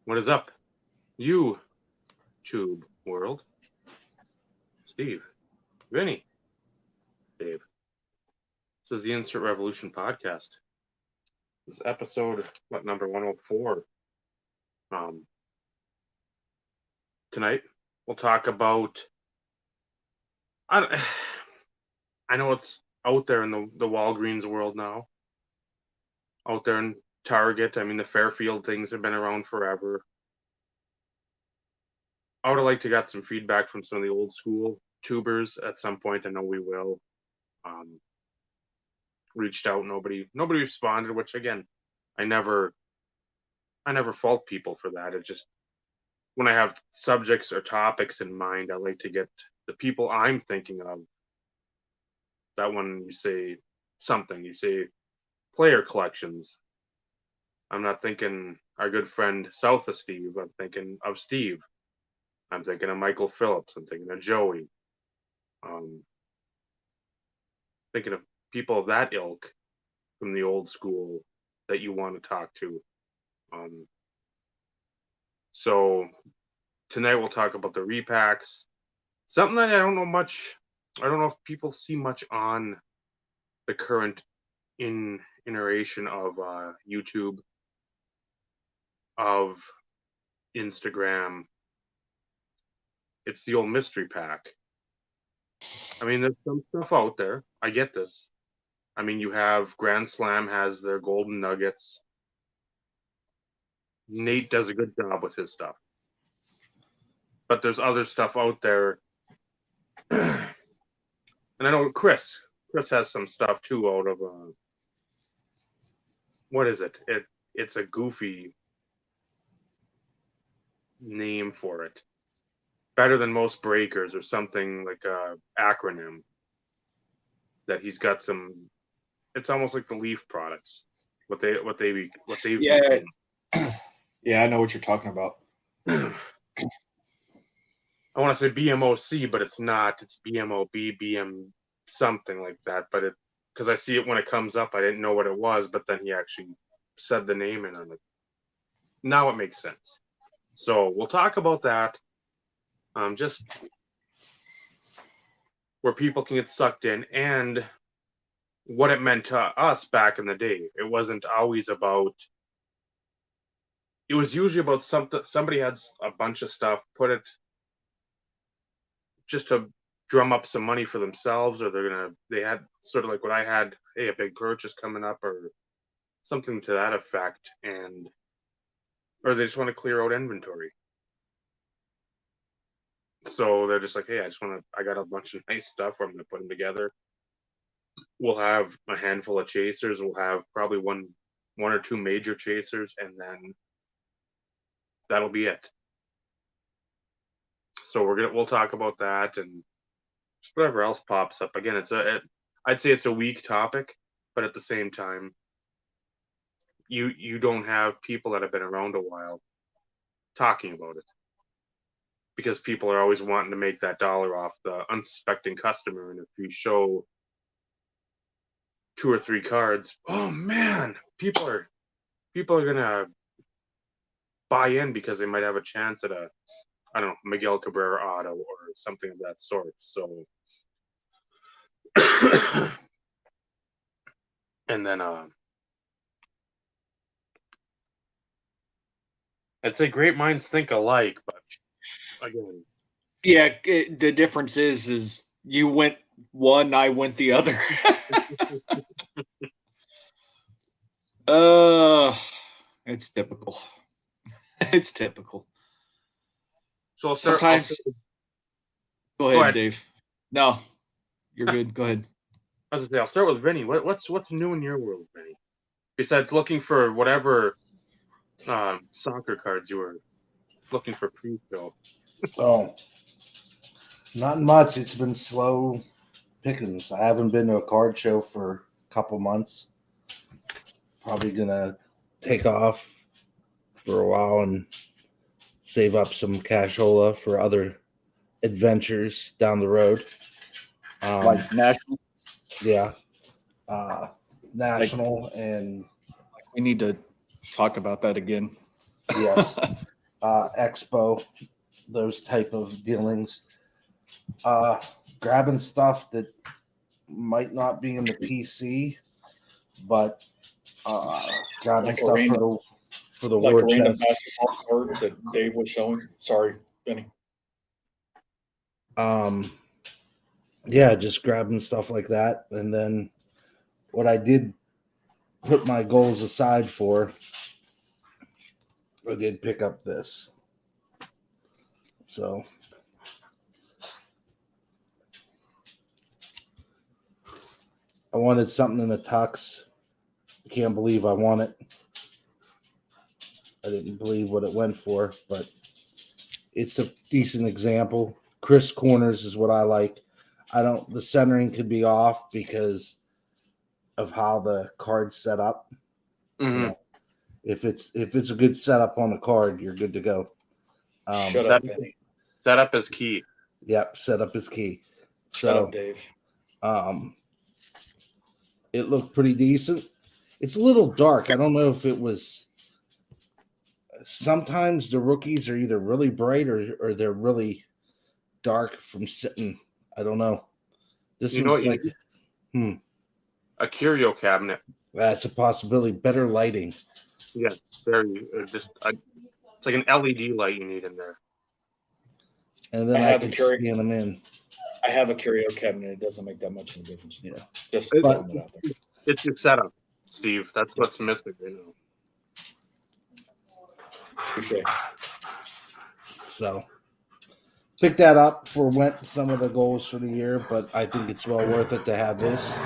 What is up, YouTube world? Steve, Vinny, Dave. This is the Insert Revolution podcast. This is episode, number 104. Tonight, we'll talk about... I know it's out there in the Walgreens world now. Out there in Target. I mean, the Fairfield things have been around forever. I would have liked to get some feedback from some of the old school tubers at some point. I know we will. Reached out, nobody responded, which again, I never fault people for that. It just, when I have subjects or topics in mind, I like to get the people I'm thinking of. That when you say something, you say player collections. I'm not thinking our good friend south of Steve. I'm thinking of Steve. I'm thinking of Michael Phillips. I'm thinking of Joey. Thinking of people of that ilk from the old school that you want to talk to. So tonight we'll talk about the repacks. Something that I don't know much. I don't know if people see much on the current iteration of YouTube, of Instagram. It's the old mystery pack. I mean, there's some stuff out there. I get this. I mean, you have Grand Slam has their golden nuggets. Nate does a good job with his stuff. But there's other stuff out there. And I know Chris has some stuff too out of what is it? It's a goofy name for it. Better than most breakers or something like a acronym that he's got some. It's almost like the Leaf products. What they've yeah. Yeah, I know what you're talking about. I want to say BMOC, but it's not. It's BMOB, BM something like that. But because I see it when it comes up, I didn't know what it was. But then he actually said the name, and I'm like, now it makes sense. So we'll talk about that. Just where people can get sucked in and what it meant to us back in the day. It wasn't always about. It was usually about something. Somebody had a bunch of stuff, put it just to drum up some money for themselves, or they had sort of like what I had, hey, a big purchase coming up or something to that effect, or they just want to clear out inventory. So they're just like, hey, I got a bunch of nice stuff. I'm going to put them together. We'll have a handful of chasers. We'll have probably one or two major chasers, and then that'll be it. So we'll talk about that and just whatever else pops up. Again, I'd say it's a weak topic, but at the same time, you don't have people that have been around a while talking about it. Because people are always wanting to make that dollar off the unsuspecting customer. And if you show 2 or 3 cards, oh man, people are gonna buy in because they might have a chance at a, I don't know, Miguel Cabrera auto or something of that sort. So and then I'd say great minds think alike, but again, yeah, the difference is you went one, I went the other. It's typical. It's typical. So sometimes. Go ahead, Dave. No, you're good. Go ahead. I was gonna say, I'll start with Vinny. What's new in your world, Vinny? Besides looking for whatever soccer cards you were looking for pre-show. Oh, not much. It's been slow pickings. I haven't been to a card show for a couple months. Probably gonna take off for a while and save up some cashola for other adventures down the road. Like national? Yeah. National and we need to talk about that again. Yes. Expo, those type of dealings. Grabbing stuff that might not be in the PC, but grabbing Like a stuff random- for the Like war a random chest. basketball card that Dave was showing. Sorry, Benny. Yeah, just grabbing stuff like that. And then what I did put my goals aside for, I did pick up this. So I wanted something in the tux. I can't believe I won it. I didn't believe what it went for, but it's a decent example. Crisp corners is what I like. The centering could be off because of how the card's set up. Mm-hmm. You know, if it's a good setup on the card, you're good to go. Shut up, Benny. Setup is key. Yep, setup is key. Shut up, Dave. It looked pretty decent. It's a little dark. I don't know if it was. Sometimes the rookies are either really bright or they're really dark from sitting. I don't know. This You know is what like a curio cabinet. that's a possibility. Better lighting. Yeah, very it's like an LED light you need in there. And then I can scan them in. I have a curio cabinet. It doesn't make that much of a difference. Yeah. Just But- throwing it out there. It's your setup, Steve. That's what's missing. Touche. So pick that up for went some of the goals for the year, but I think it's well worth it to have this.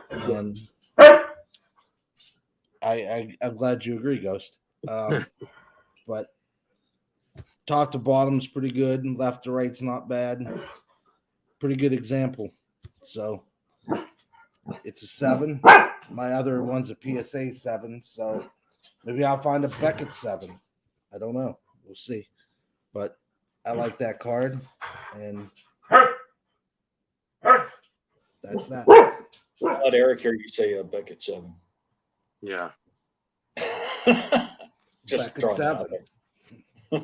And I'm glad you agree, Ghost. But top to bottom's pretty good, and left to right's not bad. Pretty good example. So it's a 7. My other one's a PSA 7, so maybe I'll find a Beckett 7. I don't know. We'll see. But I like that card, and that's that. Let Eric hear you say Beckett 7. Yeah. Just Beckett throwing it out 7. there.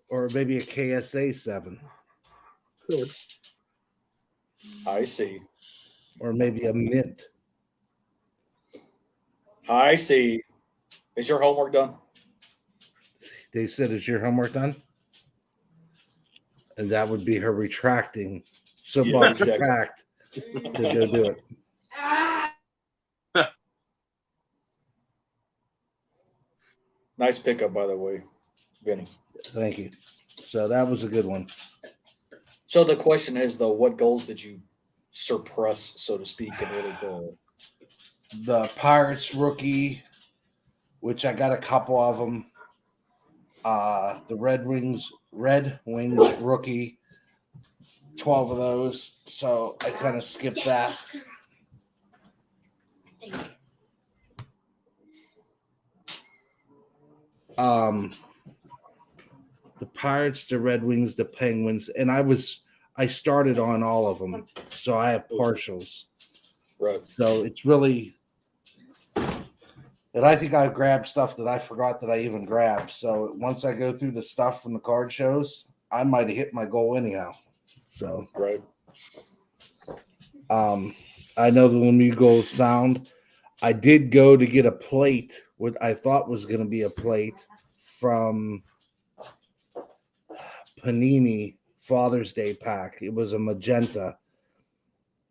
Or maybe a KSA 7. Good. I see. Or maybe a mint. I see. Is your homework done? They said, "Is your homework done?" And that would be her retracting. So Yeah, Bob exactly. retract to go do it. Nice pickup, by the way, Vinny. Thank you. So that was a good one. So the question is, though, what goals did you suppress, so to speak, in order to? The Pirates rookie, which I got a couple of them. The Red Wings rookie, 12 of those. So I kind of skipped that. The Pirates, the Red Wings, the Penguins, and I started on all of them, so I have partials. Right. So it's really, and I think I've grabbed stuff that I forgot that I even grabbed. So once I go through the stuff from the card shows, I might have hit my goal anyhow. So Right. I know the Lemieux goal sound. I did go to get a plate, what I thought was going to be a plate from Panini Father's Day pack. It was a magenta,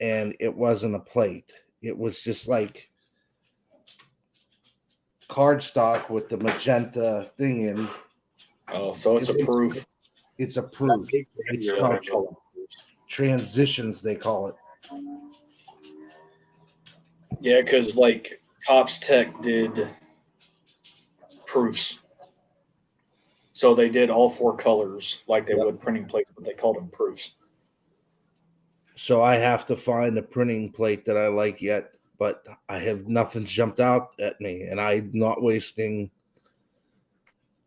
and it wasn't a plate. It was just like cardstock with the magenta thing in. Oh, so it's a proof. It's a proof. It's Yeah. top transitions, they call it. Yeah, because like Topps Tech did proofs. So they did all 4 colors like they would printing plates, but they called them proofs. So I have to find a printing plate that I like yet, but I have nothing jumped out at me, and I'm not wasting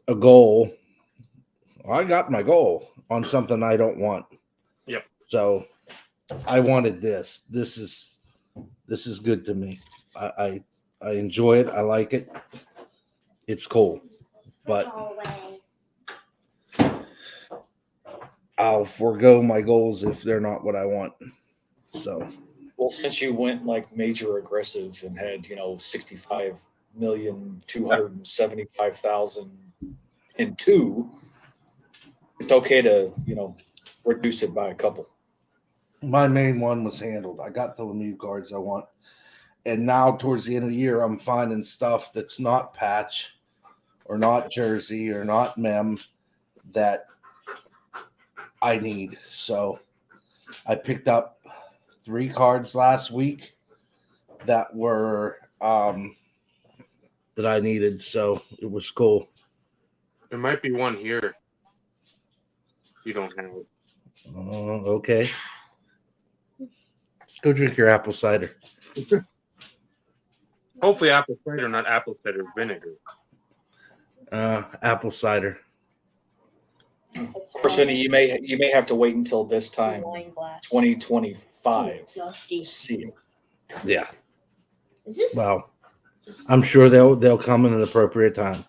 a goal. I got my goal on something I don't want. Yep. So I wanted this. This is good to me. I enjoy it. I like it. It's cool. but I'll forego my goals if they're not what I want. So, well, since you went like major aggressive and had 65,275,000 in two, it's okay to reduce it by a couple. my main one was handled. I got the Lemieux cards I want. And now towards the end of the year, I'm finding stuff that's not patch or not jersey or not mem that I need. So I picked up 3 cards last week that were that I needed. So it was cool. There might be one here. You don't have it. Okay. Go drink your apple cider. Hopefully apple cider, not apple cider vinegar. Apple cider. Of course, Vinny, you may have to wait until this time, 2025, to see it. Yeah. Is this? Well, I'm sure they'll come in an appropriate time.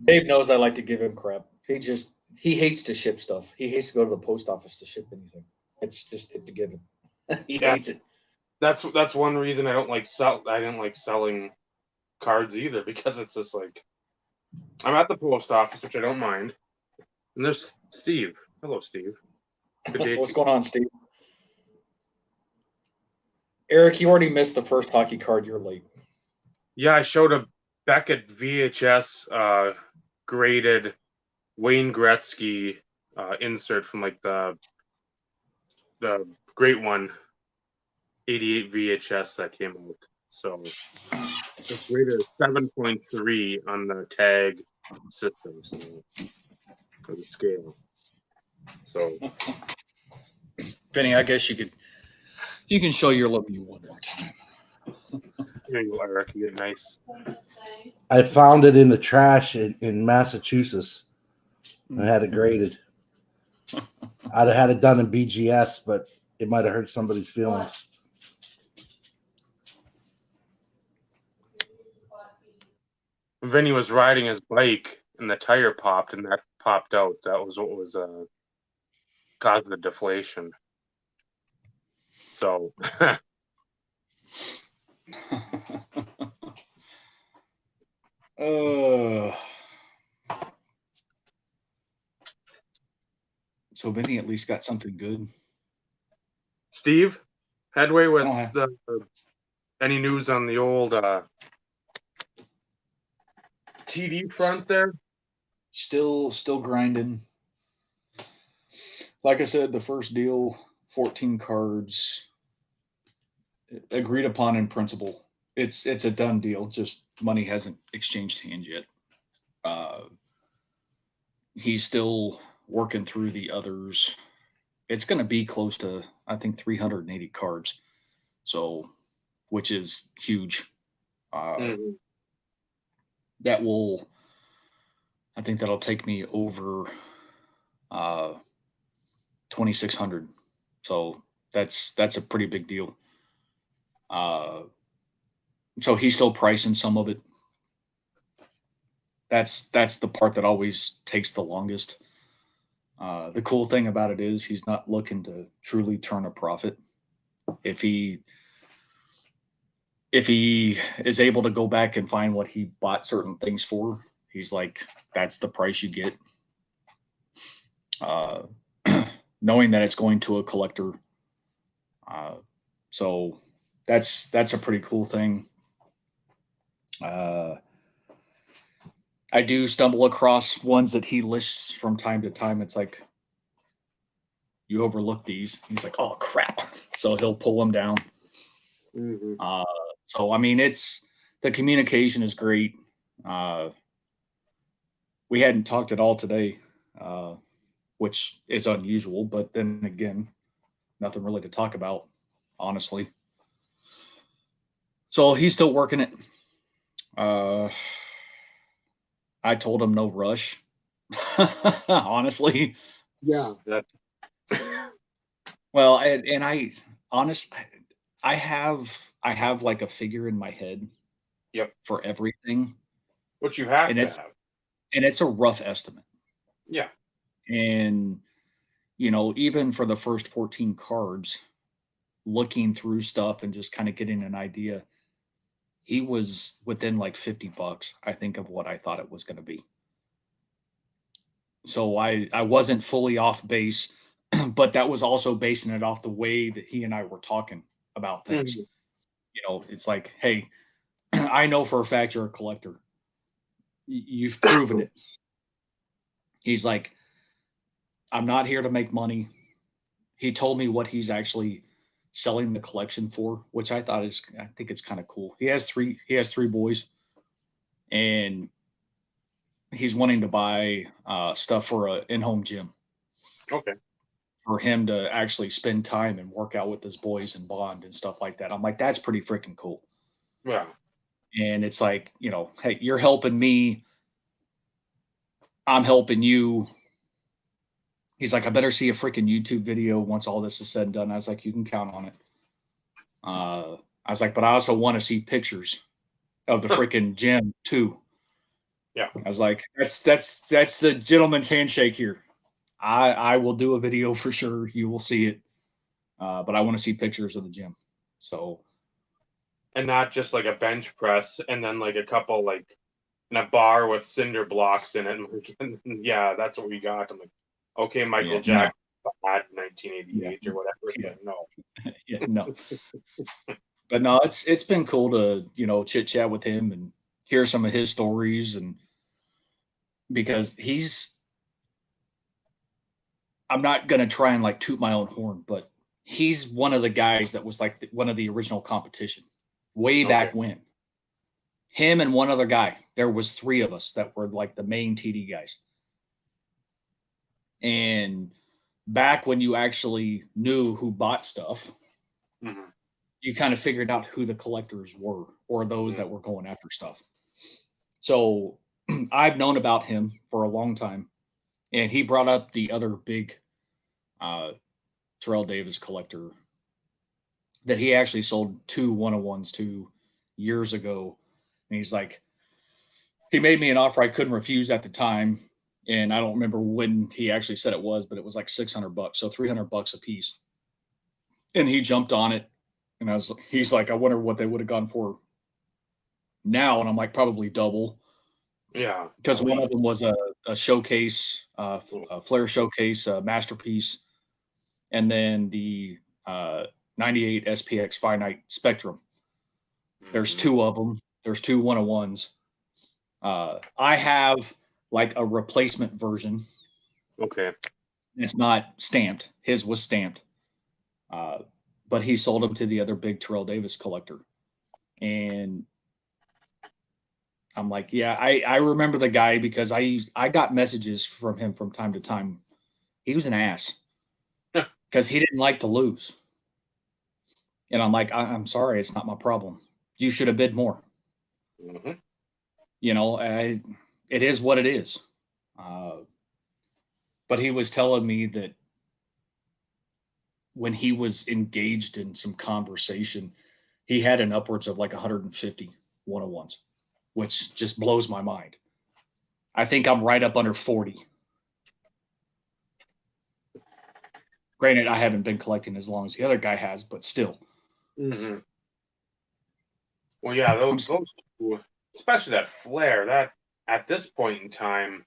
Dave knows I like to give him crap. He hates to ship stuff. He hates to go to the post office to ship anything. It's a given. He hates it. That's one reason I didn't like selling cards either, because it's just like I'm at the post office, which I don't mind, and there's Steve. Hello, Steve. Good day. What's going on, Steve? Eric, you already missed the first hockey card. You're late. Yeah, I showed a Beckett VHS graded Wayne Gretzky insert from like the great one 88 VHS that came out. So it's rated 7.3 on the tag system, so for the scale. So Vinny, I guess you can show your Lemieux one more time. here you are, Eric. You get nice. I found it in the trash in Massachusetts. I had it graded. I'd have had it done in BGS, but it might have hurt somebody's feelings. Vinny was riding his bike and the tire popped, and that popped out. That was what was caused the deflation. So So Vinny at least got something good. Steve, headway with Oh, any news on the old TD front there? Still grinding. Like I said, the first deal, 14 cards, agreed upon in principle. It's a done deal. Just money hasn't exchanged hands yet. He's still working through the others. It's going to be close to, I think, 380 cards. So, which is huge. That will, I think that'll take me over 2,600. So that's a pretty big deal. So he's still pricing some of it. That's the part that always takes the longest. The cool thing about it is he's not looking to truly turn a profit. If he is able to go back and find what he bought certain things for, he's like, that's the price you get. Knowing that it's going to a collector. So that's a pretty cool thing. I do stumble across ones that he lists from time to time. It's like, you overlook these. He's like, oh crap. So he'll pull them down. So, I mean, the communication is great. We hadn't talked at all today, which is unusual, but then again, nothing really to talk about, honestly. So he's still working it. I told him no rush, honestly. Yeah. Well, I have like a figure in my head. Yep. For everything. Which you have and to it's have. a rough estimate. Yeah. And even for the first 14 cards, looking through stuff and just kind of getting an idea, he was within like $50, I think, of what I thought it was going to be. So I wasn't fully off base, but that was also basing it off the way that he and I were talking about things. Mhm. It's like, hey, I know for a fact you're a collector. You've proven it. He's like, I'm not here to make money. He told me what he's actually selling the collection for, which I think it's kind of cool. He has three boys, and he's wanting to buy stuff for a in-home gym Okay. for him to actually spend time and work out with his boys and bond and stuff like that. I'm like, that's pretty freaking cool. Yeah. And it's like, hey, you're helping me, I'm helping you. He's like, I better see a freaking YouTube video once all this is said and done. I was like, you can count on it. I was like, but I also want to see pictures of the freaking gym too. Yeah. I was like, that's the gentleman's handshake here. I will do a video for sure. You will see it. But I want to see pictures of the gym. So, And not just like a bench press and then like a couple like in a bar with cinder blocks in it. And yeah, that's what we got. I'm like, okay, Michael yeah, Jackson had yeah, 1988 or whatever. yeah, No. yeah, no. But no, it's been cool to chit chat with him and hear some of his stories, and because I'm not gonna try and like toot my own horn, but he's one of the guys that was like one of the original competition way Okay. back when. Him and one other guy. There was three of us that were like the main TD guys. And back when you actually knew who bought stuff, Mhm. you kind of figured out who the collectors were or those Mhm. that were going after stuff. So I've known about him for a long time, and he brought up the other big uh, Terrell Davis collector that he actually sold two one-on-ones to years ago. And he's like, he made me an offer I couldn't refuse at the time. And I don't remember when he actually said it was, but it was like $600, so $300 a piece. And he jumped on it, and he's like, I wonder what they would have gone for now. And I'm like, probably double, Yeah. because At one of least. them was a showcase, Mm. a flare showcase, masterpiece, and then the 98 SPX finite spectrum. There's Mhm. two of them. There's two one-on-ones. I have like a replacement version. Okay. It's not stamped. His was stamped. Uh, but he sold them to the other big Terrell Davis collector. And I'm like, yeah, I remember the guy because I got messages from him from time to time. He was an ass because he didn't like to lose. And I'm like, I'm sorry, it's not my problem. You should have bid more. Mhm. It is what it is. Uh, but he was telling me that when he was engaged in some conversation, he had an upwards of like 150 one-on-ones, which just blows my mind. I think I'm right up under 40. Granted, I haven't been collecting as long as the other guy has, but still. Mhm. Well, yeah, I'm those two, especially that flare, that at this point in time,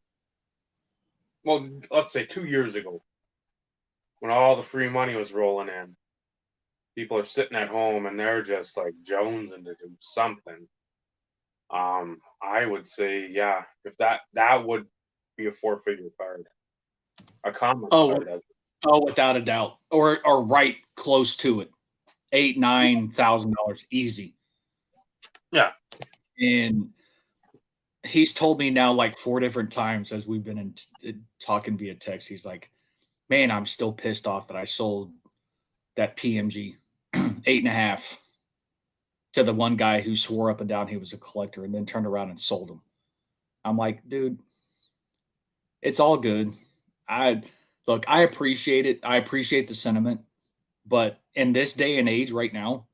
well, let's say 2 years ago, when all the free money was rolling in, people are sitting at home and they're just like jonesing to do something. I would say, yeah, if that would be a four-figure card, a common oh, card as oh, without a doubt, or right close to it, $8,000-9,000 easy. yeah. And he's told me now like four different times as we've been talking via text. He's like, "Man, I'm still pissed off that I sold that PMG 8.5 to the one guy who swore up and down he was a collector and then turned around and sold them." I'm like, dude, it's all good. I I appreciate it. I appreciate the sentiment, but in this day and age right now,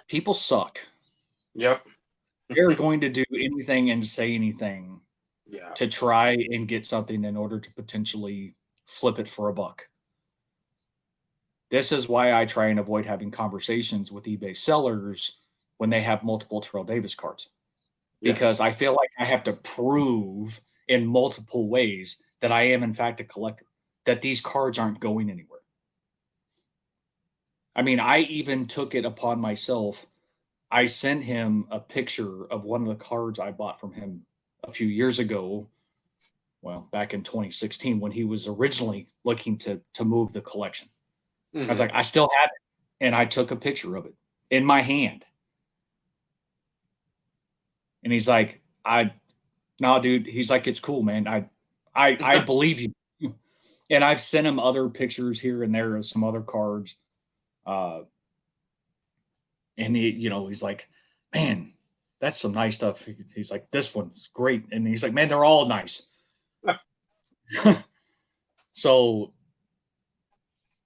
people suck. Yep. they're going to do anything and say anything Yeah. to try and get something in order to potentially flip it for a buck. This is why I try and avoid having conversations with eBay sellers when they have multiple Terrell Davis cards, because Yes. I feel like I have to prove in multiple ways that I am in fact a collector, that these cards aren't going anywhere. I mean, I even took it upon myself. I sent him a picture of one of the cards I bought from him a few years ago. Well, back in 2016, when he was originally looking to move the collection. I was Mhm. like, I still have it. And I took a picture of it in my hand. And he's like, no, dude. He's like, it's cool, man. I believe you. And I've sent him other pictures here and there of some other cards. And he's like, man, that's some nice stuff. He's like, this one's great. And he's like, man, they're all nice. So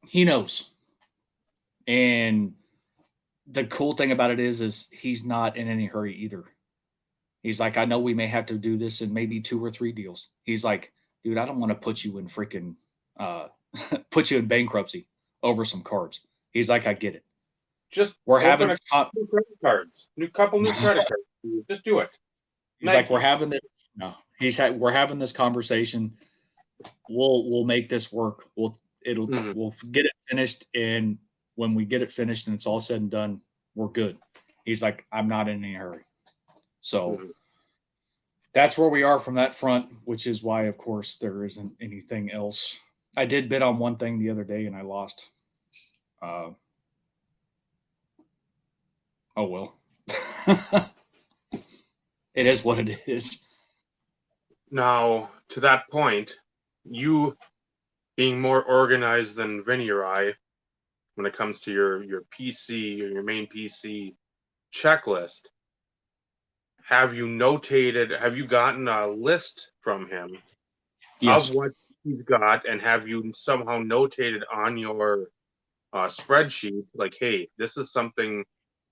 he knows. And the cool thing about it is he's not in any hurry either. He's like, I know we may have to do this in maybe 2 or 3 deals. He's like, dude, I don't want to put you in freaking put you in bankruptcy over some cards. He's like, I get it. Just We're having open new credit cards, new credit cards. Just do it. He's like, we're having this. No, we're having this conversation. We'll make this work. We'll get it finished, and when we get it finished and it's all said and done, we're good. He's like, I'm not in any hurry. So that's where we are from that front, which is why, of course, there isn't anything else. I did bid on one thing the other day and I lost. Oh well. It is what it is. Now, to that point, you being more organized than Vinny or I, when it comes to your PC or your main PC checklist, have you gotten a list from him Yes. of what he's got, and have you somehow notated on your spreadsheet, like, hey, this is something,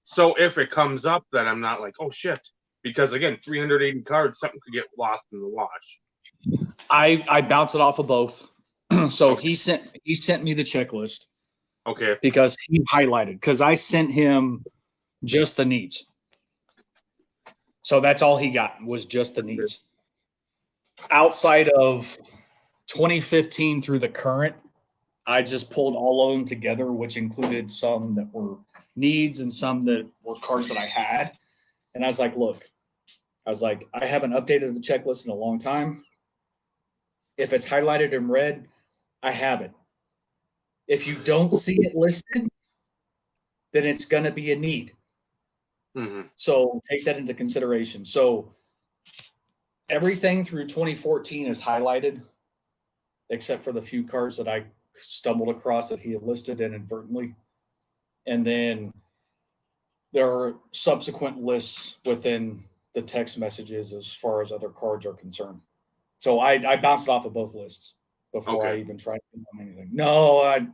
so if it comes up that I'm not like, oh shit, because again, 380 cards, something could get lost in the wash. I bounce it off of both. So Okay. he sent me the checklist. Okay. Because he highlighted, because I sent him just the needs. So that's all he got was just the needs. Outside of 2015 through the current, I just pulled all of them together, which included some that were needs and some that were cards that I had. And I was like, look, I haven't updated the checklist in a long time. If it's highlighted in red, I have it. If you don't see it listed, then it's going to be a need. Mm-hmm. So take that into consideration. So everything through 2014 is highlighted, except for the few cards that I stumbled across that he had listed inadvertently. And then there are subsequent lists within the text messages as far as other cards are concerned. So I bounced off of both lists before I even tried to do anything. No,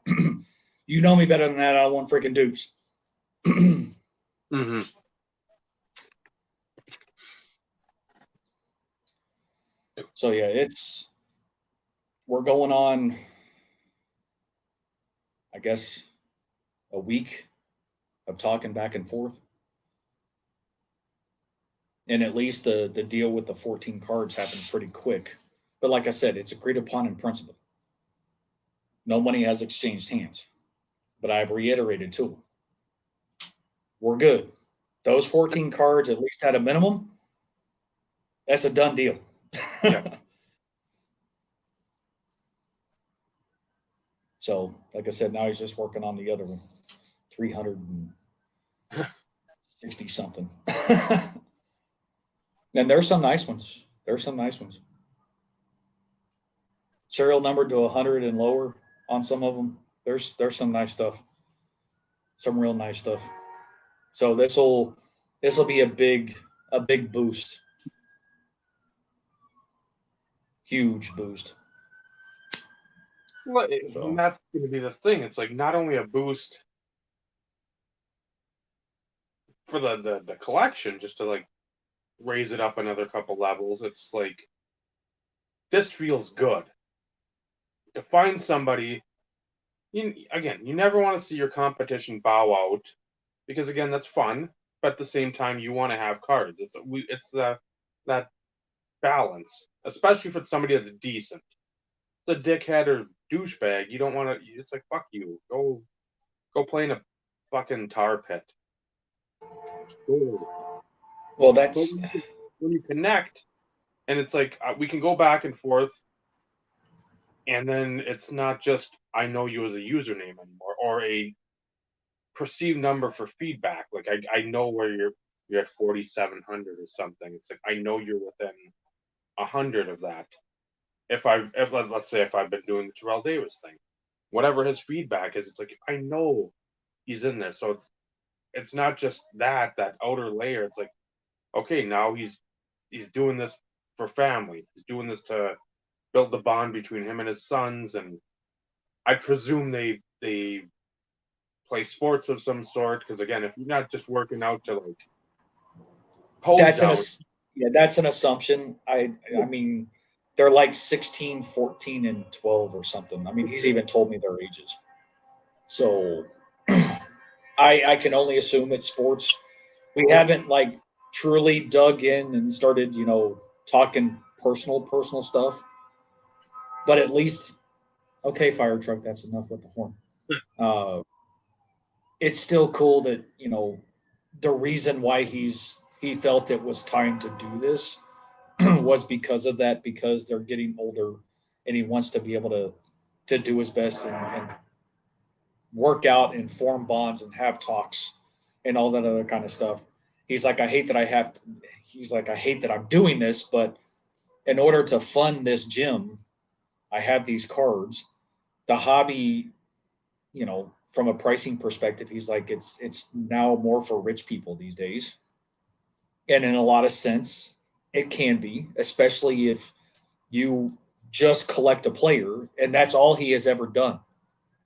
you know me better than that. I don't want freaking dupes. Mm-hmm. So yeah, we're going on, I guess, a week of talking back and forth. And at least the deal with the 14 cards happened pretty quick. But like I said, it's agreed upon in principle. No money has exchanged hands. But I've reiterated to him, we're good. Those 14 cards at least had a minimum. That's a done deal. Yeah. So, like I said, now he's just working on the other one, 360 something. And there's some nice ones. Serial number to 100 and lower on some of them. There's some nice stuff. Some real nice stuff. So this will be a big boost. Huge boost. Well, and that's going to be the thing. It's like not only a boost for the collection, just to like raise it up another couple levels. It's like, this feels good. To find somebody, you never want to see your competition bow out, because again, that's fun, but at the same time, you want to have cards. It's that balance, especially if it's somebody that's decent. It's a dickhead or douchebag. You don't want to. It's like, fuck you. Go play in a fucking tar pit. Well, But that's when you connect, and it's like, we can go back and forth, and then it's not just I know you as a username anymore, or a perceived number for feedback. Like, I know where you're at 4,700 or something. It's like, I know you're within 100 of that. If let's say if I've been doing the Terrell Davis thing, whatever his feedback is, it's like, I know he's in there. So it's not just that outer layer. It's like, okay, now he's doing this for family. He's doing this to build the bond between him and his sons, and I presume they play sports of some sort. Because again, if you're not just working out to like pose that's out, that's an assumption. I mean, they're like 16, 14, and 12 or something. I mean, he's even told me their ages. So I can only assume it's sports. We haven't like truly dug in and started, talking personal stuff. But at least, okay, fire truck, that's enough with the horn. Uh, it's still cool that the reason why he felt it was time to do this was because of that, because they're getting older, and he wants to be able to do his best and work out and form bonds and have talks and all that other kind of stuff. He's like, I hate that I have to, he's like, I hate that I'm doing this, but in order to fund this gym, I have these cards. The hobby, from a pricing perspective, he's like, it's now more for rich people these days. And in a lot of sense, it can be, especially if you just collect a player and that's all he has ever done.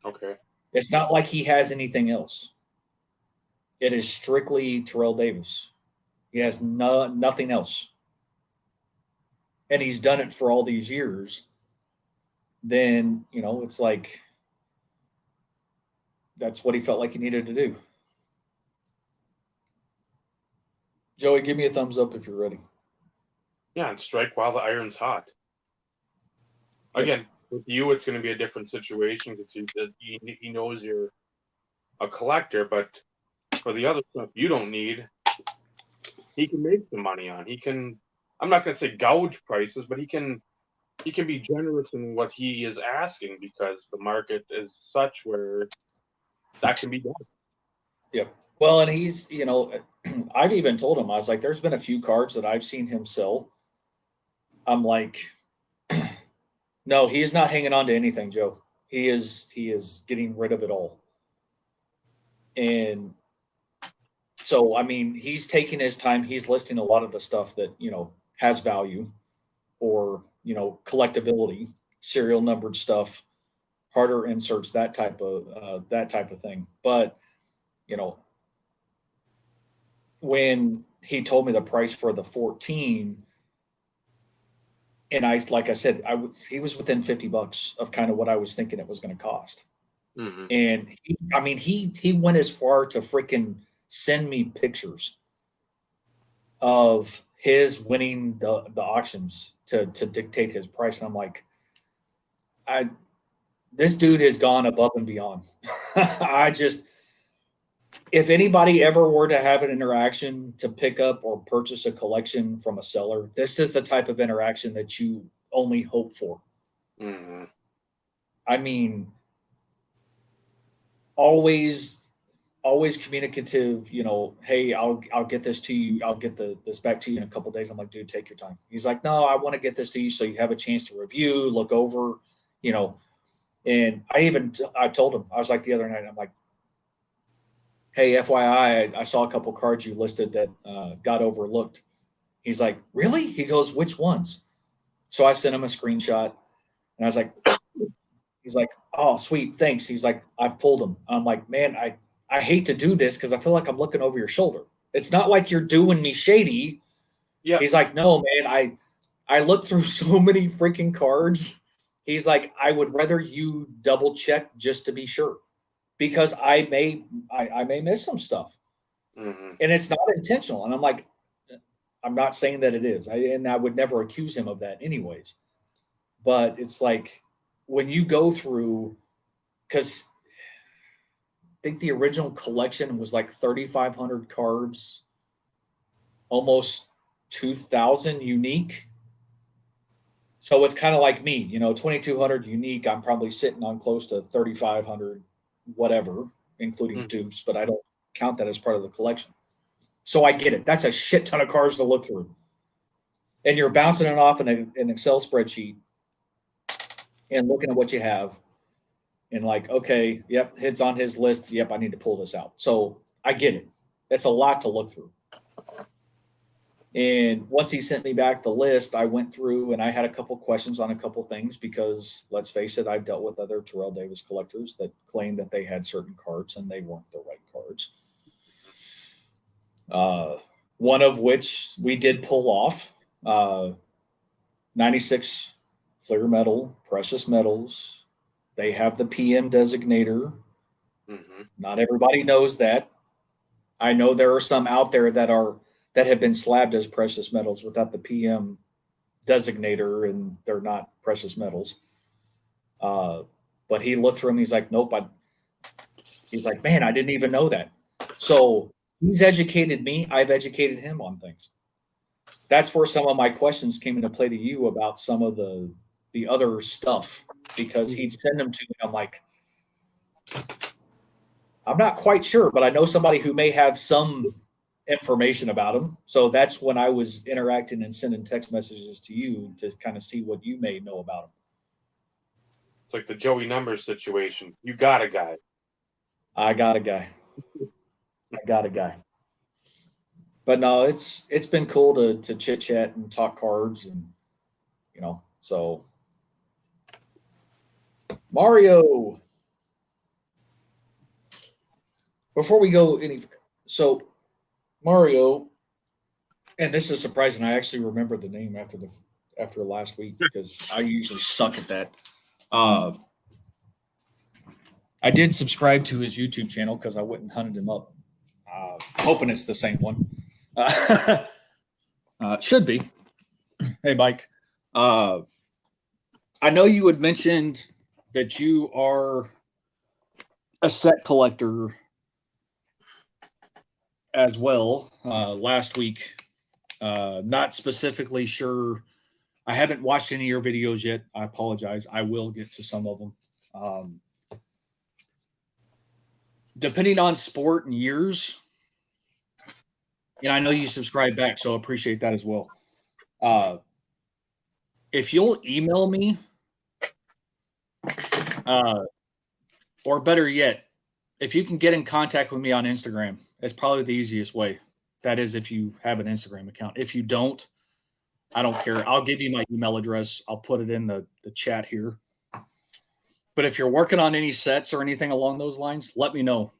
okay, It's not like he has anything else. It is strictly Terrell Davis. He has nothing else. And he's done it for all these years. Then, it's like that's what he felt like he needed to do. Joey, give me a thumbs up if you're ready. yeah, and strike while the iron's hot. Yep. Again, with you, it's going to be a different situation because he knows you're a collector, but for the other stuff you don't need, he can make some money on. He can. I'm not going to say gouge prices, but he can be generous in what he is asking because the market is such where that can be done. Yep. Well, and he's, I've even told him, I was like, there's been a few cards that I've seen him sell. I'm like, no, he's not hanging on to anything, Joe. He is getting rid of it all. And so, I mean, he's taking his time. He's listing a lot of the stuff that, has value or, collectability, serial numbered stuff, harder inserts, that type of thing. But, when he told me the price for the 14, and like I said, he was within $50 of kind of what I was thinking it was going to cost. Mm-hmm. And he went as far to freaking send me pictures of his winning the auctions to dictate his price. And I'm like, this dude has gone above and beyond. If anybody ever were to have an interaction to pick up or purchase a collection from a seller, this is the type of interaction that you only hope for. Mm-hmm. I mean, always communicative, hey, I'll get this to you. I'll get this back to you in a couple of days. I'm like, dude, take your time. He's like, no, I want to get this to you so you have a chance to review, look over, and I told him, I was like the other night, I'm like, hey, FYI, I saw a couple cards you listed that got overlooked. He's like, really? He goes, which ones? So I sent him a screenshot, and I was like, he's like, oh, sweet, thanks. He's like, I've pulled them. I'm like, man, I hate to do this because I feel like I'm looking over your shoulder. It's not like you're doing me shady. Yeah. He's like, no, man, I looked through so many freaking cards. He's like, I would rather you double check just to be sure, because I may miss some stuff, Hmm. and it's not intentional. And I'm like, I'm not saying that it is, and I would never accuse him of that, anyways. But it's like when you go through, because I think the original collection was like 3,500 cards, almost 2,000 unique. So it's kind of like me, 2,200 unique. I'm probably sitting on close to 3,500, whatever, including Hmm. dupes, but I don't count that as part of the collection. So I get it. That's a shit ton of cards to look through. And you're bouncing it off in an Excel spreadsheet and looking at what you have and like, okay, yep, it's on his list. Yep, I need to pull this out. So I get it. That's a lot to look through. And once he sent me back the list, I went through and I had a couple questions on a couple things because let's face it, I've dealt with other Terrell Davis collectors that claimed that they had certain cards and they weren't the right cards. One of which we did pull off, 96 Fleer metal, precious metals. They have the PM designator. Hmm. Not everybody knows that. I know there are some out there that have been slabbed as precious metals without the PM designator, and they're not precious metals. But he looked through them. He's like, nope. He's like, man, I didn't even know that. So he's educated me. I've educated him on things. That's where some of my questions came into play to you about some of the other stuff, because he'd send them to me. I'm like, I'm not quite sure, but I know somebody who may have some information about him. So that's when I was interacting and sending text messages to you to kind of see what you may know about him. It's like the Joey Numbers situation. You got a guy. I got a guy. I got a guy. But no, it's been cool to chit chat and talk cards, and so Mario. Before we go any, so Mario, and this is surprising. I actually remember the name after last week because I usually suck at that. Uh, I did subscribe to his YouTube channel because I went and hunted him up, hoping it's the same one. Should be. Hey, Mike. I know you had mentioned that you are a set collector as well last week. Not specifically sure. I haven't watched any of your videos yet. I apologize. I will get to some of them. Depending on sport and years, and I know you subscribe back, so I appreciate that as well. If you'll email me, or better yet, if you can get in contact with me on Instagram, it's probably the easiest way. That is, if you have an Instagram account. If you don't, I don't care. I'll give you my email address. I'll put it in the chat here. But if you're working on any sets or anything along those lines, let me know.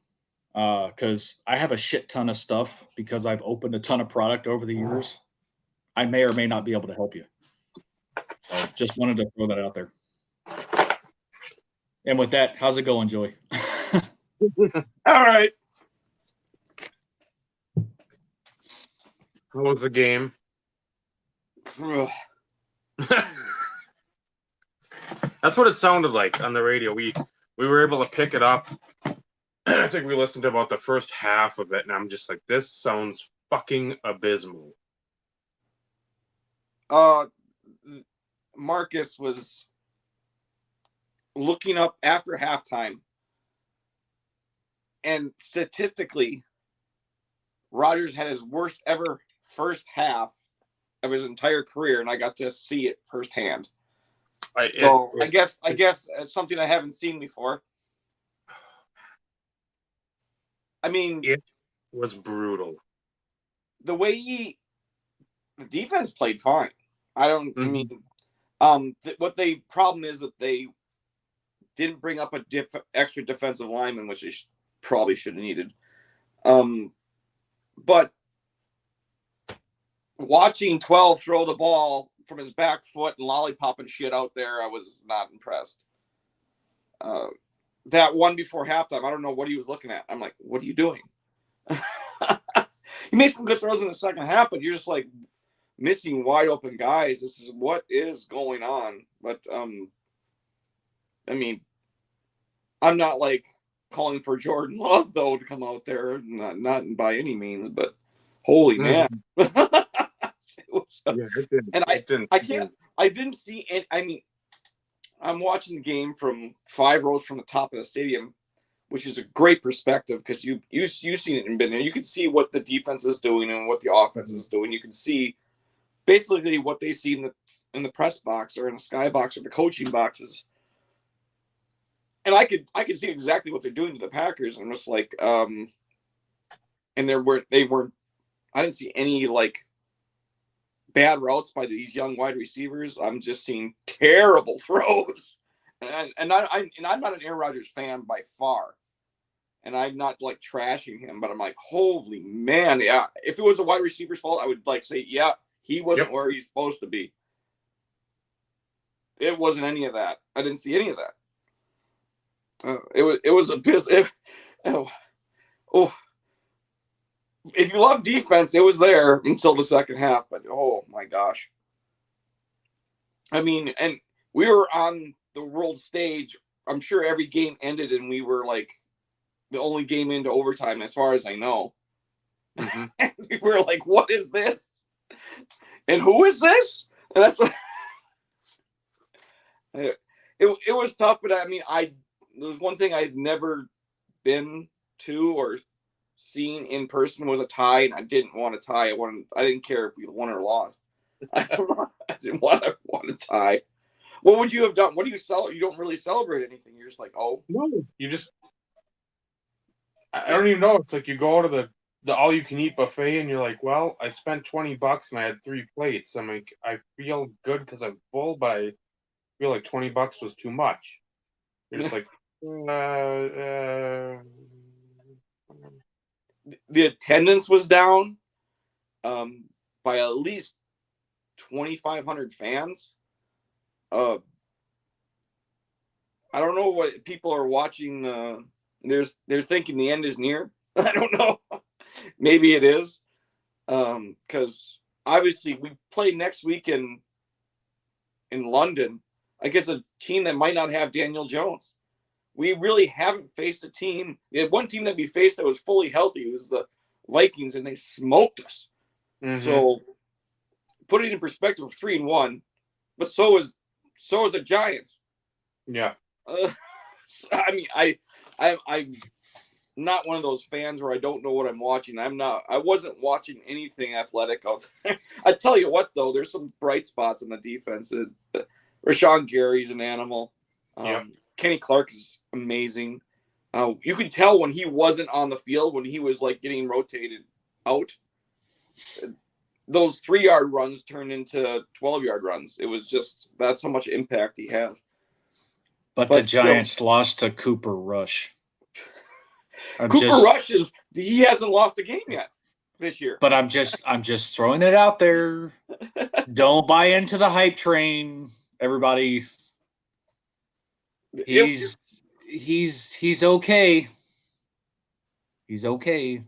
Because I have a shit ton of stuff because I've opened a ton of product over the years. I may or may not be able to help you. So just wanted to throw that out there. And with that, how's it going, Joey? All right. How was the game? That's what it sounded like on the radio. We were able to pick it up. I think we listened to about the first half of it, and I'm just like, this sounds fucking abysmal. Marcus was looking up after halftime, and statistically, Rodgers had his worst ever first half of his entire career, and I got to see it firsthand. I guess it's something I haven't seen before. I mean, it was brutal. The way the defense played fine. I mean, what the problem is that they didn't bring up a extra defensive lineman, which they probably should have needed. But watching 12 throw the ball from his back foot and lollipopping shit out there, I was not impressed. That one before halftime, I don't know what he was looking at. I'm like, what are you doing? He made some good throws in the second half, but you're just like missing wide open guys. This is what is going on. But I mean, I'm not like calling for Jordan Love though to come out there, not by any means, but holy man. I didn't see any. I mean, I'm watching the game from 5 rows from the top of the stadium, which is a great perspective because you've seen it and been there. You can see what the defense is doing and what the offense is doing. You can see basically what they see in the press box or in the sky box or the coaching boxes. And I could see exactly what they're doing to the Packers. I'm just like, and they weren't. I didn't see any like bad routes by these young wide receivers. I'm just seeing terrible throws, and I'm not an Aaron Rodgers fan by far, and I'm not like trashing him, but I'm like, holy man, yeah. If it was a wide receiver's fault, I would like say, yeah, he wasn't where he's supposed to be. It wasn't any of that. I didn't see any of that. It was a piss. If you love defense, it was there until the second half. But oh my gosh, I mean, and we were on the world stage. I'm sure every game ended, and we were like the only game into overtime, as far as I know. Mm-hmm. And we were like, "What is this? And who is this?" And that's what it was tough. But I mean, there was one thing I'd never been to or seen in person was a tie, and I didn't want a tie. I didn't care if we won or lost. I didn't want a tie. What would you have done? What do you celebrate? You don't really celebrate anything. You're just like, oh no, you just. I don't even know. It's like you go to the all you can eat buffet, and you're like, well, I spent $20 and I had 3 plates. I'm like, I feel good because I'm full, but I feel like $20 was too much. You're just like, the attendance was down by at least 2,500 fans. I don't know what people are watching. They're thinking the end is near. I don't know. Maybe it is. Because obviously we play next week in London against a team that might not have Daniel Jones. We really haven't faced a team. We had one team that we faced that was fully healthy. It was the Vikings, and they smoked us. Mm-hmm. So put it in perspective, 3-1, but so is the Giants. Yeah. I mean, I'm not one of those fans where I don't know what I'm watching. I wasn't watching anything athletic out there. I tell you what, though, there's some bright spots in the defense. Rashawn Gary's an animal. Kenny Clark is amazing. You could tell when he wasn't on the field, when he was like getting rotated out, those 3-yard runs turned into 12-yard runs. It was just, that's how much impact he has. But the Giants lost to Cooper Rush. Rush he hasn't lost a game yet this year. But I'm just throwing it out there. Don't buy into the hype train, everybody. He's okay. He's okay.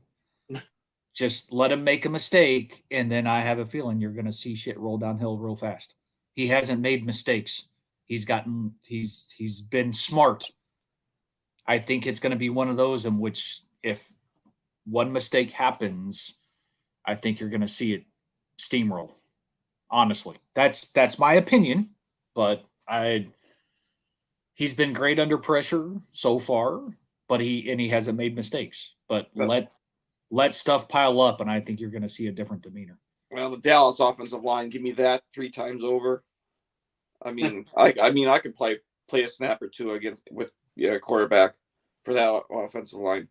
Just let him make a mistake, and then I have a feeling you're going to see shit roll downhill real fast. He hasn't made mistakes. He's been smart. I think it's going to be one of those in which if one mistake happens, I think you're going to see it steamroll. Honestly, that's my opinion, but he's been great under pressure so far, but he hasn't made mistakes. But let stuff pile up, and I think you're going to see a different demeanor. Well, the Dallas offensive line, give me that 3 times over. I mean, I could play a snap or two with a quarterback for that offensive line.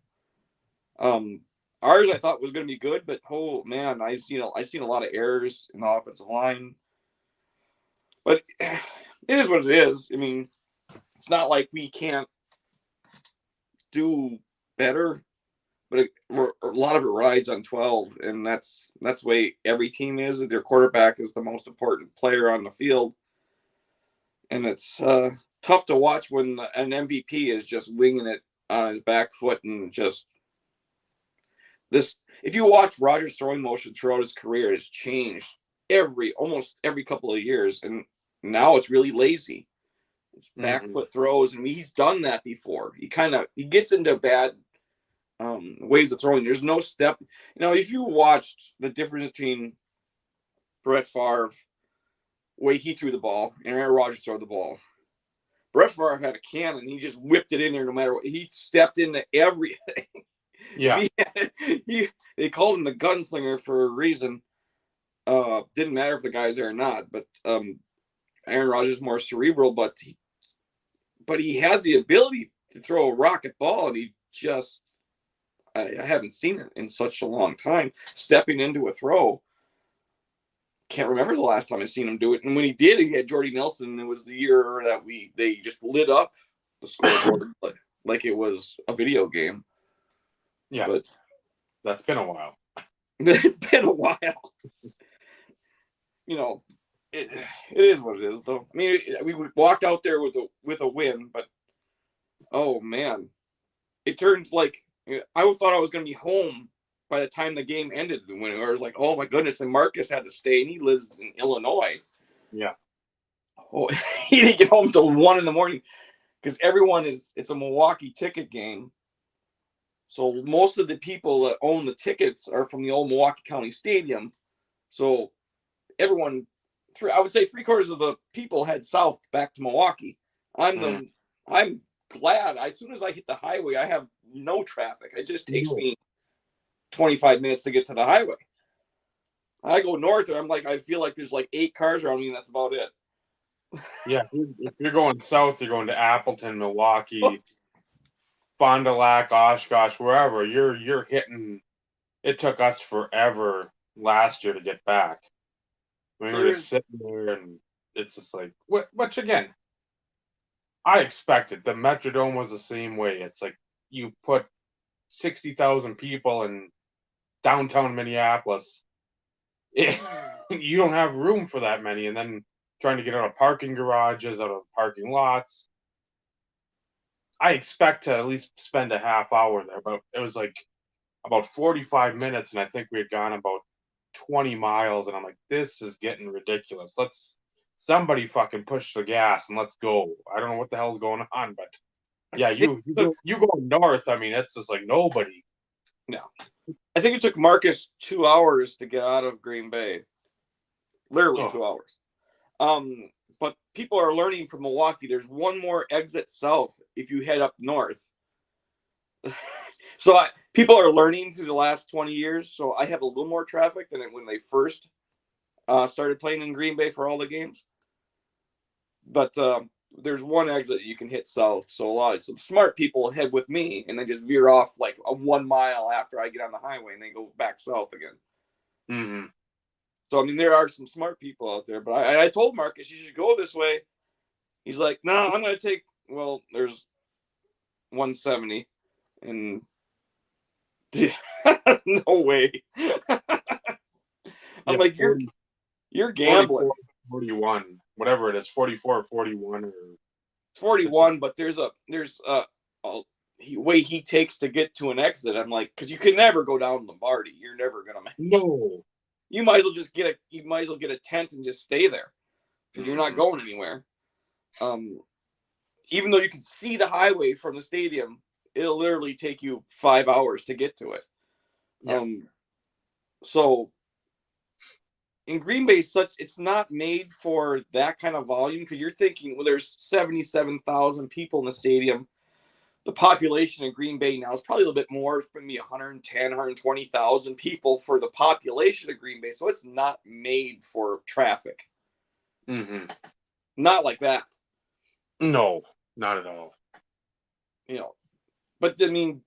Ours I thought was going to be good, but oh man, I've seen a lot of errors in the offensive line. But it is what it is. I mean, it's not like we can't do better. but a lot of it rides on 12, and that's the way every team is. Their quarterback is the most important player on the field, and it's tough to watch when an MVP is just winging it on his back foot and just this. If you watch Rodgers' throwing motion throughout his career, it's changed almost every couple of years, and now it's really lazy. It's back foot throws, and he's done that before. He gets into bad ways of throwing. There's no step. If you watched the difference between Brett Favre, way he threw the ball, and Aaron Rodgers threw the ball. Brett Favre had a cannon. He just whipped it in there no matter what. He stepped into everything. Yeah. They called him the gunslinger for a reason. Didn't matter if the guy's there or not. But Aaron Rodgers is more cerebral, but he has the ability to throw a rocket ball, and he just I haven't seen it in such a long time. Stepping into a throw. Can't remember the last time I seen him do it. And when he did, he had Jordy Nelson. And it was the year that they just lit up the scoreboard like it was a video game. Yeah, but that's been a while. It's been a while. It is what it is, though. I mean, we walked out there with a win, but oh man, it turned like I thought I was going to be home by the time the game ended. When I was like, oh my goodness, and Marcus had to stay, and he lives in Illinois. Yeah. Oh, he didn't get home till 1 a.m. because it's a Milwaukee ticket game. So most of the people that own the tickets are from the old Milwaukee County Stadium. So everyone, I would say 3/4 of the people head south back to Milwaukee. I'm glad. As soon as I hit the highway, I have no traffic. It just takes me 25 minutes to get to the highway. I go north, and I'm like, I feel like there's like 8 cars around me, and that's about it. Yeah, if you're going south, you're going to Appleton, Milwaukee, Fond du Lac, Oshkosh, wherever. You're hitting. It took us forever last year to get back. We were just sitting there, and it's just like, which again, I expected. The Metrodome was the same way. It's like you put 60,000 people in downtown Minneapolis. You don't have room for that many, and then trying to get out of parking garages, out of parking lots. I expect to at least spend a half hour there, but it was like about 45 minutes, and I think we had gone about 20 miles, and I'm like, this is getting ridiculous. Somebody fucking push the gas and let's go. I don't know what the hell's going on, but yeah, you go north. I mean, it's just like nobody. No, I think it took Marcus 2 hours to get out of Green Bay. Literally 2 hours. But people are learning from Milwaukee. There's one more exit south if you head up north. So people are learning through the last 20 years. So I have a little more traffic than when they first started playing in Green Bay for all the games. But there's one exit you can hit south. So some smart people head with me, and they just veer off like a 1 mile after I get on the highway, and they go back south again. Mm-hmm. So, I mean, there are some smart people out there. But I told Marcus, you should go this way. He's like, no, I'm going to take, there's 170. And no way. I'm like, 40, you're gambling. 41, whatever it is, 44, 41. Or 41, but there's a way he takes to get to an exit. I'm like, because you can never go down Lombardi. You're never going to make it. No. You might as well just get a tent and just stay there because you're not going anywhere. Even though you can see the highway from the stadium, it'll literally take you 5 hours to get to it. Yeah. So in Green Bay, it's not made for that kind of volume because you're thinking, well, there's 77,000 people in the stadium. The population in Green Bay now is probably a little bit more. It's going to be 110, 120,000 people for the population of Green Bay. So it's not made for traffic. Mm-hmm. Not like that. No, not at all. But I mean,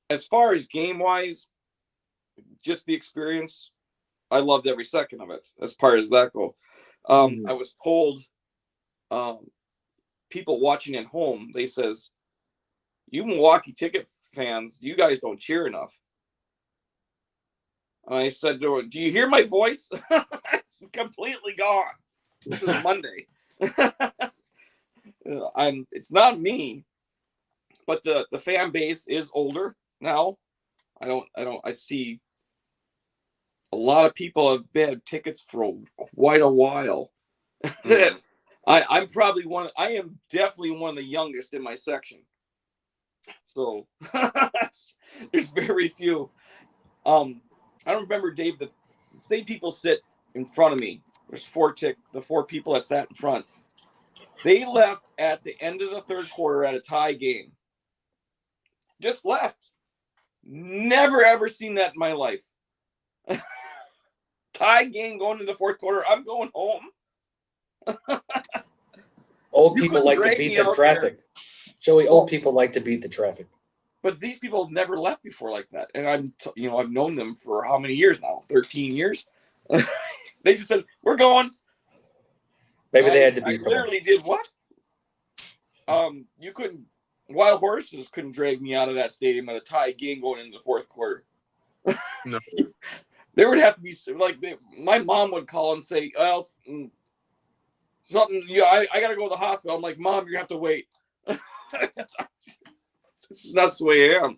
as far as game-wise, just the experience, I loved every second of it as far as that goes. I was told people watching at home, they says, you Milwaukee ticket fans, you guys don't cheer enough. And I said to her, do you hear my voice? It's completely gone. This is Monday. It's not me, but the fan base is older now. I see a lot of people have had tickets for quite a while. Mm. I'm probably I am definitely one of the youngest in my section. So there's very few. I don't remember, Dave, the same people sit in front of me. There's the four people that sat in front. They left at the end of the third quarter at a tie game. Just left. Never ever seen that in my life. Tie game going into the fourth quarter. I'm going home. Old people like to beat the traffic. Joey, old people like to beat the traffic. But these people have never left before like that. And I've known them for how many years now? 13 years. They just said, we're going. Maybe they had to be. I literally did what? You couldn't, wild horses couldn't drag me out of that stadium at a tie game going into the fourth quarter. No. There would have to be my mom would call and say, well, something, I got to go to the hospital. I'm like, Mom, you're going to have to wait. That's the way I am.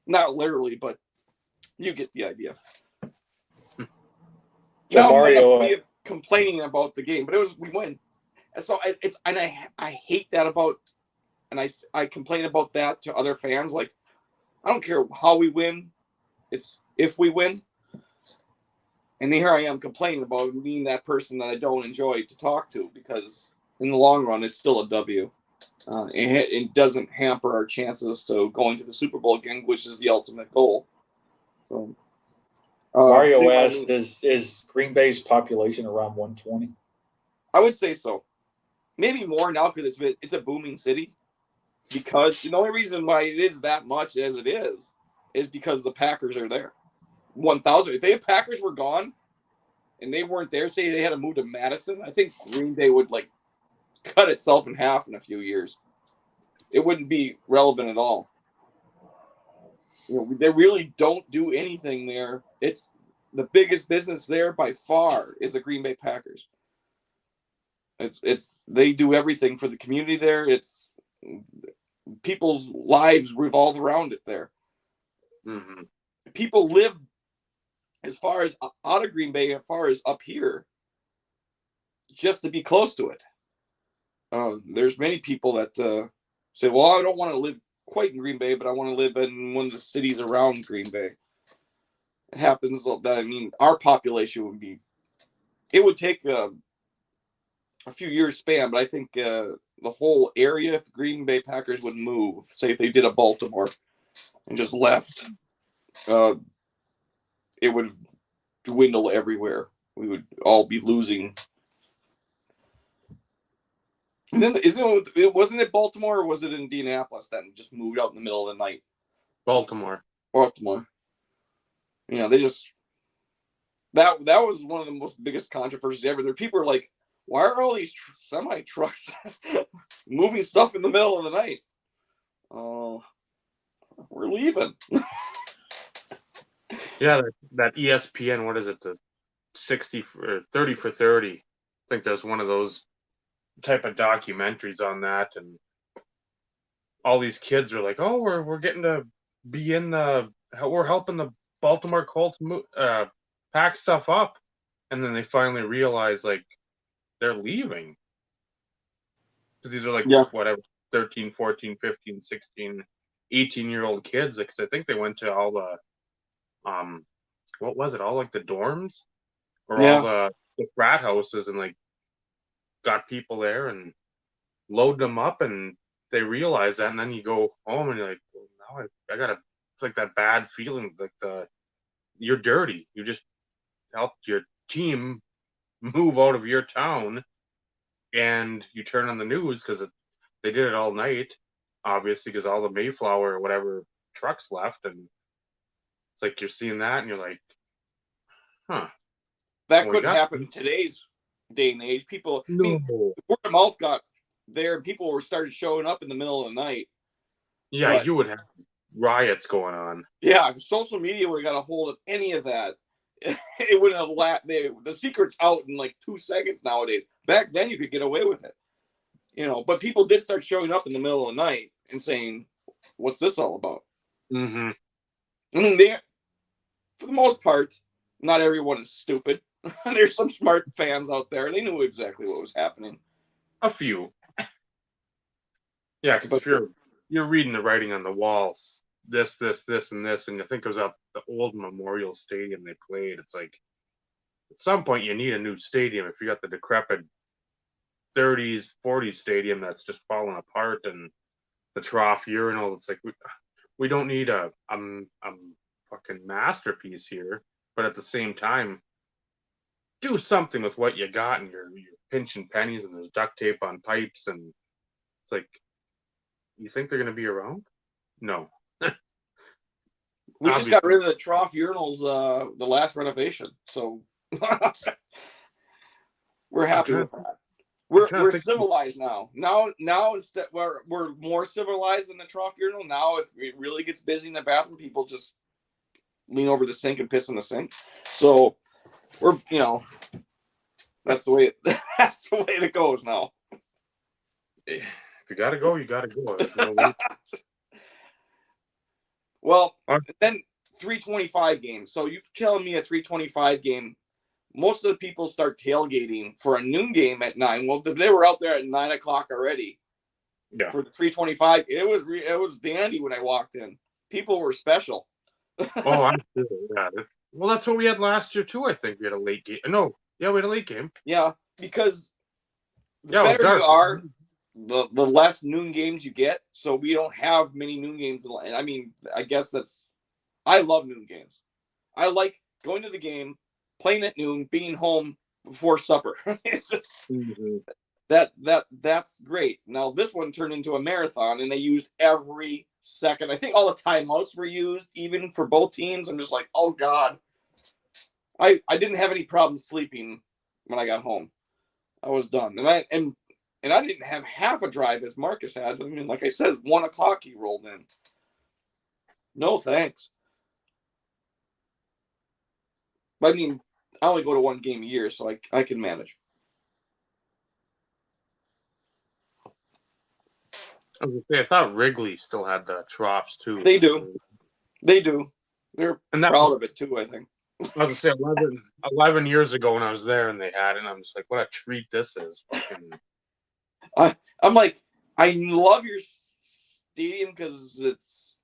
Not literally, but you get the idea. So now Mario, I'm complaining about the game, but we win. And so I hate that about, and I complain about that to other fans. Like, I don't care how we win. It's if we win. And here I am complaining about being that person that I don't enjoy to talk to, because in the long run, it's still a W. It doesn't hamper our chances to going to the Super Bowl again, which is the ultimate goal. So, Mario asked, is Green Bay's population around 120? I would say so. Maybe more now because it's a booming city. Because the only reason why it is that much as it is because the Packers are there. 1,000. If the Packers were gone and they weren't there, say they had to move to Madison, I think Green Bay would cut itself in half in a few years. It wouldn't be relevant at all. They really don't do anything there. It's the biggest business there by far is the Green Bay Packers. They do everything for the community there. It's people's lives revolve around it there. Mm-hmm. People live as far as out of Green Bay, as far as up here, just to be close to it. There's many people that say, well, I don't want to live quite in Green Bay, but I want to live in one of the cities around Green Bay. It happens that, our population would take a few years span, but I think the whole area, if Green Bay Packers would move, say if they did a Baltimore and just left, it would dwindle everywhere. We would all be losing. And then wasn't it Baltimore or was it Indianapolis that just moved out in the middle of the night? Baltimore. Yeah, they just that was one of the most biggest controversies ever. There people are like, why are all these semi trucks moving stuff in the middle of the night? Oh, we're leaving. Yeah, that ESPN, what is it, the 60 or 30 for 30? I think there's one of those type of documentaries on that, and all these kids are like, oh, we're getting to be in we're helping the Baltimore Colts pack stuff up, and then they finally realize they're leaving because these are whatever 13, 14, 15, 16, 18-year-old kids, because I think they went to all the what was it, all the dorms or all the frat houses, and got people there and load them up, and they realize that, and then you go home and you're like, well, now I gotta, it's that bad feeling, you're dirty, you just helped your team move out of your town, and you turn on the news because they did it all night, obviously, because all the Mayflower or whatever trucks left, and it's you're seeing that and you're like, huh, that couldn't happen in today's day and age. People, word of mouth got there and people started showing up in the middle of the night. Yeah, but you would have riots going on. Yeah, if social media would have got a hold of any of that, it wouldn't have the secret's out in like 2 seconds nowadays. Back then you could get away with it. But people did start showing up in the middle of the night and saying, what's this all about? Mm-hmm. I mean, for the most part, not everyone is stupid. There's some smart fans out there. They knew exactly what was happening. A few. Yeah, because if you're reading the writing on the walls, this, and this, and I think it was at the old Memorial Stadium they played. It's like, at some point you need a new stadium. If you got the decrepit 30s, 40s stadium that's just falling apart, and the trough urinals, it's like we don't need a fucking masterpiece here, but at the same time, do something with what you got, and you're pinching pennies, and there's duct tape on pipes, and it's like, you think they're gonna be around? No. We just got rid of the trough urinals the last renovation, so we're happy with that. We're civilized now. Now instead we're more civilized than the trough urinal. Now if it really gets busy in the bathroom, people just lean over the sink and piss in the sink. So we're that's the way it goes now. If you gotta go, you gotta go. Well, then 325 games. So you're telling me a 325 game, most of the people start tailgating for a noon game at 9. Well, they were out there at 9 o'clock already. Yeah. For the 325. It was dandy when I walked in. People were special. Oh, I'm sure. Yeah. Well, that's what we had last year too. I think we had a late game. No, yeah, we had a late game. Yeah, because the better you are, the less noon games you get. So we don't have many noon games. And I mean, I guess I love noon games. I like going to the game, playing at noon, being home before supper. It's just, that's great. Now this one turned into a marathon, and they used every second. I think all the timeouts were used, even for both teams. I'm just like, oh God. I didn't have any problem sleeping when I got home. I was done, and I didn't have half a drive as Marcus had. I mean, like I said, 1 o'clock he rolled in. No thanks. But I mean, I only go to one game a year, so I can manage. I thought Wrigley still had the troughs too. They do. They're proud of it too, I think. I was gonna say 11 years ago when I was there and they had it, and I'm just like, what a treat this is. I'm like, I love your stadium because it's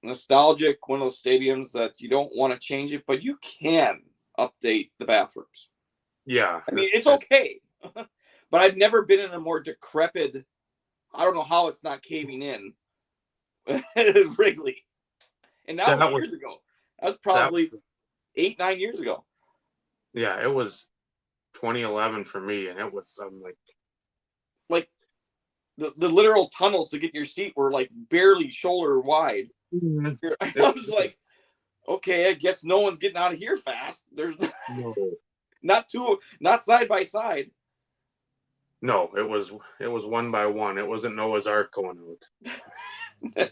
nostalgic, one of those stadiums that you don't want to change it, but you can update the bathrooms. Yeah. I mean, it's okay. But I've never been in a more decrepit, I don't know how it's not caving in, Wrigley. And that was years ago. That was probably 8-9 years ago. Yeah, it was 2011 for me, and it was like the literal tunnels to get your seat were like barely shoulder wide. Mm-hmm. I was like, okay, I guess no one's getting out of here fast. There's not side by side. No, it was one by one. It wasn't Noah's Ark going out.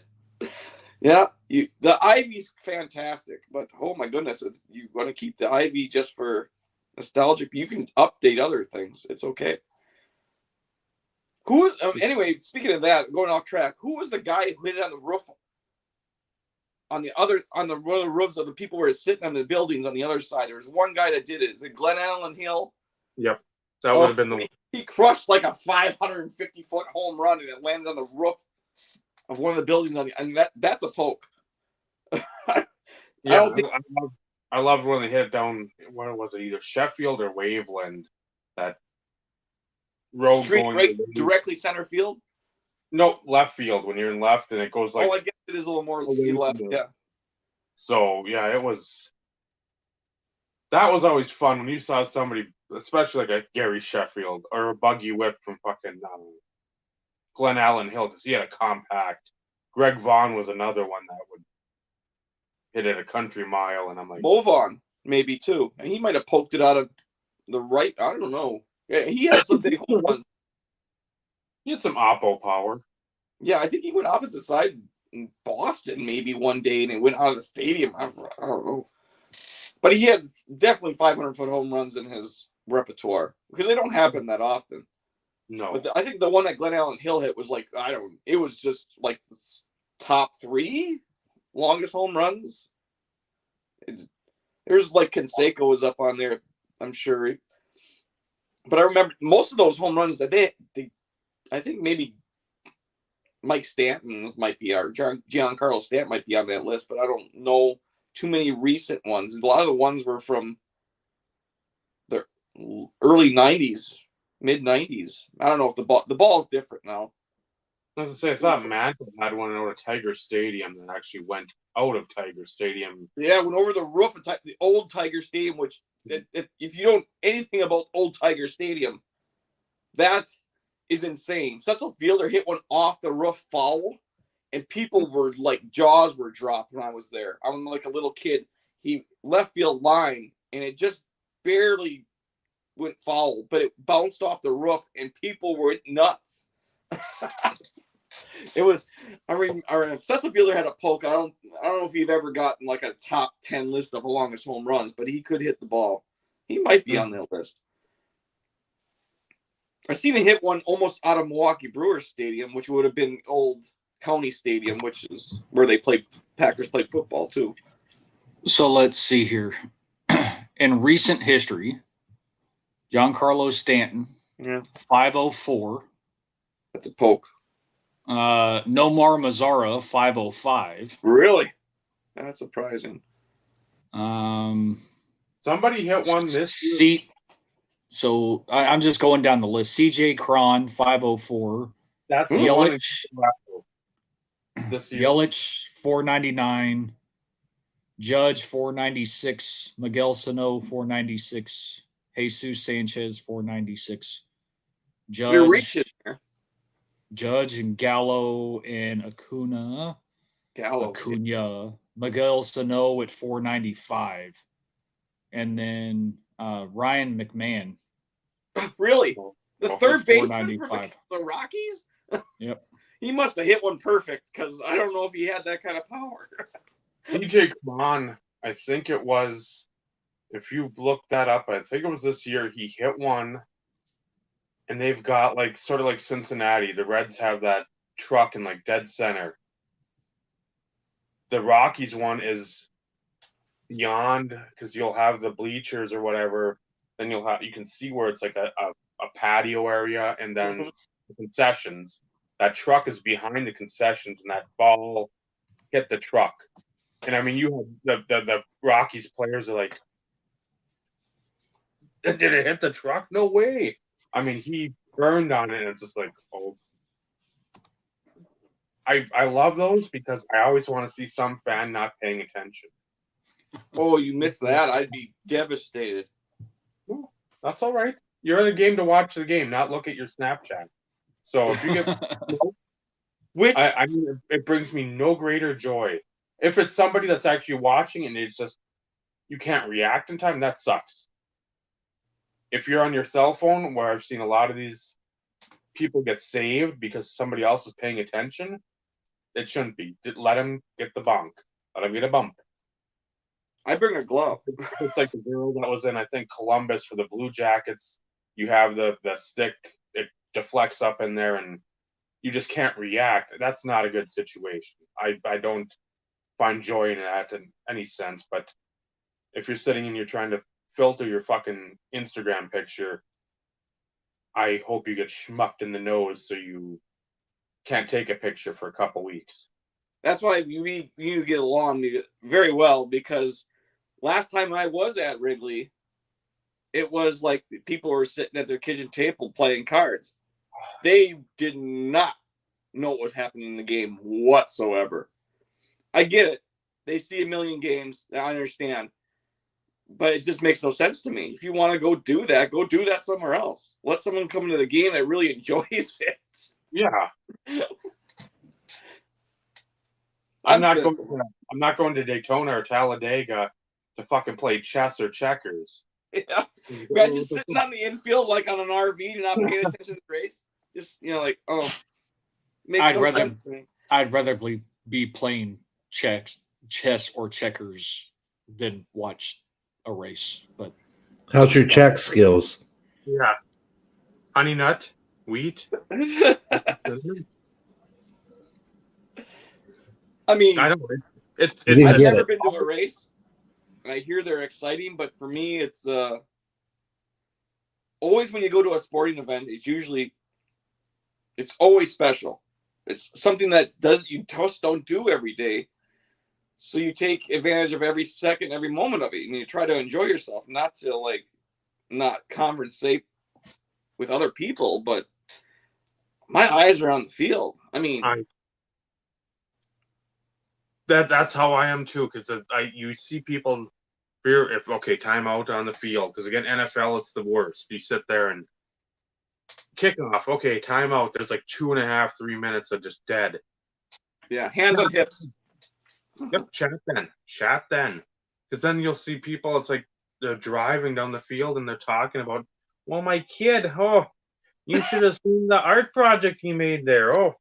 Yeah, the Ivy's fantastic, but oh my goodness, if you want to keep the Ivy just for nostalgic, you can update other things. It's okay. Who was anyway? Speaking of that, going off track, who was the guy who hit it on the roof? On one of the roofs of the people who were sitting on the buildings on the other side. There was one guy that did it. Is it Glen Allen Hill? Yep, that would have been the one. He crushed like a 550-foot home run, and it landed on the roof of one of the buildings. And that's a poke. Yeah, I loved when they hit down. What was it? Either Sheffield or Waveland. That road street going right directly center field. No, left field. When you're in left, and it goes like. Oh, I guess it is a little more left. Yeah. So yeah, it was. That was always fun when you saw somebody, especially like a Gary Sheffield or a Buggy Whip from fucking Glen Allen Hill, because he had a compact. Greg Vaughn was another one that would hit it a country mile, and I'm like, Movon maybe too, and he might have poked it out of the right. I don't know. Yeah, he had some big home runs. He had some oppo power. Yeah, I think he went opposite side in Boston maybe one day, and it went out of the stadium. I don't know. But he had definitely 500-foot home runs in his repertoire because they don't happen that often. No. But I think the one that Glenn Allen Hill hit was like, it was just like the top 3 longest home runs. There's like Canseco was up on there, I'm sure. But I remember most of those home runs that they I think maybe Mike Stanton might be, or Giancarlo Stanton might be on that list, but I don't know too many recent ones. A lot of the ones were from the early 90s, mid 90s. I don't know if the ball's different now. I was going to say, I thought Mantle had one out of Tiger Stadium that actually went out of Tiger Stadium. Yeah, went over the roof of the old Tiger Stadium, which if you don't anything about old Tiger Stadium, that is insane. Cecil Fielder hit one off the roof foul, and people were like, jaws were dropped when I was there. I'm like a little kid. He left field line, and it just barely went foul, but it bounced off the roof, and people were nuts. It was. I mean, Cecil Fielder had a poke. I don't know if he'd ever gotten like a top 10 list of longest home runs, but he could hit the ball. He might be on that list. I seen him hit one almost out of Milwaukee Brewers Stadium, which would have been old County Stadium, which is where Packers played football too. So let's see here. In recent history, Giancarlo Stanton, 504. That's a poke. Nomar Mazara, 505. Really? That's surprising. Somebody hit one this year. So I'm just going down the list. CJ Cron, 504. That's Yelich. This year. Yelich, 499. Judge, 496. Miguel Sano, 496. Jesus Sanchez, 496. Judge and Gallo and Acuna. Miguel Sano at 495. And then Ryan McMahon. Really? The third baseman for the Rockies? Yep. He must have hit one perfect because I don't know if he had that kind of power. DJ Cron, I think it was, if you look that up, I think it was this year, he hit one, and they've got like sort of like Cincinnati. The Reds have that truck in like dead center. The Rockies one is beyond, because you'll have the bleachers or whatever. Then you can see where it's like a patio area, and then the concessions. That truck is behind the concessions, and that ball hit the truck. And I mean, you have the Rockies players are like, did it hit the truck? No way. I mean, he burned on it, and it's just like, oh. I love those because I always want to see some fan not paying attention. Oh, you missed that. I'd be devastated. Well, that's all right. You're in the game to watch the game, not look at your Snapchat. So if you get, I mean, it brings me no greater joy. If it's somebody that's actually watching and it's just you can't react in time, that sucks. If you're on your cell phone, where I've seen a lot of these people get saved because somebody else is paying attention, it shouldn't be. Let them get the bunk. Let them get a bump. I bring a glove. It's like the girl that was in, I think, Columbus for the Blue Jackets. You have the stick, it deflects up in there, and you just can't react. That's not a good situation. I don't find joy in that in any sense, but if you're sitting and you're trying to filter your fucking Instagram picture, I hope you get schmucked in the nose so you can't take a picture for a couple weeks. That's why you get along very well, because last time I was at Wrigley, it was like people were sitting at their kitchen table playing cards. They did not know what was happening in the game whatsoever. I get it. They see a million games. I understand. But it just makes no sense to me. If you want to go do that somewhere else. Let someone come into the game that really enjoys it. Yeah. I'm not going to Daytona or Talladega to fucking play chess or checkers. Yeah. Guys just sitting on the infield like on an RV and not paying attention to the race. Just, like, oh. I'd rather be be playing chess or checkers than watch a race. But How's your check skills? Yeah. Honey nut, wheat. I mean, I don't know. I've get never it. been to a race, and I hear they're exciting, but for me, it's always when you go to a sporting event, it's always special. It's something that you just don't do every day. So you take advantage of every second, every moment of it, and you try to enjoy yourself, not conversate with other people, but my eyes are on the field. I mean, that's how I am too, because you see people fear if timeout on the field, because again NFL it's the worst. You sit there and kickoff, timeout. There's like 2.5-3 minutes of just dead. Yeah, hands on hips. Yep, chat then, because then you'll see people. It's like they're driving down the field and they're talking about, well, my kid, you should have seen the art project he made there. Oh,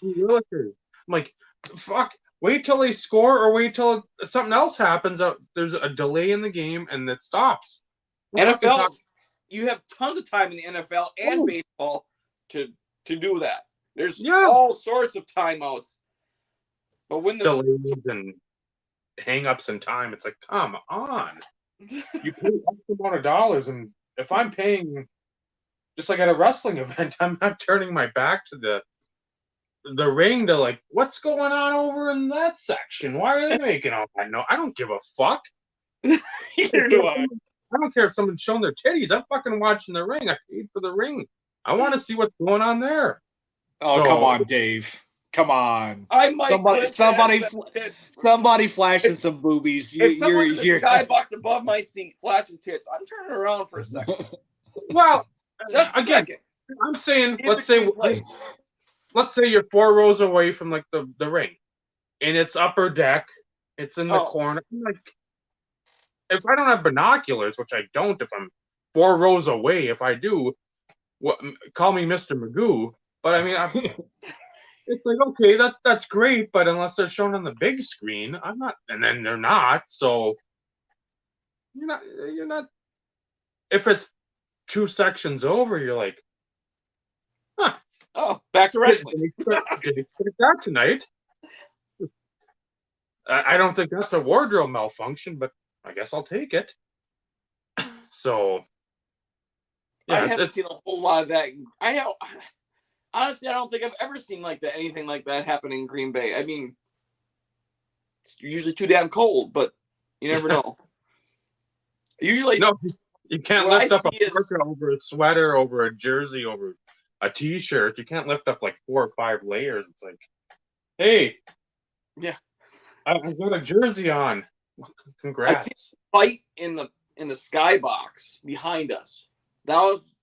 realtors. I'm like, fuck. Wait till they score, or wait till something else happens. There's a delay in the game, and it stops. NFL, you have tons of time in the NFL and baseball to do that. There's all sorts of timeouts. But when the delays and hang-ups in time, it's like, come on. You pay X amount of dollars, and if I'm paying, just like at a wrestling event, I'm not turning my back to the ring to like, what's going on over in that section? Why are they making all that? No, I don't give a fuck. Neither do I. I don't care if someone's showing their titties. I'm fucking watching the ring. I paid for the ring. I want to see what's going on there. Oh, come on, Dave. Come on. I might somebody flashing some boobies. If someone's in the skybox above my seat flashing tits, I'm turning around for a second. Well, just again, I'm saying, let's say you're 4 rows away from like the ring, and it's upper deck. It's in the corner. Like, if I don't have binoculars, which I don't, if I'm 4 rows away, if I do, call me Mr. Magoo. But I mean, it's like, okay, that's great, but unless they're shown on the big screen, I'm not, and then they're not. So you're not. If it's 2 sections over, you're like, huh. Oh, back to wrestling. Did he put that tonight? I don't think that's a wardrobe malfunction, but I guess I'll take it. So, yeah, I haven't seen a whole lot of that. Honestly, I don't think I've ever seen anything like that happen in Green Bay. I mean, it's usually too damn cold, but you never know. Usually, no, you can't lift up a parka over a sweater, over a jersey, over a t-shirt. You can't lift up like 4 or 5 layers. It's like, hey, yeah, I've got a jersey on. Congrats. I see a fight in the skybox behind us. That was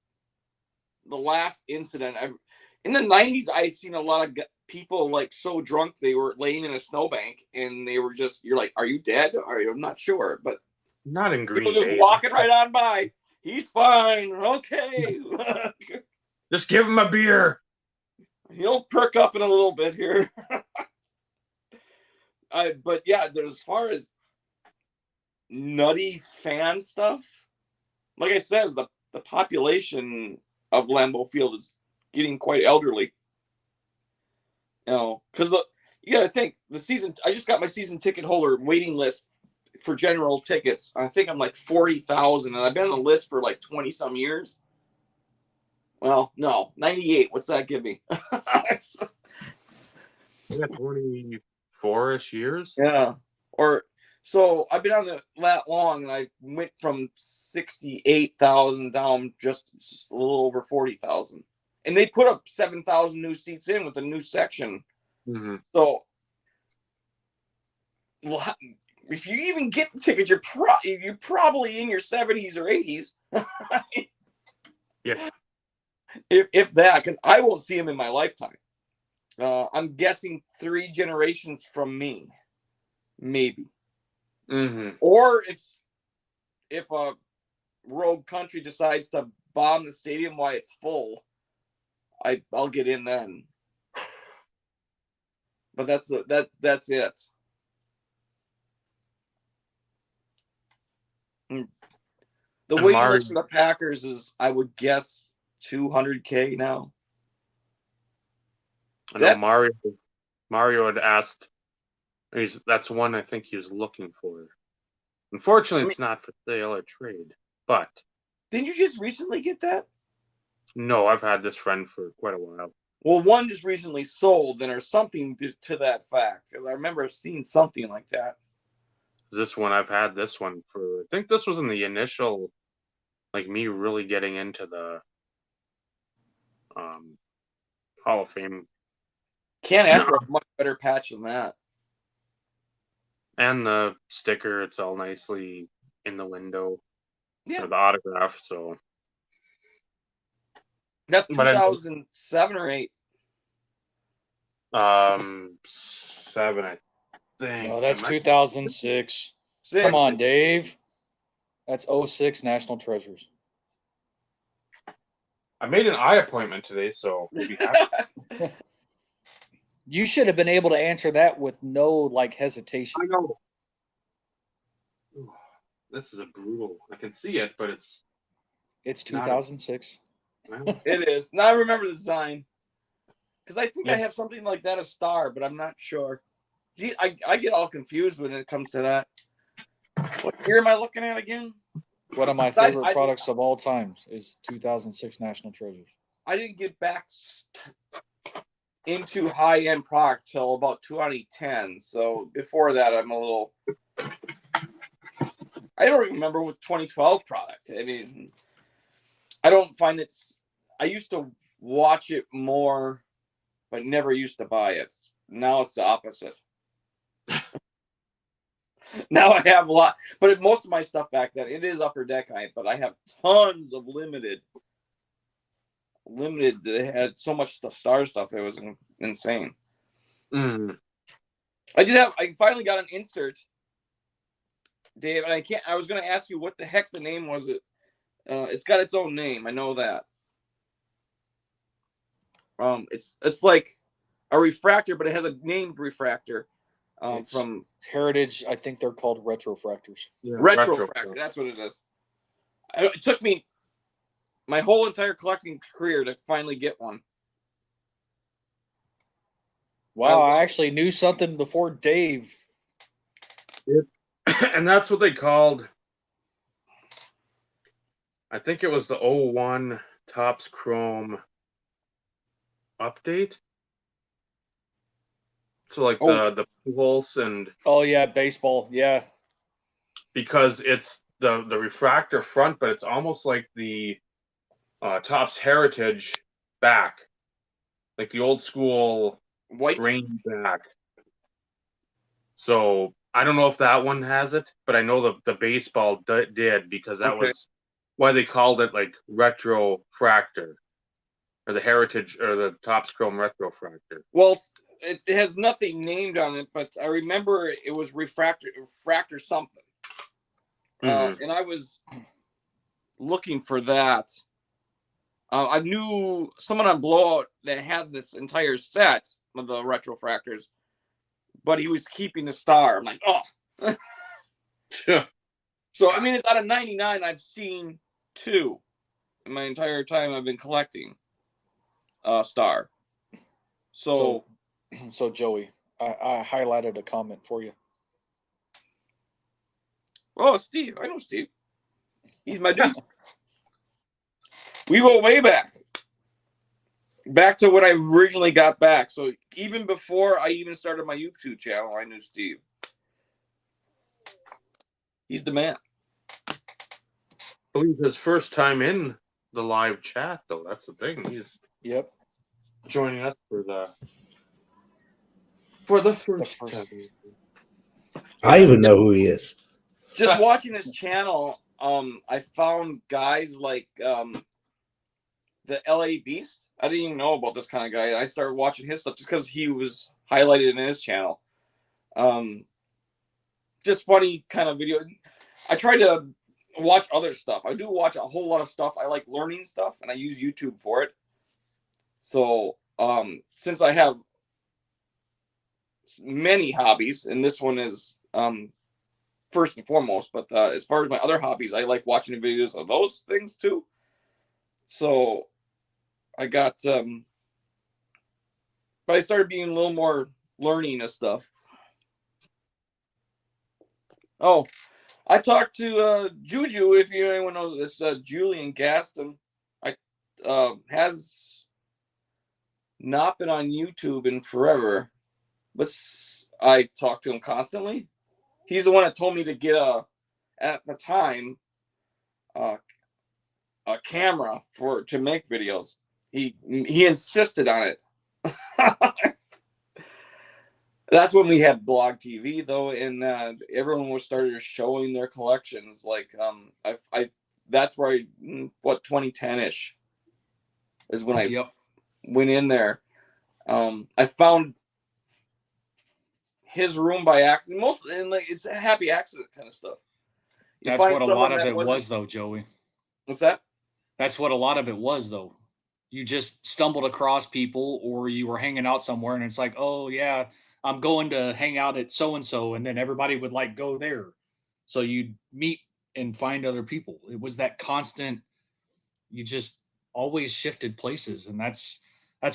the last incident ever. In the 90s, I'd seen a lot of people so drunk they were laying in a snowbank, and they were just, you're like, are you dead? I'm not sure, but not in Green Bay. People just walking right on by. He's fine. Okay. Just give him a beer. He'll perk up in a little bit here. But yeah, as far as nutty fan stuff, like I said, the population of Lambeau Field is getting quite elderly. Because you got to think I just got my season ticket holder waiting list for general tickets. I think I'm like 40,000, and I've been on the list for like 20 some years. Well, no, 98. What's that give me? I got 24-ish years. Yeah. So I've been on that long, and I went from 68,000 down just a little over 40,000. And they put up 7,000 new seats in with a new section. Mm-hmm. So if you even get the tickets, you're probably in your 70s or 80s. Yeah. If that, because I won't see them in my lifetime. I'm guessing 3 generations from me, maybe. Mm-hmm. Or if a rogue country decides to bomb the stadium while it's full, I'll get in then. But that's it. The And waiting list for the Packers is, I would guess, 200K now. I know Mario had asked. That's one I think he was looking for. Unfortunately, it's not for sale or trade. But didn't you just recently get that? No, I've had this friend for quite a while. Well, one just recently sold, then, or something to that fact. Because I remember seeing something like that. This one, I've had this one for, I think this was in the initial, like me really getting into the Hall of Fame. Can't ask for a much better patch than that. And the sticker, it's all nicely in the window. Yeah. The autograph, so. That's 2007 or 8. 7, I think. No, that's 2006. Come on, Dave. That's 06 National Treasures. I made an eye appointment today, so we'll be happy. You should have been able to answer that with no hesitation. I know. This is a brutal. I can see it, but it's 2006. It is. Now I remember the design. Because I think I have something like that, a star, but I'm not sure. Gee, I get all confused when it comes to that. What year am I looking at again? One of my favorite products of all times is 2006 National Treasures. I didn't get back into high-end product till about 2010. So before that, I'm a little... I don't remember with 2012 product. I mean, I don't find it's... I used to watch it more, but never used to buy it. Now it's the opposite. Now I have a lot, but most of my stuff back then, it is Upper Deck height, but I have tons of limited. They had so much star stuff, it was insane. I finally got an insert, Dave, and I was going to ask you what the heck the name was. It's got its own name. I know that. It's like a refractor, but it has a named refractor. From Heritage, I think they're called retrofractors. Yeah, retrofractor, that's what it is. It took me my whole entire collecting career to finally get one. Wow, I actually knew something before Dave. And that's what they called. I think it was the 01 Topps Chrome update. So the Pujols and baseball, yeah. Because it's the refractor front, but it's almost like the Topps Heritage back, like the old school white grain back. So I don't know if that one has it, but I know the baseball did, because that was why they called it like retrofractor, or the Heritage, or the Topps Chrome retrofractor. Well, it has nothing named on it, but I remember it was refractor something. And I was looking for that. I knew someone on Blowout that had this entire set of the retrofractors, but he was keeping the star. I'm like, oh. Yeah. So, I mean, it's out of 99. I've seen 2 in my entire time I've been collecting star. So Joey, I highlighted a comment for you. Oh, Steve. I know Steve. He's my dude. We go way back. Back to when I originally got back. So even before I even started my YouTube channel, I knew Steve. He's the man. I believe his first time in the live chat, though. That's the thing. He's joining us for the first time. I even know who he is. Just watching his channel, I found guys like the LA Beast. I didn't even know about this kind of guy. I started watching his stuff just because he was highlighted in his channel. Just funny kind of video. I try to watch other stuff. I do watch a whole lot of stuff. I like learning stuff, and I use YouTube for it. So since I have many hobbies, and this one is first and foremost. But as far as my other hobbies, I like watching videos of those things too. So I got, but I started being a little more learning of stuff. Oh, I talked to Juju, if anyone knows, it's Julian Gaston. I has not been on YouTube in forever, but I talk to him constantly. He's the one that told me to get at the time a camera to make videos. He insisted on it. That's when we had blog TV though, and everyone was started showing their collections. Like I that's where 2010-ish is when I went in there. I found his room by accident. Mostly, and like it's a happy accident kind of stuff. That's what a lot of it was, though, Joey. What's that? That's what a lot of it was, though. You just stumbled across people, or you were hanging out somewhere, and it's like, oh yeah, I'm going to hang out at so and so, and then everybody would like go there. So you'd meet and find other people. It was that constant. You just always shifted places, and that's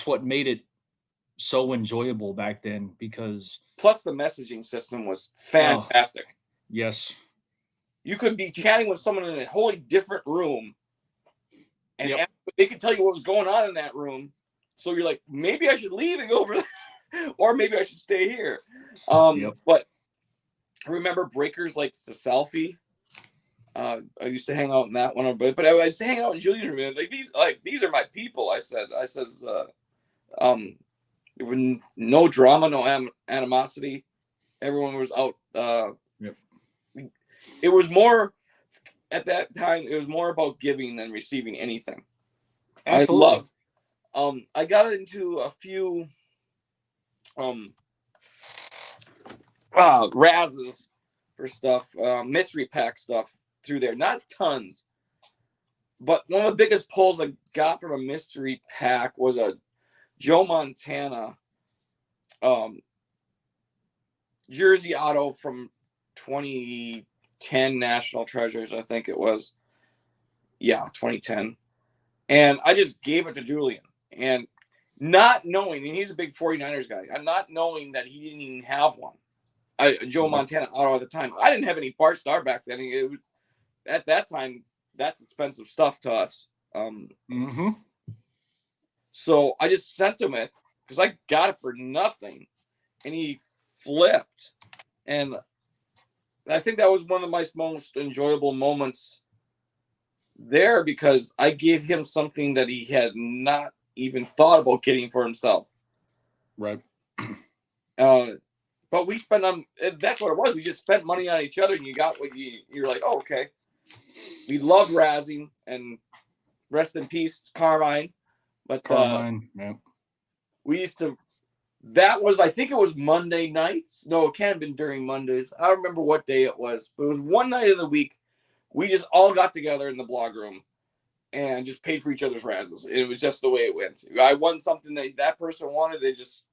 what made it so enjoyable back then. Because plus the messaging system was fantastic. Yes, you could be chatting with someone in a wholly different room, and they could tell you what was going on in that room. So you're like, maybe I should leave and go over there, or maybe I should stay here. But I remember breakers like the selfie. I used to hang out in that one, but I used to hang out in Julian's room. These are my people. I says, there was no drama, no animosity. Everyone was out. It was more at that time. It was more about giving than receiving anything. Absolutely. I loved. I got into a few razzes for stuff, mystery pack stuff through there. Not tons, but one of the biggest pulls I got from a mystery pack was a Joe Montana jersey auto from 2010 National Treasures, I think it was. Yeah, 2010. And I just gave it to Julian. And not knowing, and he's a big 49ers guy, and not knowing that he didn't even have one. Joe Montana auto at the time. I didn't have any Bart Starr back then. It was, at that time, that's expensive stuff to us. So I just sent him it because I got it for nothing, and he flipped. And I think that was one of my most enjoyable moments there, because I gave him something that he had not even thought about getting for himself. Right. But we spent on, that's what it was. We just spent money on each other, and you got what you're like, oh, okay. We loved razzing, and rest in peace, Carmine. But Carmine, we used to, that was, I think it was Monday nights. No, it can't have been during Mondays. I don't remember what day it was, but it was one night of the week. We just all got together in the blog room and just paid for each other's razzes. It was just the way it went. I won something that person wanted. It just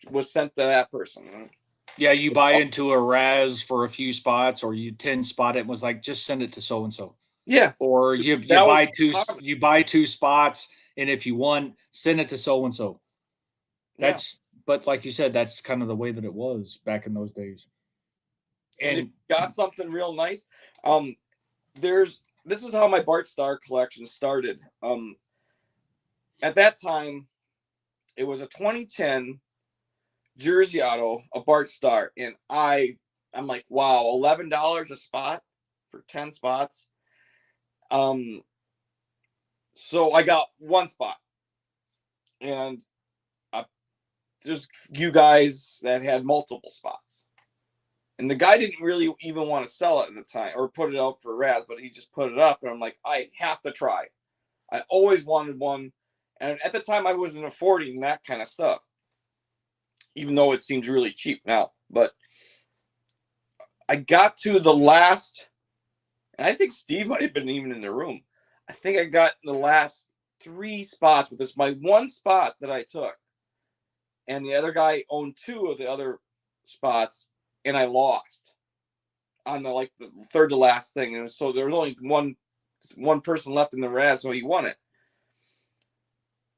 was sent to that person. Yeah, you buy into a Raz for a few spots, or you 10 spot it and was like, just send it to so and so. Yeah. Or you buy two spots, and if you won, send it to so and so. But like you said, that's kind of the way that it was back in those days. And if you got something real nice, this is how my Bart Starr collection started. At that time, it was a 2010 jersey auto, a Bart Starr, and I'm like, wow, $11 a spot for 10 spots. So I got one spot, and there's you guys that had multiple spots, and the guy didn't really even want to sell it at the time or put it out for Raz, but he just put it up, and I'm like, I have to try. I always wanted one, and at the time I wasn't affording that kind of stuff, even though it seems really cheap now. But I got to the last, and I think Steve might have been even in the room. I think I got the last 3 spots with this, my one spot that I took. And the other guy owned 2 of the other spots, and I lost on the third to last thing. And so there was only one person left in the Raz, so he won it.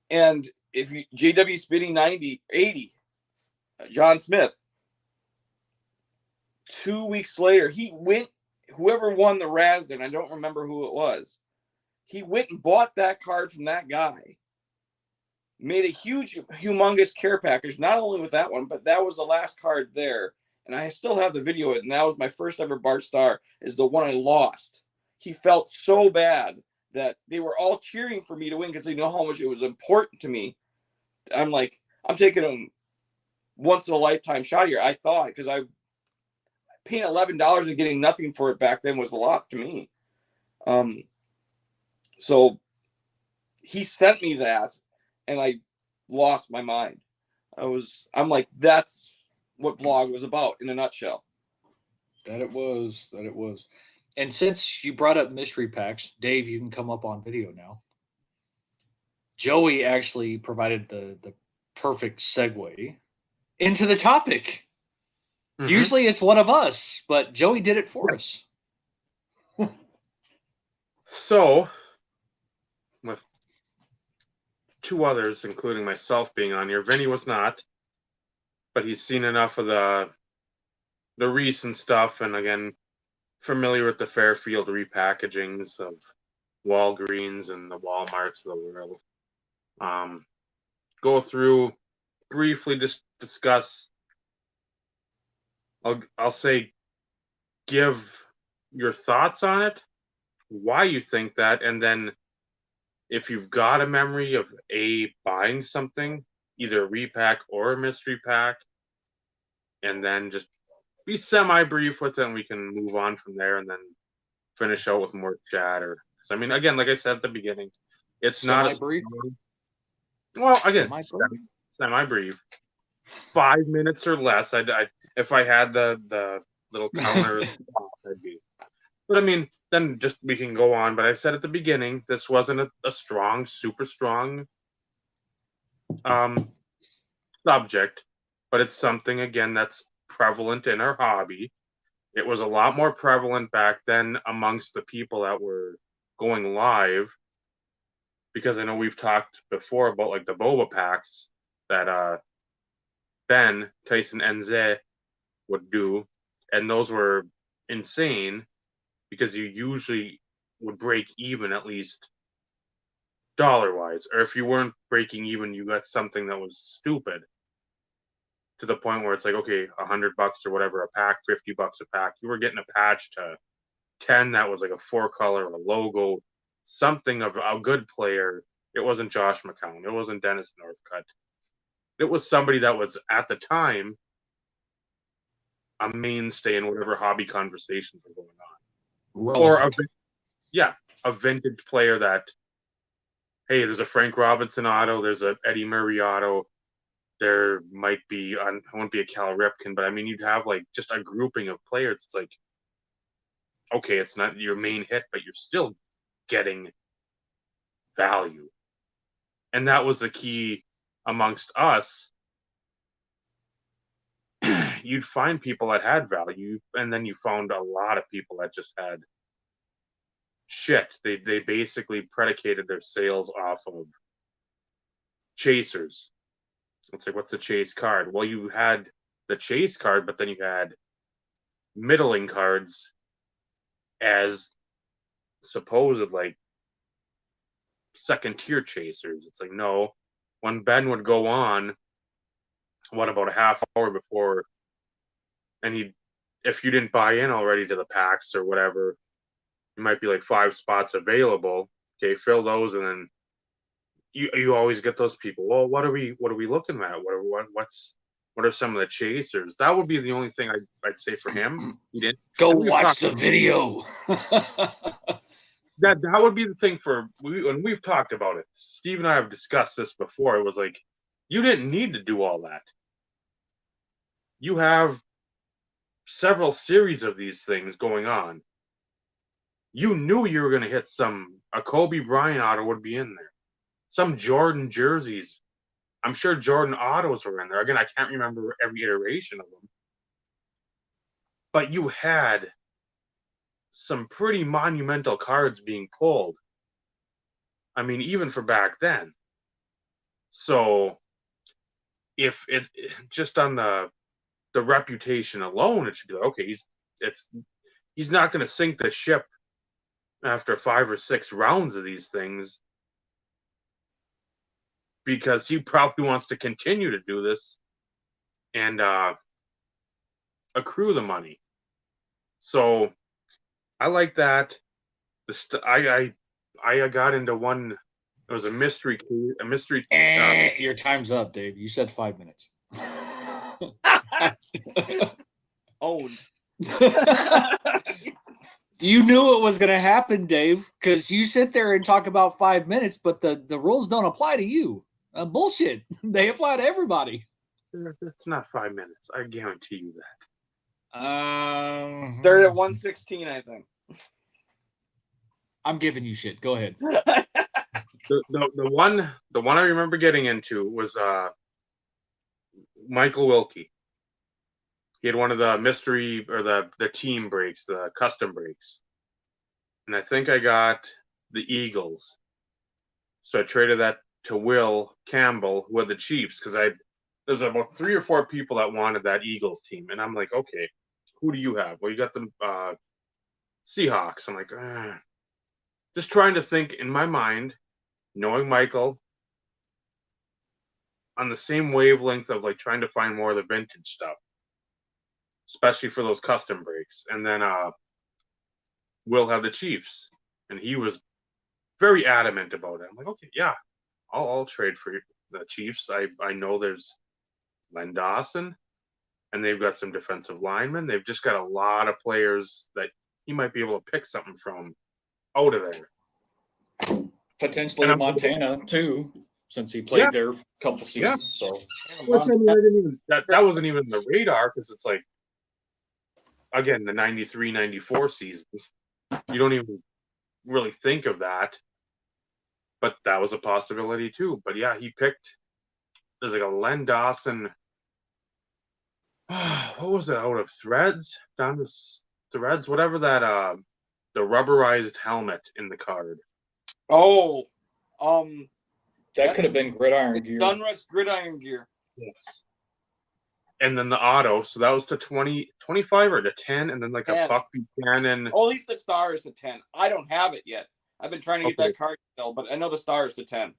And if you JW Spinning 80, John Smith, 2 weeks later, whoever won the Razdan, I don't remember who it was, he went and bought that card from that guy, made a humongous care package, not only with that one, but that was the last card there. And I still have the video of it, and that was my first ever Bart Starr, is the one I lost. He felt so bad that they were all cheering for me to win because they know how much it was important to me. I'm like, I'm taking a once in a lifetime shot here. I thought, because I paying $11 and getting nothing for it back then was a lot to me. So he sent me that, and I lost my mind. I'm like, that's what blog was about in a nutshell. That it was. And since you brought up mystery packs, Dave, you can come up on video now. Joey actually provided the perfect segue into the topic. Mm-hmm. Usually it's one of us, but Joey did it for us. So, with two others, including myself being on here, Vinny was not, but he's seen enough of the recent stuff, and again, familiar with the Fairfield repackagings of Walgreens and the Walmarts of the world. Go through, briefly just discuss, I'll say, give your thoughts on it, why you think that, and then if you've got a memory of buying something, either a repack or a mystery pack, and then just be semi-brief with it, and we can move on from there and then finish out with more chat. I mean, again, like I said at the beginning, it's semi-brief? Well, again, semi-brief. 5 minutes or less. If I had the little counter, I'd be. But I mean, then just we can go on. But I said at the beginning, this wasn't a strong, super strong subject, but it's something, again, that's prevalent in our hobby. It was a lot more prevalent back then amongst the people that were going live, because I know we've talked before about like the boba packs that Ben Tyson Enze would do, and those were insane because you usually would break even, at least dollar-wise, or if you weren't breaking even, you got something that was stupid to the point where it's like, okay, $100 or whatever a pack, $50 a pack. You were getting a patch to 10 that was like a 4-color, a logo, something of a good player. It wasn't Josh McCown. It wasn't Dennis Northcutt. It was somebody that was, at the time, a mainstay in whatever hobby conversations were going on. Relevant. Or a vintage player that, hey, there's a Frank Robinson auto, there's a Eddie Murray auto, there might be, I won't be a Cal Ripken, but I mean, you'd have like just a grouping of players. It's like, okay, it's not your main hit, but you're still getting value. And that was the key amongst us. You'd find people that had value, and then you found a lot of people that just had shit. They basically predicated their sales off of chasers. It's like, what's the chase card? Well, you had the chase card, but then you had middling cards as supposed like second tier chasers. It's like, no. When Ben would go on, about a half hour before, and if you didn't buy in already to the packs or whatever, it might be like 5 spots available. Okay, fill those, and then you always get those people. Well, what are we looking at? What are some of the chasers? That would be the only thing I'd say for him. He didn't go watch the video. that would be the thing when we've talked about it. Steve and I have discussed this before. It was like, you didn't need to do all that. You have several series of these things going on. You knew you were going to hit a Kobe Bryant auto would be in there. Some Jordan jerseys. I'm sure Jordan autos were in there. Again, I can't remember every iteration of them. but you had some pretty monumental cards being pulled. I mean, even for back then. So if it just on the reputation alone, it should be like, okay, he's not going to sink the ship after 5 or 6 rounds of these things, because he probably wants to continue to do this and accrue the money. So I like that. I got into one. It was a mystery. Your time's up, Dave. You said 5 minutes. Owned. You knew it was going to happen, Dave, because you sit there and talk about 5 minutes, but the rules don't apply to you. Bullshit. They apply to everybody. It's not 5 minutes. I guarantee you that. They're at 116, I think. I'm giving you shit. Go ahead. The one I remember getting into was Michael Wilkie. He had one of the mystery or the team breaks, the custom breaks. And I think I got the Eagles. So I traded that to Will Campbell, who had the Chiefs, because there's about 3 or 4 people that wanted that Eagles team. And I'm like, okay, who do you have? Well, you got the Seahawks. I'm like, just trying to think in my mind, knowing Michael, on the same wavelength of like trying to find more of the vintage stuff, especially for those custom breaks. And then Will have the Chiefs, and he was very adamant about it. I'm like, okay, yeah, I'll trade for the Chiefs. I know there's Len Dawson, and they've got some defensive linemen. They've just got a lot of players that he might be able to pick something from out of there. Potentially Montana too, since he played there for a couple seasons. So that wasn't even the radar, because it's like, again, the 93, 94 seasons. You don't even really think of that. But that was a possibility too. But yeah, he picked, there's like a Len Dawson. What was it, out of Threads? Down to Threads, whatever that, the rubberized helmet in the card. Oh, that could have been gridiron gear. Dunrust gridiron gear. Yes. And then the auto, so that was to 25 or to 10, and then like 10. a Buck Buchanan. Oh, at least the star is to 10. I don't have it yet. I've been trying to get that card still, but I know the star is to 10.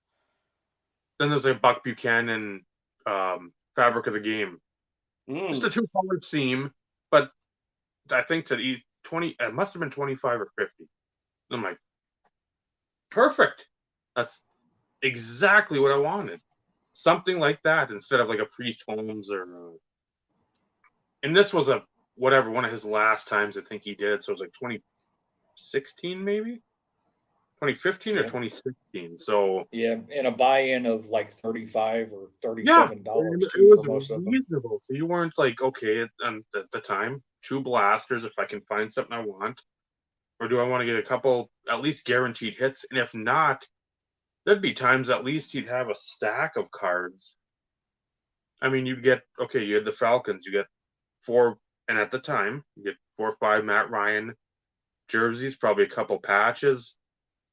Then there's a Buck Buchanan fabric of the game. Just a 2-color seam, but I think to 20, it must have been 25 or 50. I'm like, perfect. That's exactly what I wanted. Something like that instead of like a Priest Holmes or. And this was one of his last times I think he did it. So it was like 2016 maybe, 2015 or 2016. So yeah, and a buy-in of like $35 or $37 for most of them. Reasonable. So you weren't like, okay, at the time, 2 blasters if I can find something I want, or do I want to get a couple at least guaranteed hits? And if not, there'd be times at least he'd have a stack of cards. I mean, you had the Falcons, you get 4, and at the time, you get 4 or 5 Matt Ryan jerseys, probably a couple patches,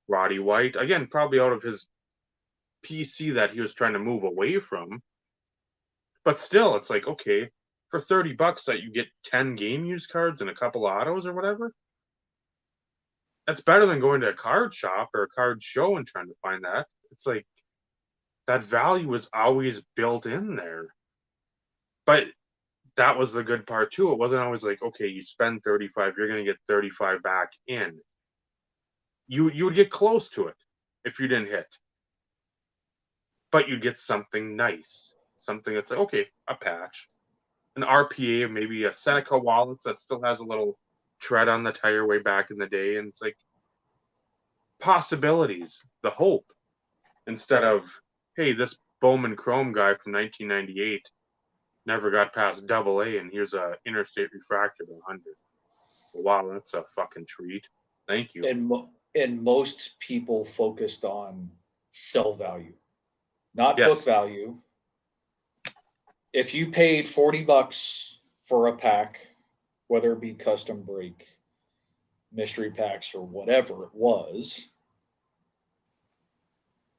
Roddy White, again, probably out of his PC that he was trying to move away from. But still, it's like, okay, for $30 that you get 10 game use cards and a couple autos or whatever. That's better than going to a card shop or a card show and trying to find that. It's like that value was always built in there. But that was the good part too. It wasn't always like, okay, you spend 35, you're going to get 35 back in. You would get close to it if you didn't hit. But you'd get something nice. Something that's like, okay, a patch. An RPA, maybe a Seneca Wallace that still has a little tread on the tire way back in the day. And it's like possibilities, the hope. Instead of, hey, this Bowman Chrome guy from 1998 never got past AA, and here's a Interstate Refractor 100. Wow, that's a fucking treat. Thank you. And most people focused on sell value, not book value. If you paid $40 for a pack whether it be custom break, mystery packs, or whatever it was,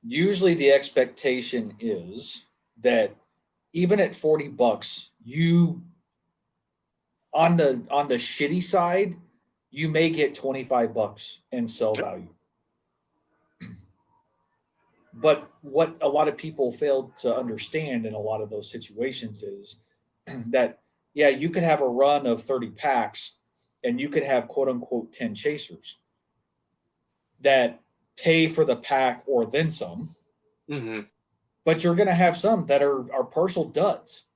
usually the expectation is that even at $40, you on the shitty side, you may get $25 in sell value. But what a lot of people fail to understand in a lot of those situations is that, yeah, you could have a run of 30 packs and you could have quote unquote 10 chasers that pay for the pack or then some. Mm-hmm. But you're going to have some that are partial duds.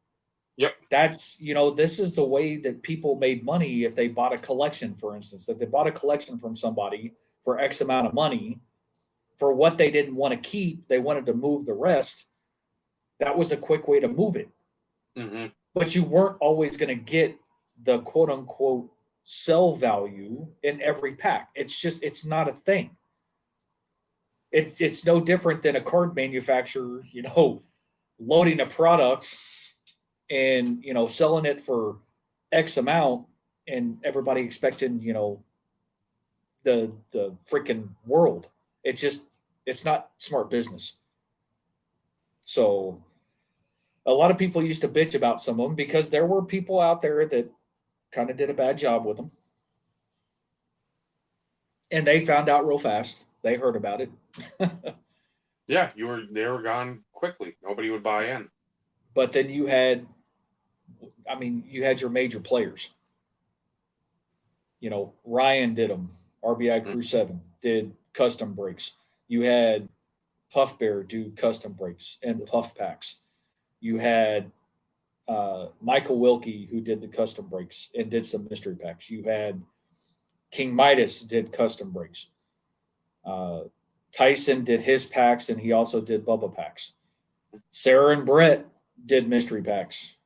Yep. That's, this is the way that people made money if they bought a collection, for instance, that they bought a collection from somebody for X amount of money for what they didn't want to keep. They wanted to move the rest. That was a quick way to move it. Mm-hmm. But you weren't always going to get the quote unquote sell value in every pack. It's not a thing. It's no different than a card manufacturer, loading a product and, selling it for X amount and everybody expecting, the freaking world. It's not smart business. So a lot of people used to bitch about some of them because there were people out there that kind of did a bad job with them. And they found out real fast. They heard about it. Yeah, they were gone quickly. Nobody would buy in. But then you had your major players. Ryan did them. RBI Crew 7 did custom breaks. You had Puff Bear do custom breaks and puff packs. You had Michael Wilkie, who did the custom breaks and did some mystery packs. You had King Midas did custom breaks. Tyson did his packs, and he also did Bubba packs. Sarah and Brett did mystery packs.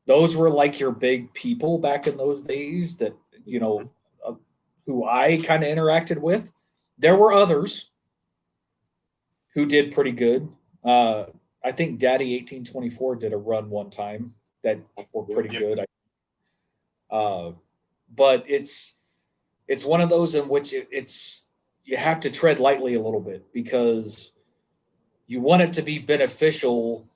Those were like your big people back in those days that, who I kind of interacted with. There were others who did pretty good. I think Daddy 1824 did a run one time that were pretty good. But it's one of those in which you have to tread lightly a little bit because you want it to be beneficial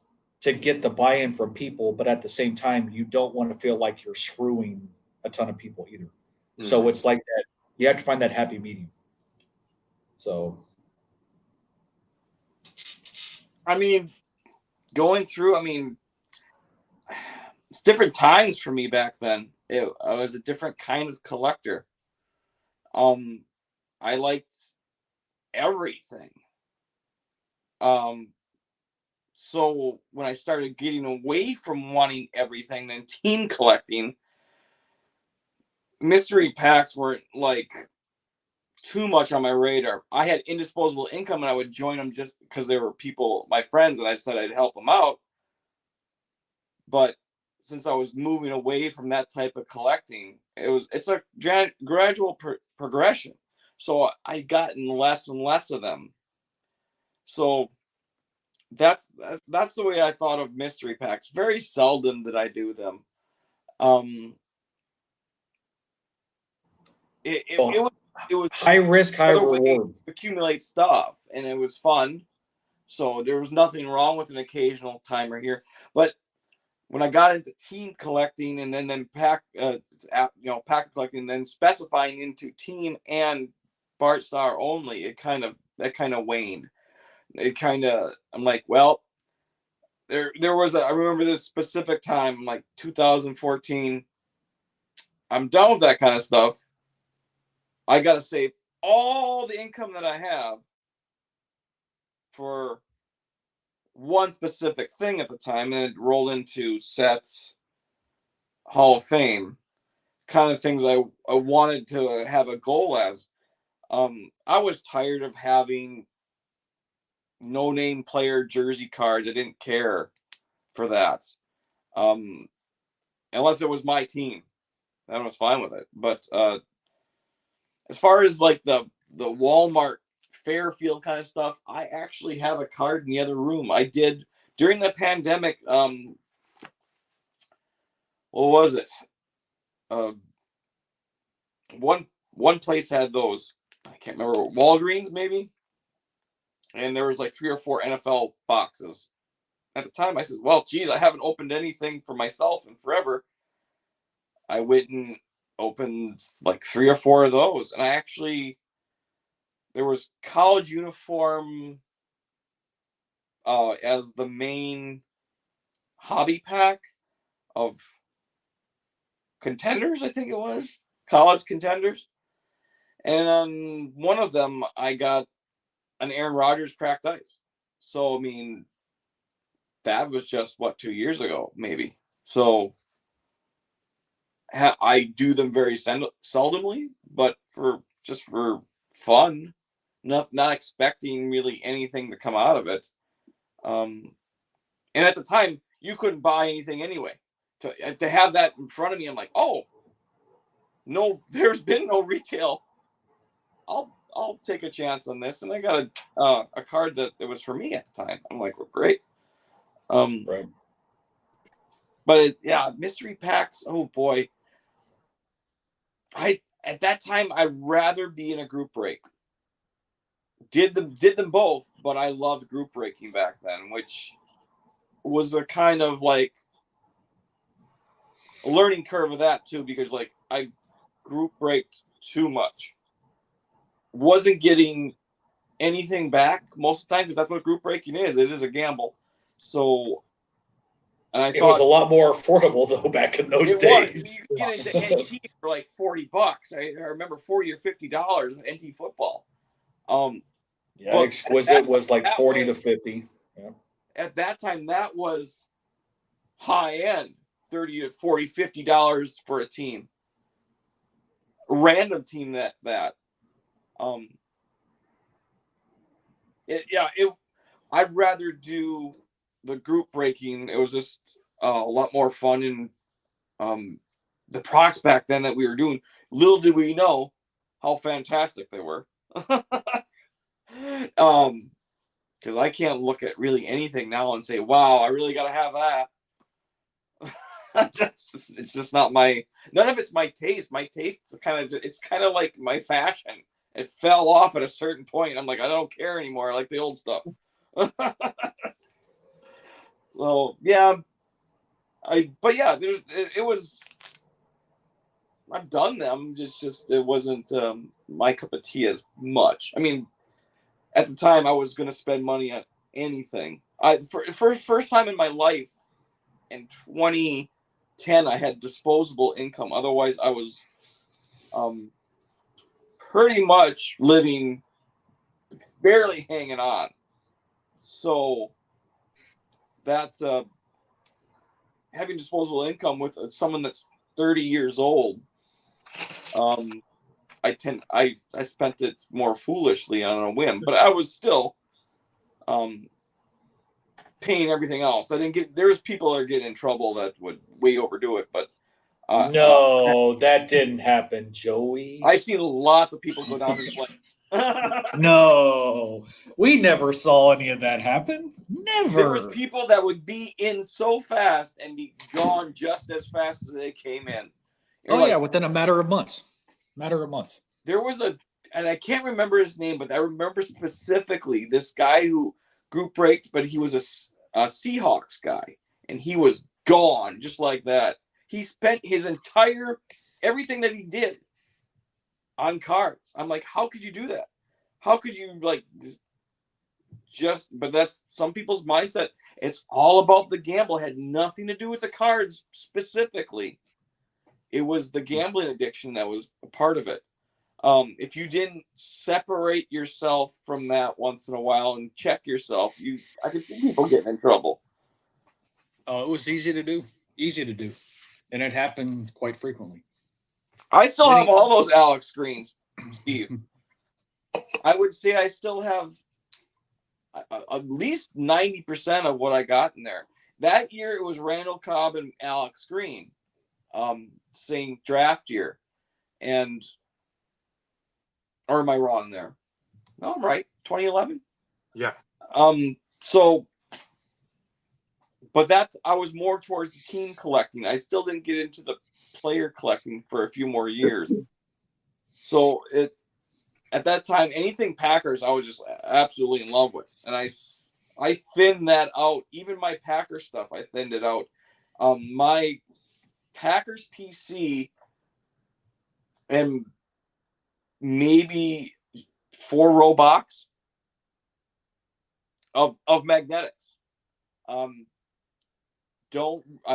to get the buy-in from people, but at the same time, you don't want to feel like you're screwing a ton of people either. Mm-hmm. So it's like that. You have to find that happy medium. So, going through, it's different times for me back then. I was a different kind of collector. I liked everything. So when I started getting away from wanting everything, then team collecting, mystery packs weren't like too much on my radar. I had indisposable income and I would join them just because they were people, my friends, and I said I'd help them out. But since I was moving away from that type of collecting, it's a gradual progression. So I gotten less and less of them. So that's the way I thought of mystery packs. Very seldom did I do them. It was high risk, high reward. Accumulate stuff, and it was fun. So there was nothing wrong with an occasional timer here. But when I got into team collecting and then pack collecting, then specifying into team and Bart Star only, that kind of waned. I'm like, well, there was I remember this specific time, like 2014. I'm done with that kind of stuff. I got to save all the income that I have for one specific thing at the time, and it rolled into sets, Hall of Fame, kind of things I wanted to have a goal as. I was tired of having no-name player jersey cards. I didn't care for that. Unless it was my team. I was fine with it. But as far as like the Walmart Fairfield kind of stuff, I actually have a card in the other room. I did during the pandemic. What was it? one place had those. I can't remember, Walgreens maybe, and there was like 3 or 4 NFL boxes. At the time, I said, "Well, geez, I haven't opened anything for myself in forever." I went and opened like 3 or 4 of those, and there was college uniform as the main hobby pack of contenders. I think it was college contenders, and on one of them, I got an Aaron Rodgers cracked ice. So I mean, that was just 2 years ago, maybe. So I do them very seldomly, but for fun, not expecting really anything to come out of it. And at the time, you couldn't buy anything anyway. To have that in front of me, I'm like, oh, no, there's been no retail. I'll take a chance on this, and I got a card that was for me at the time. I'm like, well, great. Right. But mystery packs. Oh boy. At that time, I'd rather be in a group break. Did them both, but I loved group breaking back then, which was a kind of like a learning curve of that too, because like I group braked too much. Wasn't getting anything back most of the time, because that's what group breaking is. It is a gamble. So, and I it thought was a lot more affordable though back in those days. You could get into NT for like $40. I remember $40 or $50 in NT football. Yeah, Exquisite was like 40 to 50. Yeah. At that time, that was high end, $30 to $40, $50 for a team. A random team that. I'd rather do the group breaking. It was just a lot more fun, and the procs back then that we were doing, little did we know how fantastic they were. Because I can't look at really anything now and say, wow, I really got to have that. It's just not none of it's my taste. My taste it's kind of like my fashion. It fell off at a certain point. I'm like, I don't care anymore. I like the old stuff. So yeah, it was, I've done them. Just it wasn't my cup of tea as much. I mean, at the time, I was going to spend money on anything. First time in my life, in 2010, I had disposable income. Otherwise, I was pretty much living, barely hanging on. So that's having disposable income with someone that's 30 years old. I spent it more foolishly on a whim, but I was still paying everything else. I didn't get. There's people that are getting in trouble that would way overdo it, but no, that didn't happen, Joey. I've seen lots of people go down this way. No, we never saw any of that happen. Never. There was people that would be in so fast and be gone just as fast as they came in. Within a matter of months. There was and I can't remember his name, but I remember specifically this guy who group braked, but he was a Seahawks guy, and he was gone just like that. He spent his everything that he did on cards. I'm like, how could you do that? How could you but that's some people's mindset. It's all about the gamble. It had nothing to do with the cards specifically. It was the gambling addiction that was a part of it. If you didn't separate yourself from that once in a while and check yourself, I could see people getting in trouble. It was easy to do, and it happened quite frequently. I still have all those Alex screens, Steve. I would say I still have at least 90% of what I got in there. That year it was Randall Cobb and Alex Green, saying draft year, or am I wrong there? No, I'm right. 2011. Yeah. So, but I was more towards the team collecting. I still didn't get into the player collecting for a few more years. So at that time, anything Packers, I was just absolutely in love with. And I thinned that out. Even my Packer stuff, I thinned it out. My Packers PC and maybe 4-row box of magnetics. I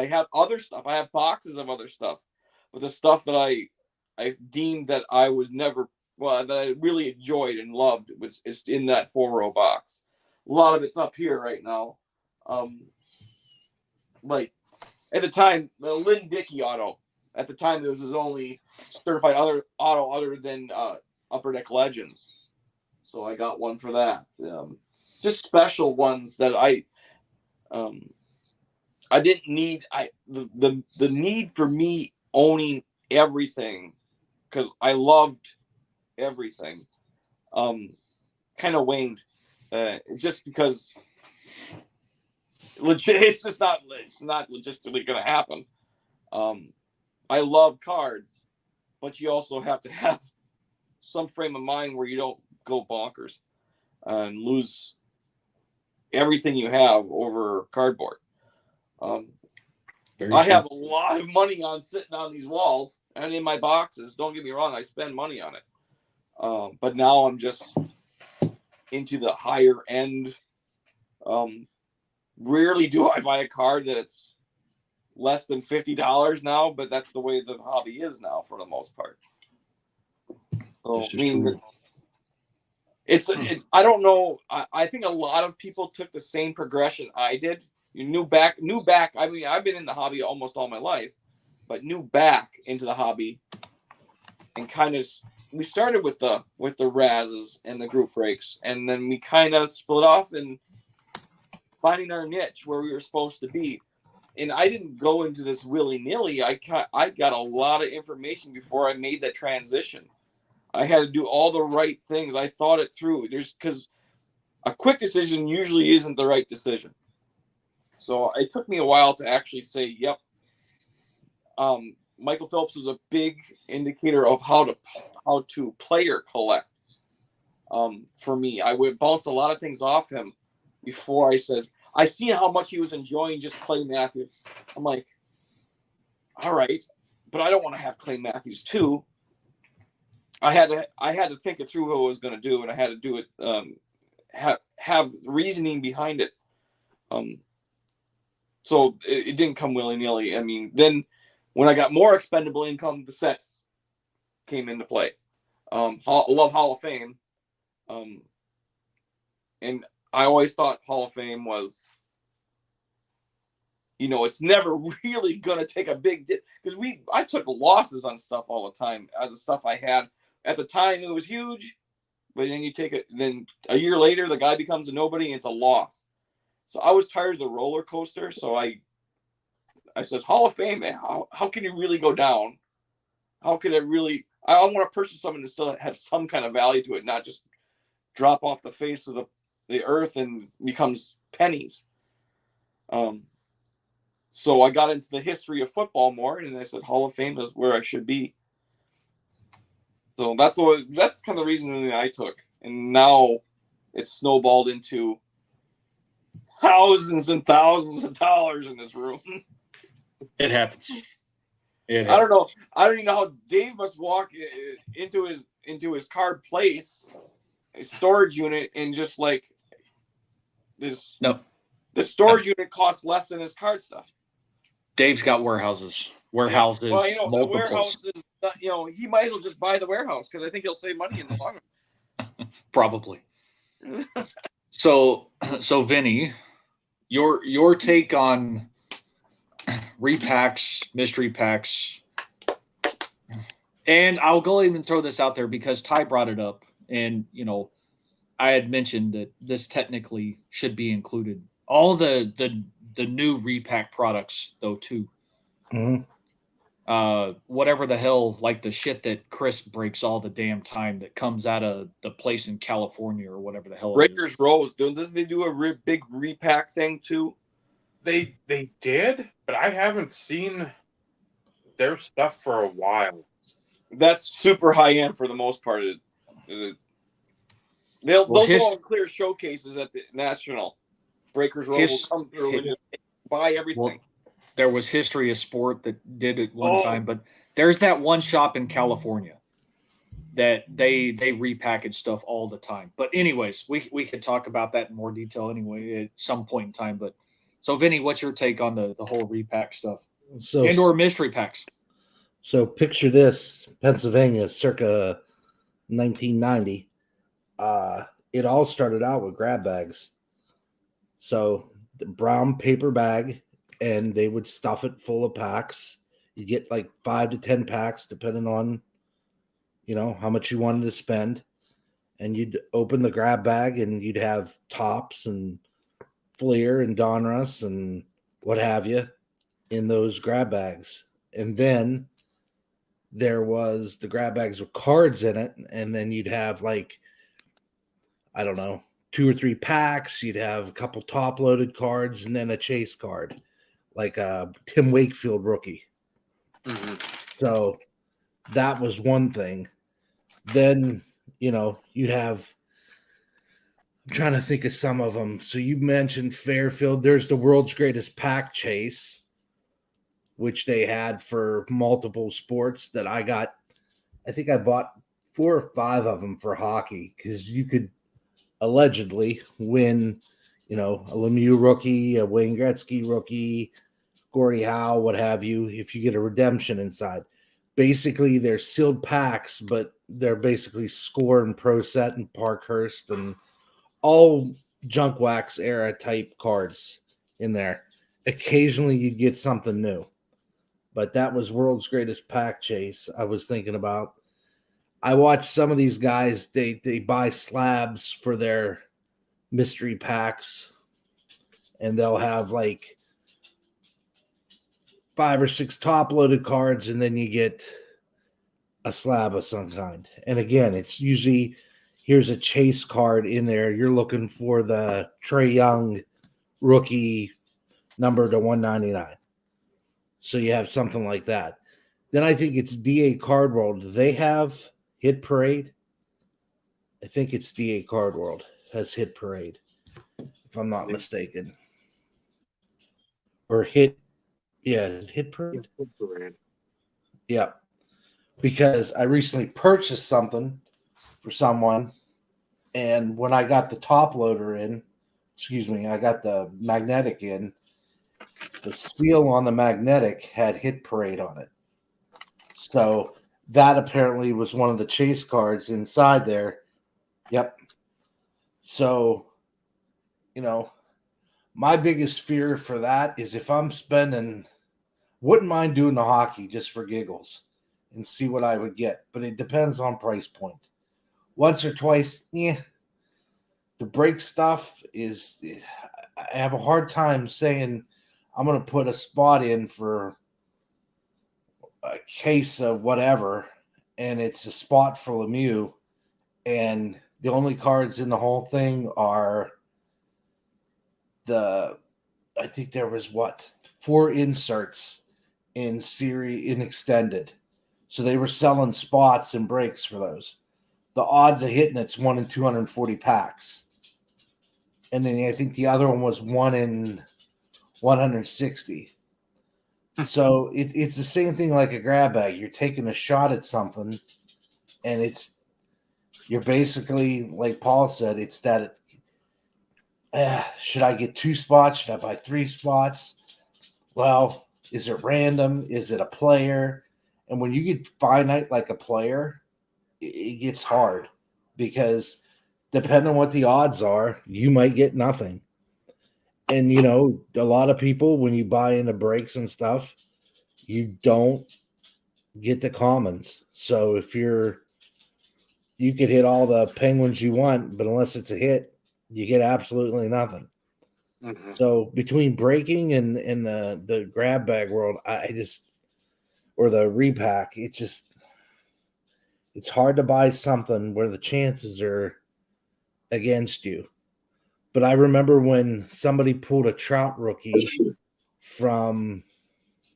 have other stuff. I have boxes of other stuff, but the stuff that I deemed that I was never that I really enjoyed and loved is in that 4-row box. A lot of it's up here right now. Like at the time, the Lynn Dickey auto. At the time, it was his only certified auto other than Upper Deck Legends. So I got one for that. Just special ones that I didn't need. The need for me owning everything because I loved everything kind of waned just because it's not logistically going to happen. I love cards, but you also have to have some frame of mind where you don't go bonkers and lose everything you have over cardboard. I have a lot of money on sitting on these walls and in my boxes. Don't get me wrong, I spend money on it. But now I'm just into the higher end. Rarely do I buy a card that's less than $50 now, but that's the way the hobby is now for the most part. So I mean, it's I don't know. I think a lot of people took the same progression I did. You knew back. I mean, I've been in the hobby almost all my life, but new back into the hobby, and kind of we started with the Razes and the group breaks, and then we kind of split off and finding our niche where we were supposed to be. And I didn't go into this willy-nilly. I got a lot of information before I made that transition. I had to do all the right things. I thought it through. Because a quick decision usually isn't the right decision. So it took me a while to actually say, yep. Michael Phelps was a big indicator of how to player collect. For me, I would bounce a lot of things off him before I seen how much he was enjoying just Clay Matthews. I'm like, all right, but I don't want to have Clay Matthews too. I had to think it through what I was going to do, and I had to do it, have reasoning behind it. So it didn't come willy-nilly. I mean, then when I got more expendable income, the sets came into play. Love Hall of Fame. And I always thought Hall of Fame was, it's never really going to take a big dip because I took losses on stuff all the time. The stuff I had at the time, it was huge, but then you take it, then a year later, the guy becomes a nobody and it's a loss. So I was tired of the roller coaster. So I said, Hall of Fame, man, how can you really go down? How can it really, I want to purchase something to still have some kind of value to it, not just drop off the face of the earth and becomes pennies. So I got into the history of football more, and I said Hall of Fame is where I should be. So that's kind of the reason I took, and now it's snowballed into thousands and thousands of dollars in this room. It happens. I don't know. I don't even know how Dave must walk into his card place, a storage unit, and just like this. No, the storage unit costs less than his card stuff. Dave's got warehouses. Well, the warehouse is. He might as well just buy the warehouse because I think he'll save money in the long run. Probably. So Vinny, your take on repacks, mystery packs, and I'll go even throw this out there because Ty brought it up, and I had mentioned that this technically should be included. All the new repack products though too. Mm-hmm. Whatever the hell, like the shit that Chris breaks all the damn time that comes out of the place in California or whatever the hell. Breakers Rose, doesn't they do a big repack thing too? They did, but I haven't seen their stuff for a while. That's super high end for the most part. Those go on clear showcases at the National. Breakers Row will come through and just buy everything. Well, there was History of Sport that did it one time, but there's that one shop in California that they repackage stuff all the time. But anyways, we could talk about that in more detail anyway at some point in time. But so Vinny, what's your take on the whole repack stuff? So and/or mystery packs? So picture this: Pennsylvania, circa 1990. It all started out with grab bags. So the brown paper bag, and they would stuff it full of packs. You get like 5 to 10 packs, depending on, how much you wanted to spend. And you'd open the grab bag, and you'd have Tops and Fleer and Donruss and what have you in those grab bags. And then there was the grab bags with cards in it, and then you'd have like, I don't know, 2 or 3 packs. You'd have a couple top-loaded cards, and then a chase card, like a Tim Wakefield rookie. Mm-hmm. So that was one thing. Then, you'd have, I'm trying to think of some of them. So you mentioned Fairfield. There's the World's Greatest Pack Chase, which they had for multiple sports that I got. I think I bought 4 or 5 of them for hockey, because you could allegedly win, a Lemieux rookie, a Wayne Gretzky rookie, Gordie Howe, what have you, if you get a redemption inside. Basically, they're sealed packs, but they're basically Score and Pro Set and Parkhurst and all junk wax era type cards in there. Occasionally, you'd get something new. But that was World's Greatest Pack Chase I was thinking about. I watched some of these guys, they buy slabs for their mystery packs, and they'll have like 5 or 6 top-loaded cards, and then you get a slab of some kind. And again, it's usually, here's a chase card in there. You're looking for the Trae Young rookie number to 199. So you have something like that. Then I think it's DA Card World. Do they have Hit Parade? I think it's DA Card World has Hit Parade, if I'm not mistaken. Or Hit Parade? Yeah. Because I recently purchased something for someone, and when I got the top loader in, I got the magnetic in, the seal on the magnetic had Hit Parade on it. So that apparently was one of the chase cards inside there. Yep. So, my biggest fear for that is if I'm spending, wouldn't mind doing the hockey just for giggles and see what I would get. But it depends on price point. Once or twice, the break stuff is, I have a hard time saying I'm going to put a spot in for a case of whatever, and it's a spot for Lemieux, and the only cards in the whole thing are I think there was 4 inserts in extended. So they were selling spots and breaks for those. The odds of hitting it's 1 in 240 packs. And then I think the other one was 1 in 160. So it's the same thing like a grab bag. You're taking a shot at something, and you're basically, like Paul said, it's that, should I get 2 spots? Should I buy 3 spots? Well, is it random? Is it a player? And when you get finite like a player, it gets hard, because depending on what the odds are, you might get nothing. And, a lot of people, when you buy into breaks and stuff, you don't get the commons. So if you could hit all the penguins you want, but unless it's a hit, you get absolutely nothing. Mm-hmm. So between breaking and the grab bag world, or the repack, it's hard to buy something where the chances are against you. But I remember when somebody pulled a Trout rookie from,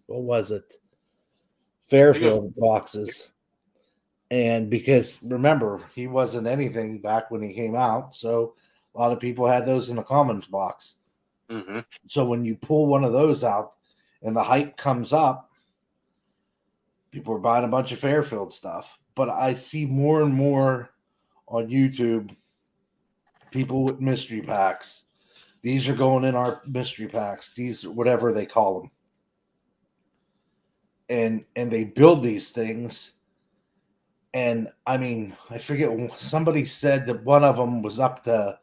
what was it? Fairfield boxes. And because remember, he wasn't anything back when he came out, so a lot of people had those in the commons box. Mm-hmm. So when you pull one of those out and the hype comes up, people are buying a bunch of Fairfield stuff. But I see more and more on YouTube people with mystery packs. These are going in our mystery packs. These, whatever they call them. And they build these things. And I mean, I forget, somebody said that one of them was up to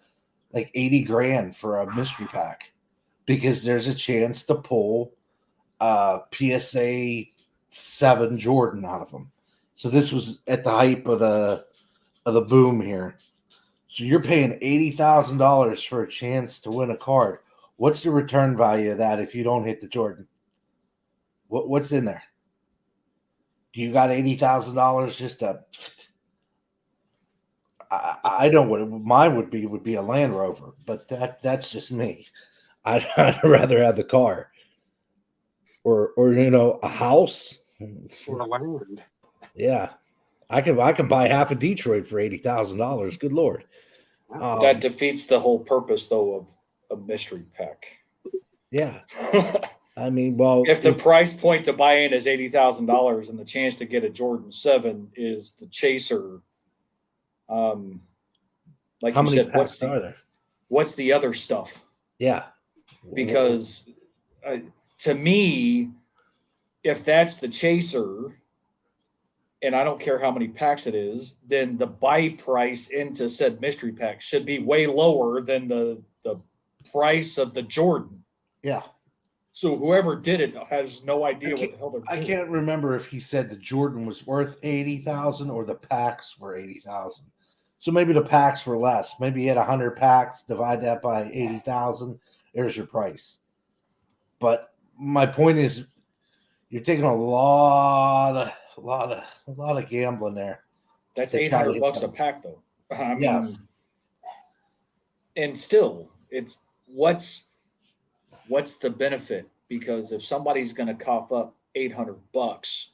like 80 grand for a mystery pack because there's a chance to pull PSA 7 Jordan out of them. So this was at the hype of the boom here. So you're paying $80,000 for a chance to win a card. What's the return value of that if you don't hit the Jordan? What's in there? Do you got $80,000 just to? I know what mine would be a Land Rover, but that's just me. I'd rather have the car, or a house or a land. Yeah, I could buy half of Detroit for $80,000. Good Lord. That defeats the whole purpose, though, of a mystery pack. Yeah. I mean, well, if the price point to buy in is $80,000 and the chance to get a Jordan 7 is the chaser, like how you many said, packs are there? What's the other stuff? Yeah. Because to me, if that's the chaser, and I don't care how many packs it is, then the buy price into said mystery pack should be way lower than the price of the Jordan. Yeah. So whoever did it has no idea what the hell they're doing. I can't remember if he said the Jordan was worth 80,000 or the packs were 80,000. So maybe the packs were less. Maybe you had 100 packs, divide that by 80,000. There's your price. But my point is, you're taking a lot of gambling there. That's $800 a pack, though. I mean, yeah. And still, it's what's the benefit? Because if somebody's going to cough up $800,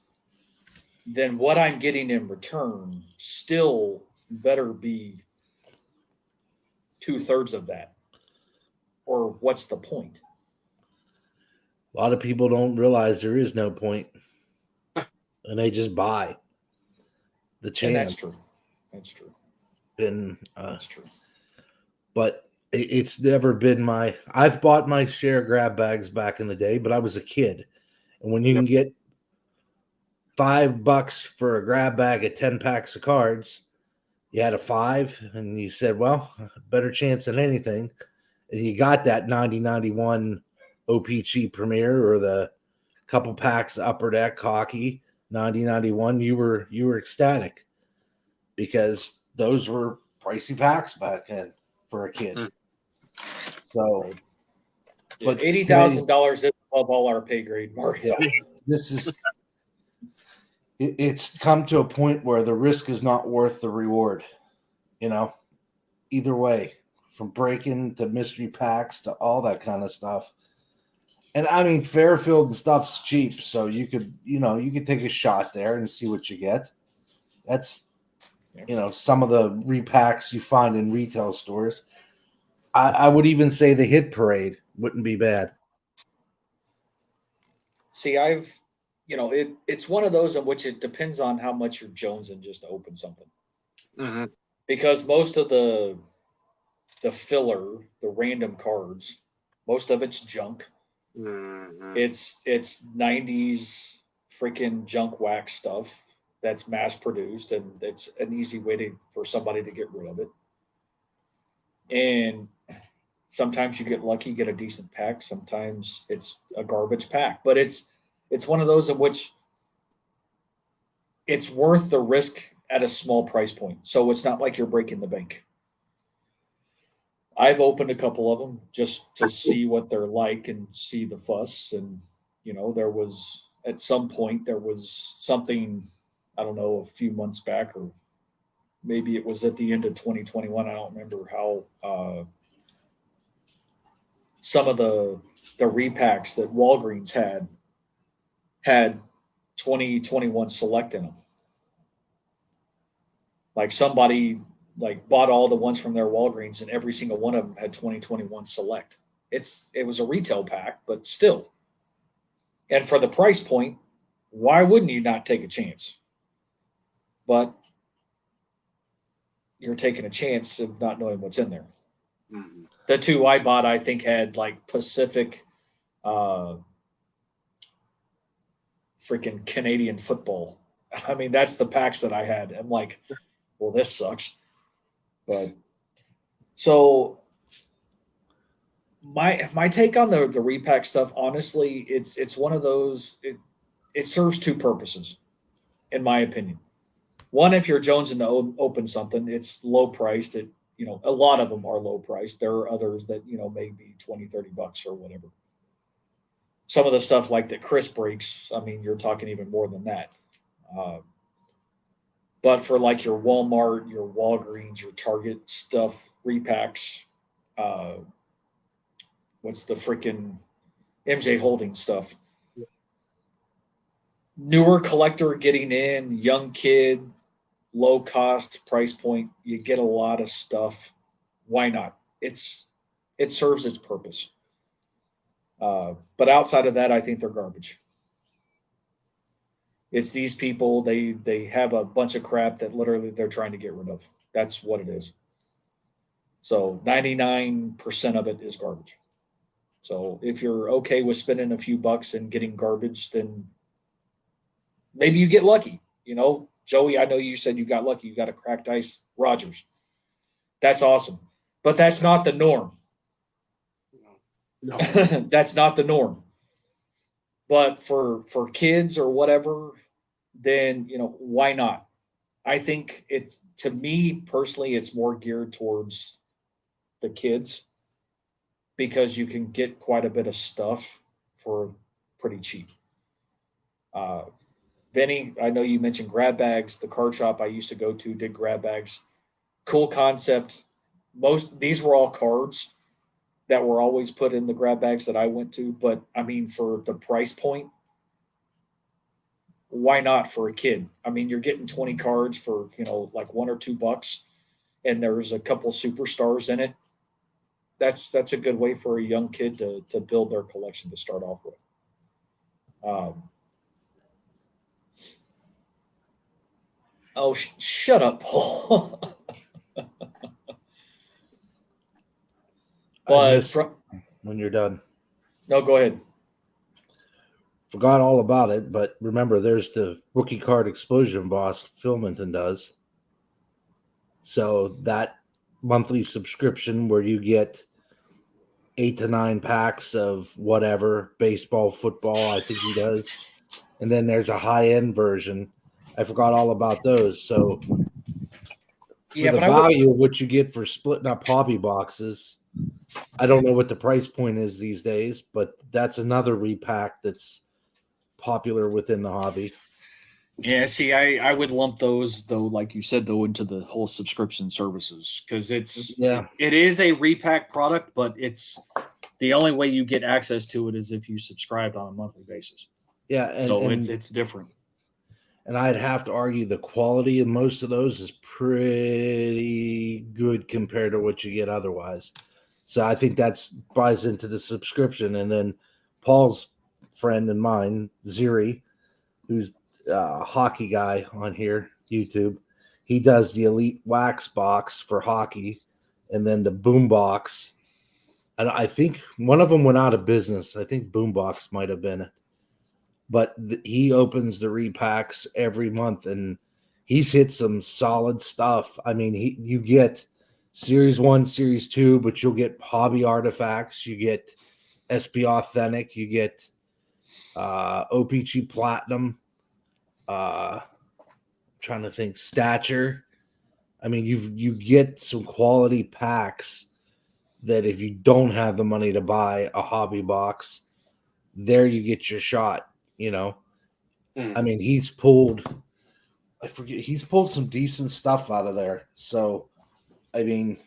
then what I'm getting in return still better be 2/3 of that. Or what's the point? A lot of people don't realize there is no point, and they just buy the chance. And that's true. That's true. And that's true. But it's never been I've bought my share of grab bags back in the day, but I was a kid. And when you can get $5 for a grab bag of 10 packs of cards, you had a 5 and you said, well, better chance than anything. And you got that 9091 OPC Premier or the couple packs Upper Deck Hockey 9091, you were ecstatic because those were pricey packs back then for a kid. So, but $80,000 is above all our pay grade, Mario. Yeah, this is it's come to a point where the risk is not worth the reward. Either way, from breaking to mystery packs to all that kind of stuff. And I mean, Fairfield and stuff's cheap, so you could take a shot there and see what you get. That's some of the repacks you find in retail stores. I would even say the hit parade wouldn't be bad. See, it's one of those in which it depends on how much you're jonesing just to open something. Mm-hmm. Because most of the filler, the random cards, most of it's junk. Mm-hmm. It's 90s freaking junk wax stuff that's mass produced, and it's an easy way for somebody to get rid of it. And sometimes you get lucky, get a decent pack. Sometimes it's a garbage pack, but it's one of those in which it's worth the risk at a small price point. So it's not like you're breaking the bank. I've opened a couple of them just to see what they're like and see the fuss. And, at some point there was something, I don't know, a few months back, or maybe it was at the end of 2021. I don't remember how some of the repacks that Walgreens had 2021 Select in them. Like somebody like bought all the ones from their Walgreens, and every single one of them had 2021 Select. It was a retail pack, but still. And for the price point, why wouldn't you not take a chance? But you're taking a chance of not knowing what's in there. Mm-hmm. The two I bought, I think, had like Pacific, freaking Canadian football. I mean, that's the packs that I had. I'm like, well, this sucks. But so my take on the repack stuff, honestly, it's one of those. It serves two purposes, in my opinion. One, if you're jonesing to open something, it's low priced. A lot of them are low priced. There are others that may be $20-$30 or whatever. Some of the stuff like that Chris breaks, I mean, you're talking even more than that. But for like your Walmart, your Walgreens, your Target stuff, repacks, what's the freaking MJ Holding stuff? Newer collector getting in, young kid, low cost price point, you get a lot of stuff. Why not? It serves its purpose. But outside of that, I think they're garbage. It's these people, they have a bunch of crap that literally they're trying to get rid of. That's what it is. So 99% of it is garbage. So if you're okay with spending a few bucks and getting garbage, then maybe you get lucky. Joey, I know you said you got lucky. You got a cracked ice Rogers. That's awesome. But that's not the norm. No. That's not the norm. But for kids or whatever, then, why not? I think to me personally, it's more geared towards the kids because you can get quite a bit of stuff for pretty cheap. Vinny, I know you mentioned grab bags. The card shop I used to go to did grab bags. Cool concept. These were all cards that were always put in the grab bags that I went to. But I mean, for the price point, why not for a kid? I mean, you're getting 20 cards for, like $1 or $2, and there's a couple superstars in it. That's a good way for a young kid to build their collection to start off with. Shut up, Paul. But when you're done. No, go ahead. Forgot all about it, but remember, there's the rookie card explosion boss Philminton does. So that monthly subscription where you get 8 to 9 packs of whatever, baseball, football, I think he does. And then there's a high-end version. I forgot all about those. So for the value of what you get for splitting up hobby boxes, I don't know what the price point is these days, but that's another repack that's popular within the hobby. Yeah, see, I would lump those though, like you said, though, into the whole subscription services because it is a repack product, but it's the only way you get access to it is if you subscribed on a monthly basis. Yeah, so it's different. And I'd have to argue the quality of most of those is pretty good compared to what you get otherwise. So I think that buys into the subscription. And then Paul's friend and mine, Ziri, who's a hockey guy on here, YouTube, he does the Elite Wax box for hockey and then the Boom box. And I think one of them went out of business. I think Boom box might have been it. But he opens the repacks every month, and he's hit some solid stuff. I mean, you get Series 1, Series 2, but you'll get hobby artifacts. You get SP Authentic. You get OPG Platinum. Trying to think, Stature. I mean, you get some quality packs that if you don't have the money to buy a hobby box, there you get your shot. I mean, he's pulled some decent stuff out of there. So, I mean,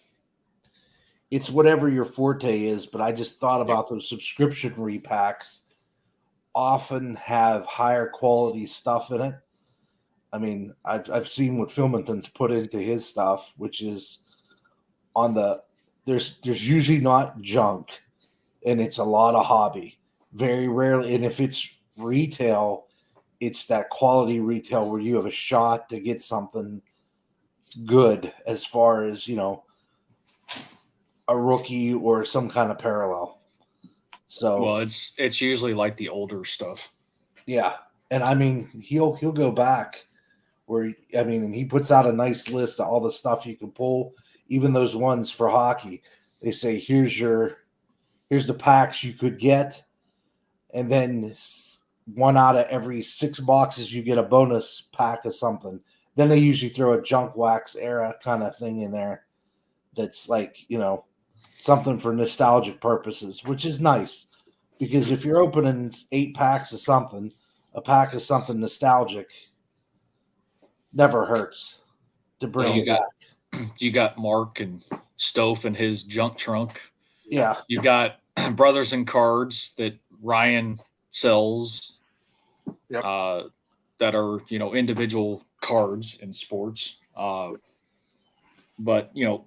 it's whatever your forte is, but I just thought about those subscription repacks often have higher quality stuff in it. I mean, I've seen what Filmington's put into his stuff, which is on the there's usually not junk, and it's a lot of hobby. Very rarely, and if it's retail, it's that quality retail where you have a shot to get something good as far as, you know, a rookie or some kind of parallel. So Well, it's usually like the older stuff. yeah, and I mean he'll go back where, I mean, and he puts out a nice list of all the stuff you can pull, even those ones for hockey. They say here's the packs you could get, and then one out of every 6 boxes you get a bonus pack of something. Then they usually throw a junk wax era kind of thing in there that's like, you know, something for nostalgic purposes, which is nice, because if you're opening 8 packs of something, a pack of something nostalgic never hurts to bring it back. You got Mark and Stove in his junk trunk. Yeah. You got Brothers in Cards that Ryan sells. Yep. That are, you know, individual cards in sports. But, you know,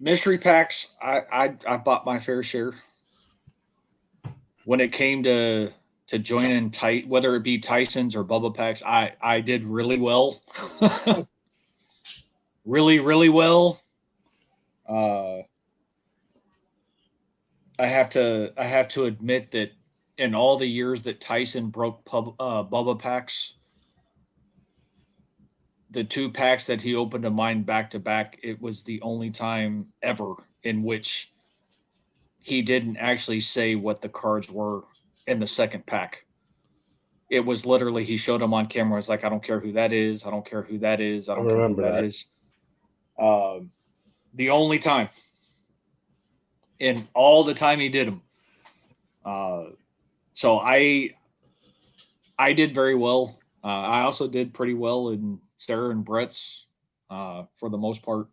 mystery packs, I bought my fair share. When it came to joining tight, whether it be Tyson's or Bubba packs, I did really well. really, really well. I have to admit that in all the years that Tyson broke Bubba packs, the 2 packs that he opened of mine back to back, it was the only time ever in which he didn't actually say what the cards were in the second pack. It was literally, he showed them on camera. It's like, I don't care who that is. I don't care who that is. I don't care who that is. The only time in all the time he did them. So I did very well. I also did pretty well in Sarah and Brett's for the most part.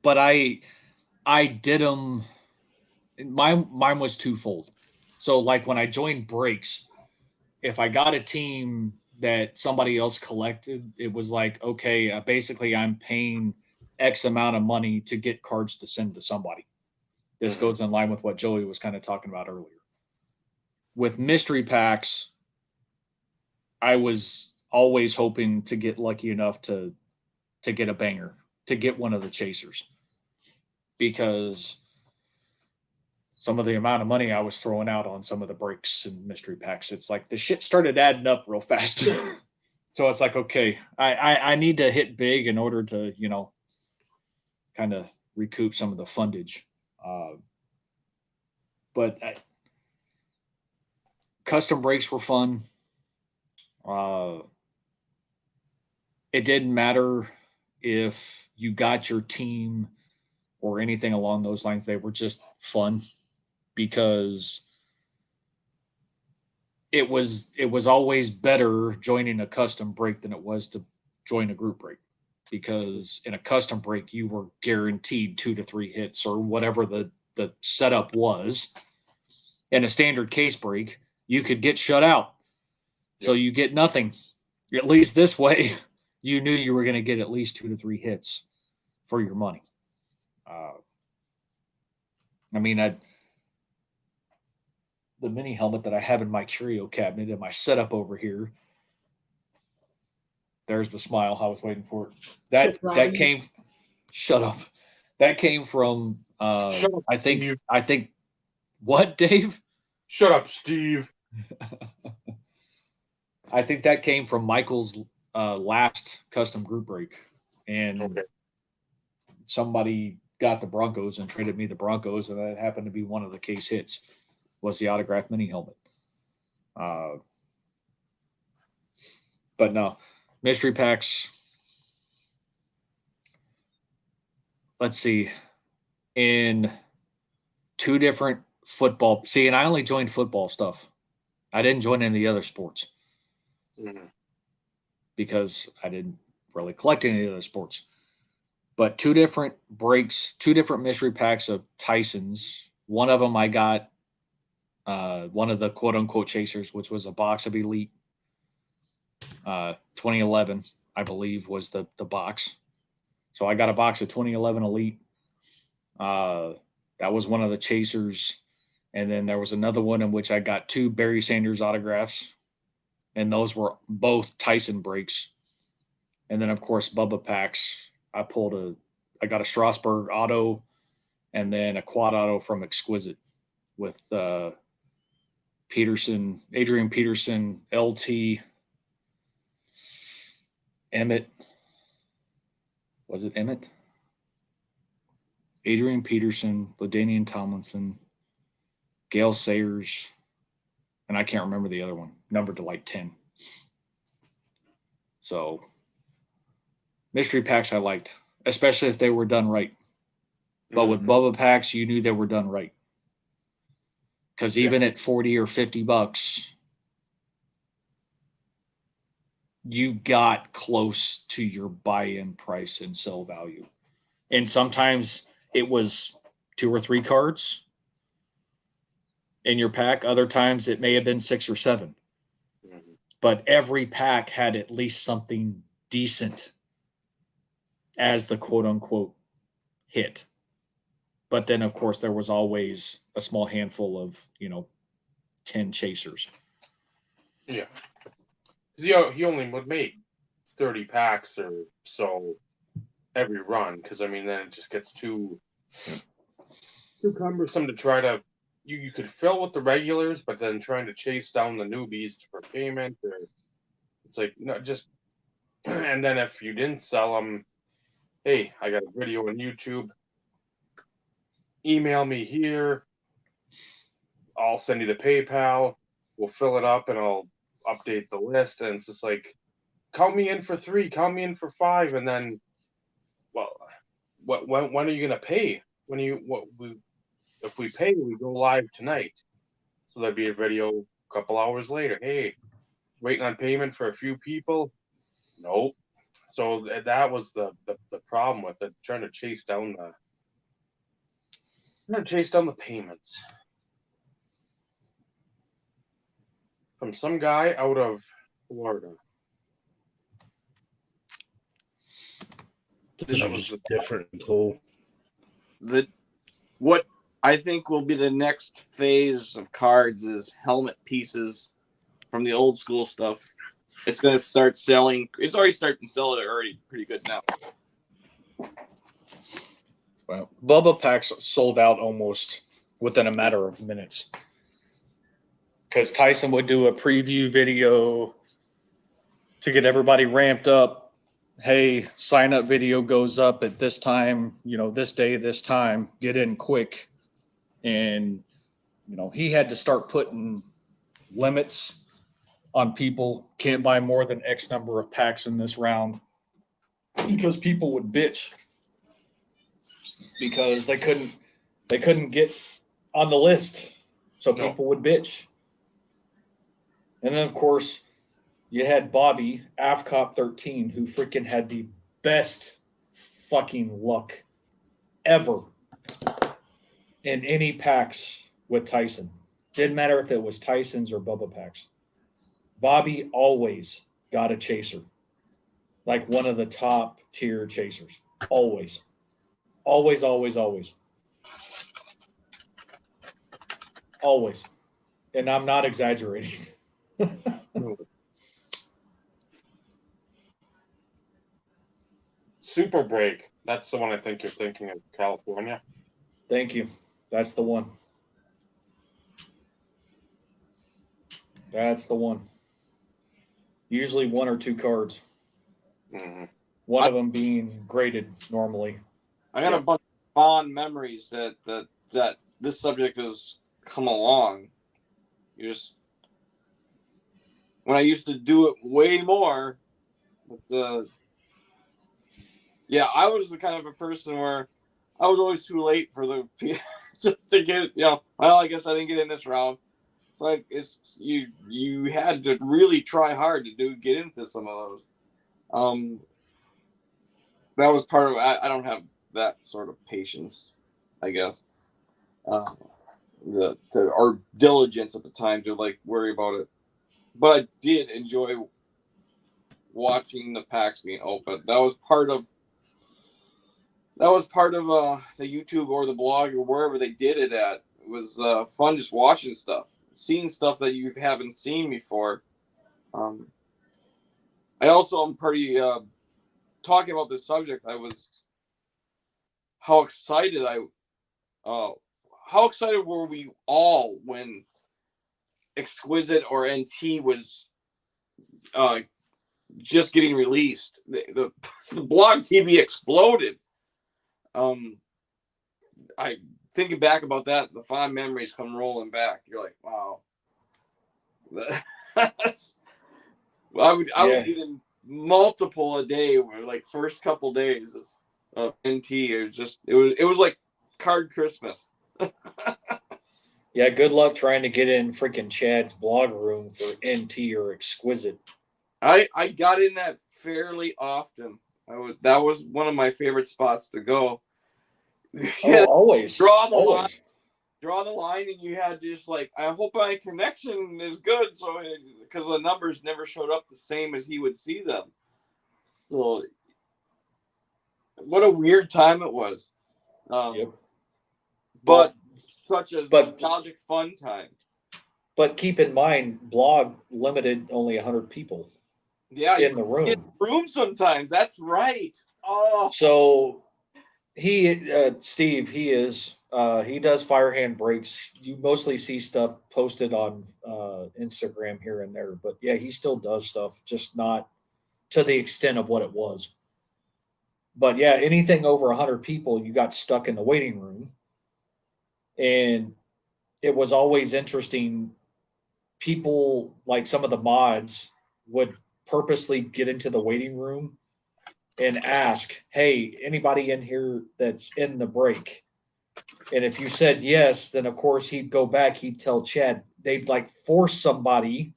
But I did them. Mine was twofold. So like when I joined breaks, if I got a team that somebody else collected, it was like, okay, basically I'm paying X amount of money to get cards to send to somebody. This goes in line with what Joey was kind of talking about earlier. With mystery packs, I was always hoping to get lucky enough to get a banger, to get one of the chasers, because some of the amount of money I was throwing out on some of the breaks and mystery packs, it's like the shit started adding up real fast. So it's like, okay, I need to hit big in order to, you know, kind of recoup some of the fundage. But custom breaks were fun. It didn't matter if you got your team or anything along those lines. They were just fun, because it was always better joining a custom break than it was to join a group break, because in a custom break you were guaranteed 2 to 3 hits or whatever the setup was. In a standard case break, you could get shut out. So you get nothing. At least this way, you knew you were going to get at least 2 to 3 hits for your money. I mean, the mini helmet that I have in my curio cabinet in my setup over here. There's the smile. I was waiting for it. That came. Shut up. That came from. I think. What, Dave? Shut up, Steve. I think that came from Michael's last custom group break, and somebody got the Broncos and traded me the Broncos, and that happened to be one of the case hits. Was the autographed mini helmet. But no, mystery packs. Let's see. In 2 different football. See, and I only joined football stuff. I didn't join any of the other sports. Because I didn't really collect any of the other sports. But 2 different breaks, 2 different mystery packs of Tyson's One of them I got one of the quote unquote chasers, which was a box of Elite. 2011, I believe, was the box. So I got a box of 2011 Elite. That was one of the chasers. And then there was another one in which I got 2 Barry Sanders autographs. And those were both Tyson breaks. And then, of course, Bubba packs. I got a Strasburg auto and then a quad auto from Exquisite with Adrian Peterson, LT, Emmett. Was it Emmett? Adrian Peterson, LaDainian Tomlinson, Gale Sayers, and I can't remember the other one, numbered to like 10. So, mystery packs I liked, especially if they were done right. But with Bubba packs, you knew they were done right. Because even at $40 or $50, you got close to your buy-in price and sell value. And sometimes it was 2 or 3 cards in your pack. Other times it may have been 6 or 7. But every pack had at least something decent as the quote-unquote hit. But then, of course, there was always a small handful of, 10 chasers. Yeah. He only would make 30 packs or so every run, because, then it just gets too cumbersome to try to... You could fill with the regulars, but then trying to chase down the newbies for payment, or it's like, no, just... And then if you didn't sell them, hey, I got a video on YouTube. Email me here. I'll send you the PayPal. We'll fill it up and I'll update the list. And it's just like, count me in for 3, count me in for 5, and then, well, when are you gonna pay? If we pay, we go live tonight. So there'd be a video a couple hours later. Hey, waiting on payment for a few people. Nope. So that was the problem with it, trying to chase down the payments from some guy out of Florida. This was just different and cool. What I think will be the next phase of cards is helmet pieces from the old school stuff. It's going to start selling. It's already starting to sell it already pretty good now. Well, Bubba packs sold out almost within a matter of minutes. Because Tyson would do a preview video to get everybody ramped up. Hey, sign up video goes up at this time, this day, this time, get in quick. And, he had to start putting limits on people. Can't buy more than X number of packs in this round, because people would bitch because they couldn't get on the list. So people would bitch. And then, of course, you had Bobby, AFCOP 13, who freaking had the best fucking luck ever in any packs with Tyson. Didn't matter if it was Tyson's or Bubba packs. Bobby always got a chaser, like one of the top tier chasers. Always. Always, always, always. Always. And I'm not exaggerating. Super Break. That's the one I think you're thinking of, California. Thank you. That's the one. That's the one. Usually 1 or 2 cards. Mm-hmm. One of them being graded normally. I got a bunch of fond memories that this subject has come along. When I used to do it way more, but I was the kind of a person where I was always too late for the to get. Well, I guess I didn't get in this round. It's like you had to really try hard to get into some of those. That was part of. I don't have that sort of patience, I guess. our diligence at the time to like worry about it. But I did enjoy watching the packs being opened. That was part of the YouTube or the blog or wherever they did it at. It was fun just watching stuff, seeing stuff that you haven't seen before. I also am pretty talking about this subject. How excited were we all when Exquisite or NT was just getting released. The blog TV exploded. I thinking back about that, the fond memories come rolling back. You're like, wow. I would even multiple a day, like first couple days of NT. It was like card Christmas. Yeah, good luck trying to get in freaking Chad's blog room for NT or Exquisite. I got in that fairly often. That was one of my favorite spots to go. Always draw the line, and you had just like, I hope my connection is good, so because the numbers never showed up the same as he would see them. So, what a weird time it was. Yep. But such a nostalgic fun time. But keep in mind, blog limited only 100 people. Yeah, in the room. In the room sometimes. That's right. Oh, so Steve, he does Firehand breaks. You mostly see stuff posted on Instagram here and there, but yeah, he still does stuff, just not to the extent of what it was. But yeah, anything over 100 people, you got stuck in the waiting room, and it was always interesting. People, like some of the mods, would purposely get into the waiting room and ask, hey, anybody in here that's in the break? And if you said yes, then of course he'd go back, he'd tell Chad, they'd like force somebody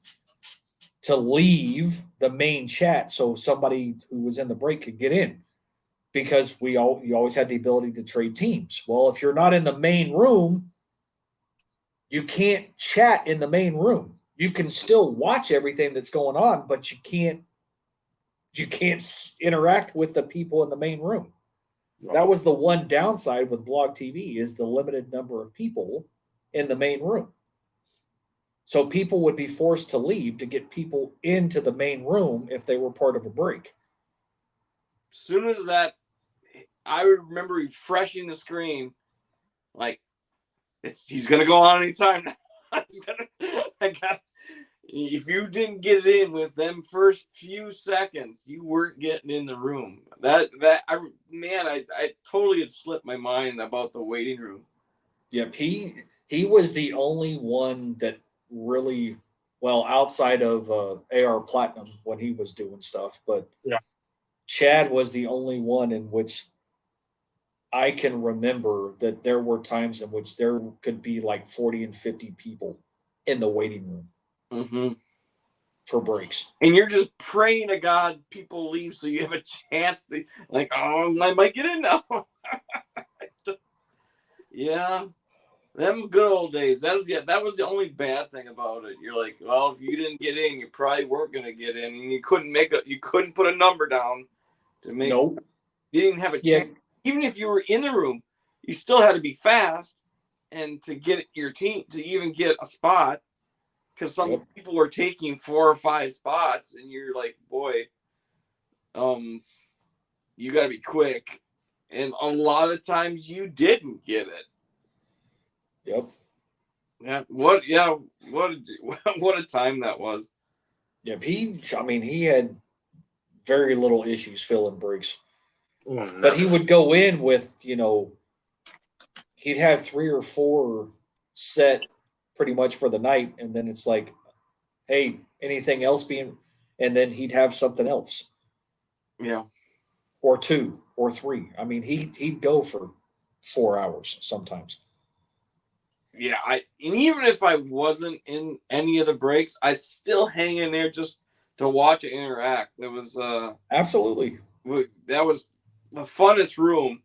to leave the main chat so somebody who was in the break could get in, because you always had the ability to trade teams. Well, if you're not in the main room, you can't chat in the main room. You can still watch everything that's going on, but you can't interact with the people in the main room. That was the one downside with Blog TV, is the limited number of people in the main room. So people would be forced to leave to get people into the main room if they were part of a break. As soon as that, I remember refreshing the screen, like, he's going to go on anytime now. If you didn't get it in with them first few seconds, you weren't getting in the room. I totally had slipped my mind about the waiting room. Yep, he was the only one that really, well, outside of AR Platinum when he was doing stuff, but yeah, Chad was the only one in which I can remember that there were times in which there could be like 40 and 50 people in the waiting room. Mm-hmm. For breaks. And you're just praying to God people leave so you have a chance to, like, oh, I might get in now. Yeah. Them good old days. That was the only bad thing about it. You're like, well, if you didn't get in, you probably weren't gonna get in, and you couldn't put a number down to make. Nope. You didn't have a chance. Even if you were in the room, you still had to be fast and to get your team to even get a spot. Because some people were taking 4 or 5 spots, and you're like, boy, you got to be quick. And a lot of times you didn't get it. Yep. Yeah. What a time that was. Yep. He had very little issues filling breaks. But he would go in with, he'd have 3 or 4 set pretty much for the night, and then it's like, hey, anything else and then he'd have something else. Yeah. Or 2 or 3. I mean, he'd go for 4 hours sometimes. Yeah, and even if I wasn't in any of the breaks, I still hang in there just to watch it interact. It was absolutely, that was the funnest room.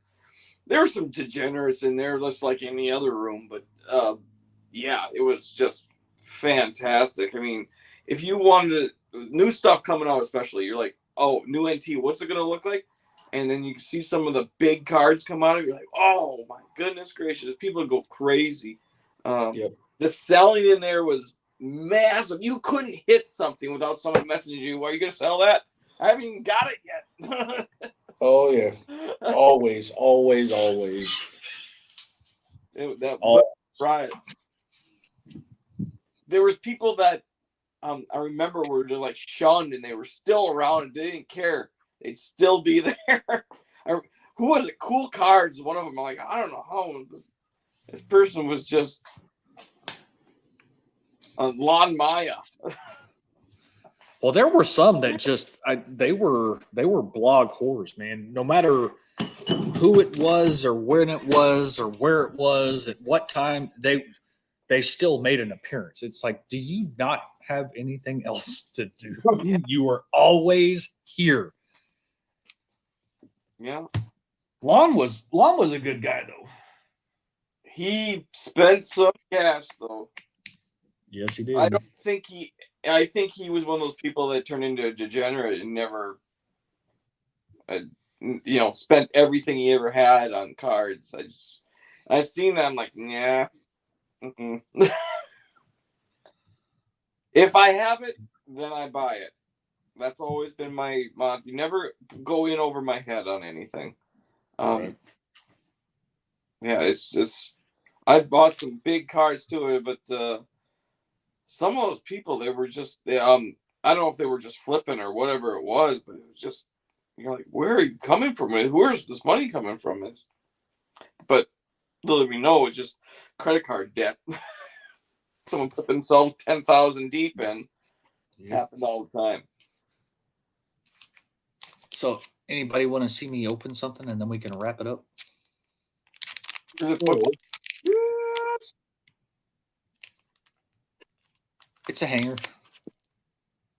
There were some degenerates in there, just like any other room, but yeah, it was just fantastic. I mean, if you wanted new stuff coming out, especially, you're like, oh, new NT, what's it gonna look like? And then you see some of the big cards come out, and you're like, oh my goodness gracious, people go crazy. Yep. The selling in there was massive. You couldn't hit something without someone messaging you, "Well, are you gonna sell that? I haven't even got it yet." Oh yeah. Always, always, always. Right. There was people that I remember were just like shunned, and they were still around, and they didn't care. They'd still be there. Who was it? Cool Cards. One of them. I'm like, I don't know how this person was just Lon Maya. Well, there were some that just they were blog whores, man. No matter who it was or when it was or where it was at what time, they still made an appearance. It's like, do you not have anything else to do? You are always here. Yeah. Lon was a good guy though. He spent some cash though. Yes, he did. I think he was one of those people that turned into a degenerate and never, spent everything he ever had on cards. I seen that. I'm like, yeah. If I have it, then I buy it. That's always been my motto. You never go in over my head on anything. Right. Yeah, it's. I bought some big cards to it, but some of those people, they were just I don't know if they were just flipping or whatever it was, but it was just, you're like, where are you coming from? Where's this money coming from? But little we know, it's just credit card debt. Someone put themselves 10,000 deep in. Yep. Happens all the time. So, anybody want to see me open something, and then we can wrap it up? Is it football? Yes. It's a hanger.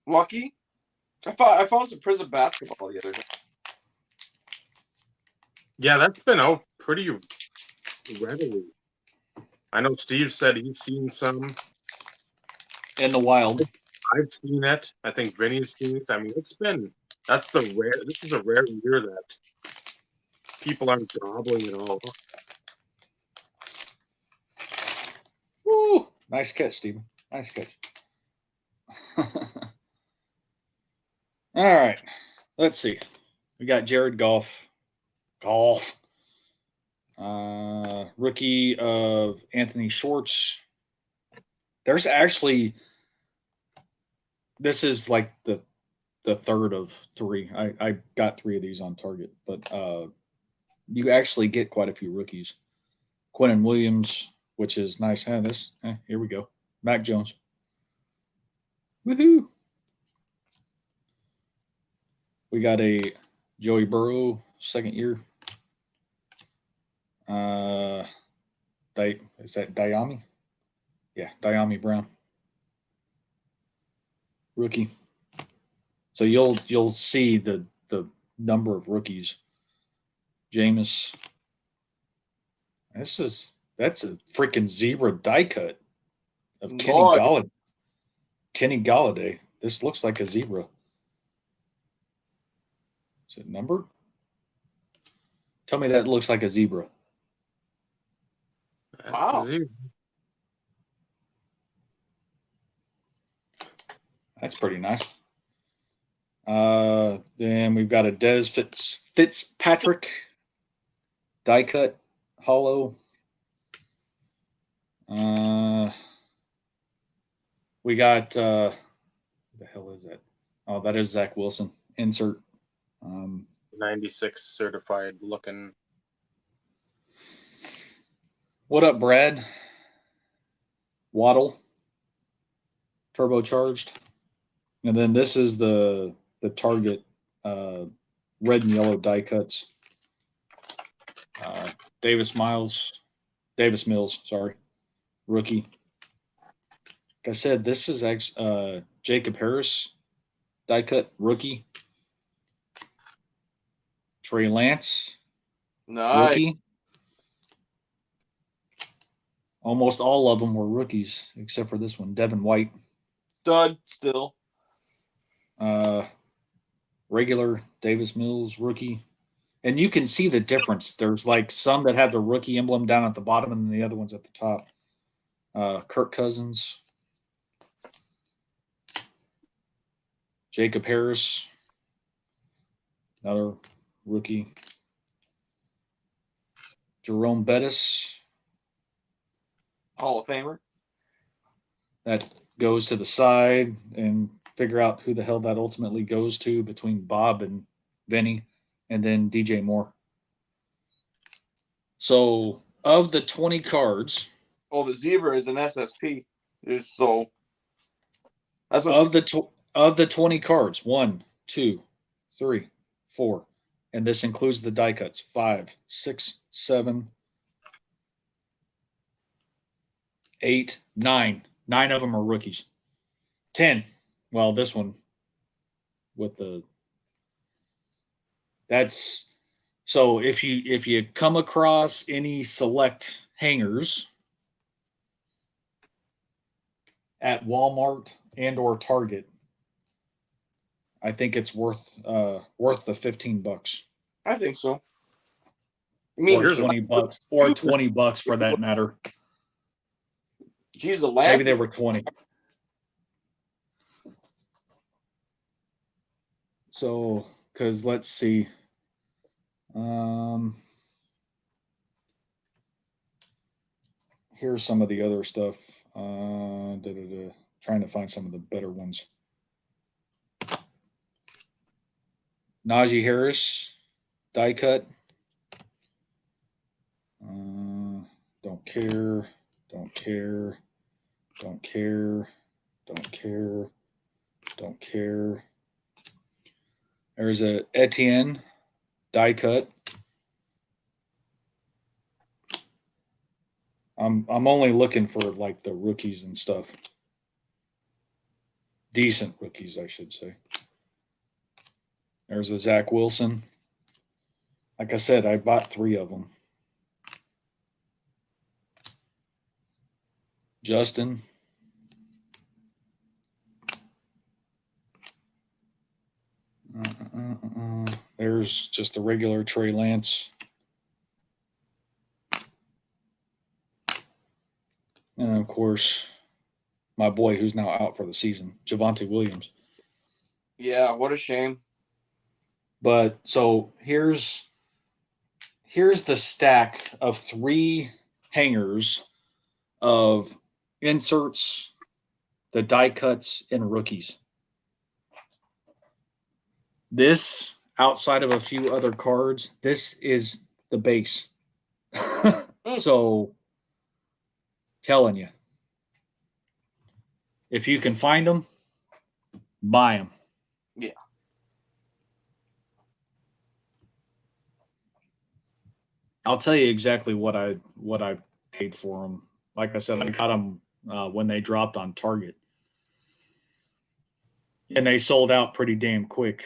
Lucky. I found some prison basketball the other day. Yeah, that's been out pretty readily. I know Steve said he's seen some In the wild. I've seen it. I think Vinny's seen it. I mean, this is a rare year that people aren't gobbling at all. Woo! Nice catch, Steven. Nice catch. All right. Let's see. We got Jared Goff. Rookie of Anthony Schwartz. There's actually, this is like the third of three. I got three of these on target, but you actually get quite a few rookies. Quinnen Williams, which is nice. Here we go. Mac Jones. Woohoo! We got a Joey Burrow, second year. Is that Diami? Yeah, Diami Brown. Rookie. So you'll see the number of rookies. Jameis. That's a freaking zebra die cut of Kenny Galladay. Kenny Galladay. This looks like a zebra. Is it numbered? Tell me that looks like a zebra. Wow. That's pretty nice. Then we've got a Dez Fitzpatrick die cut hollow. We got who the hell is that? Oh, that is Zach Wilson. Insert 96 certified looking. What up, Brad? Waddle. Turbocharged. And then this is the Target red and yellow die cuts. Davis Mills, sorry. Rookie. Like I said, this is Jacob Harris die cut rookie. Trey Lance, nice. rookie. Almost all of them were rookies, except for this one, Devin White. Stud still. Regular Davis Mills rookie. And you can see the difference. There's like some that have the rookie emblem down at the bottom and then the other ones at the top. Kirk Cousins. Jacob Harris. Another rookie. Jerome Bettis. Hall of Famer. That goes to the side and figure out who the hell that ultimately goes to between Bob and Vinny, and then DJ Moore. So of the 20 cards, the zebra is an SSP. So that's what of the 20 cards, 1, 2, 3, 4, and this includes the die cuts, 5, 6, 7, 8, 9. 9 of them are rookies. 10. Well, this one with that's so if you come across any select hangers at Walmart and or Target, I think it's worth the $15. I think so. I mean, or $20 or $20 for that matter. Geez, maybe they were 20. So, because let's see. Here's some of the other stuff. Trying to find some of the better ones. Najee Harris, die cut. Don't care. Don't care. Don't care. Don't care. Don't care. There's a Etienne die cut. I'm only looking for like the rookies and stuff. Decent rookies, I should say. There's a Zach Wilson. Like I said, I bought 3 of them. Justin. There's just the regular Trey Lance. And of course, my boy who's now out for the season, Javonte Williams. Yeah, what a shame. But so here's the stack of 3 hangers of inserts, the die cuts, and rookies. This, outside of a few other cards, this is the base. So, telling you, if you can find them, buy them. Yeah. I'll tell you exactly what I paid for them. Like I said, I got them when they dropped on Target, and they sold out pretty damn quick.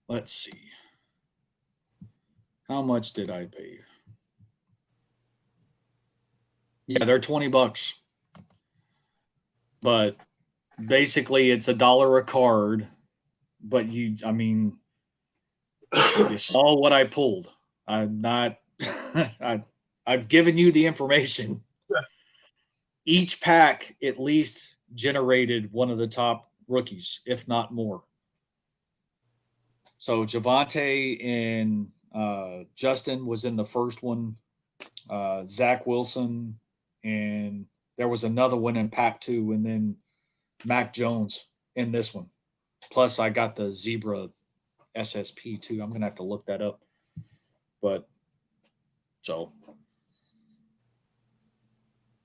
Let's see. How much did I pay? Yeah, they're $20. But basically it's $1 a card. But you saw what I pulled. I'm not I've given you the information. Each pack at least generated one of the top rookies, if not more. So Javonte and Justin was in the first one. Zach Wilson, and there was another one in pack 2, and then Mac Jones in this one. Plus, I got the Zebra SSP too. I'm gonna have to look that up. But so,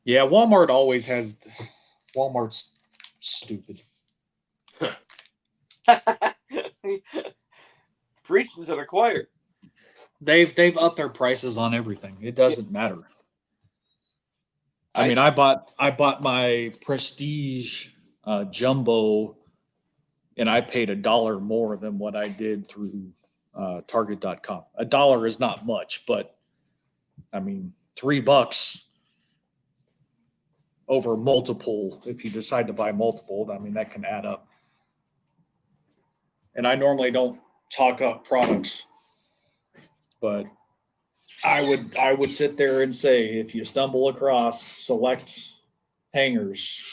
yeah, Walmart always has. Walmart's stupid. Preaching to the choir. They've upped their prices on everything. It doesn't matter. I mean, I bought my Prestige Jumbo, and I paid $1 more than what I did through Target.com. $1 is not much, but I mean, $3 over multiple, if you decide to buy multiple, I mean, that can add up. And I normally don't talk up products, but I would sit there and say, if you stumble across select hangers,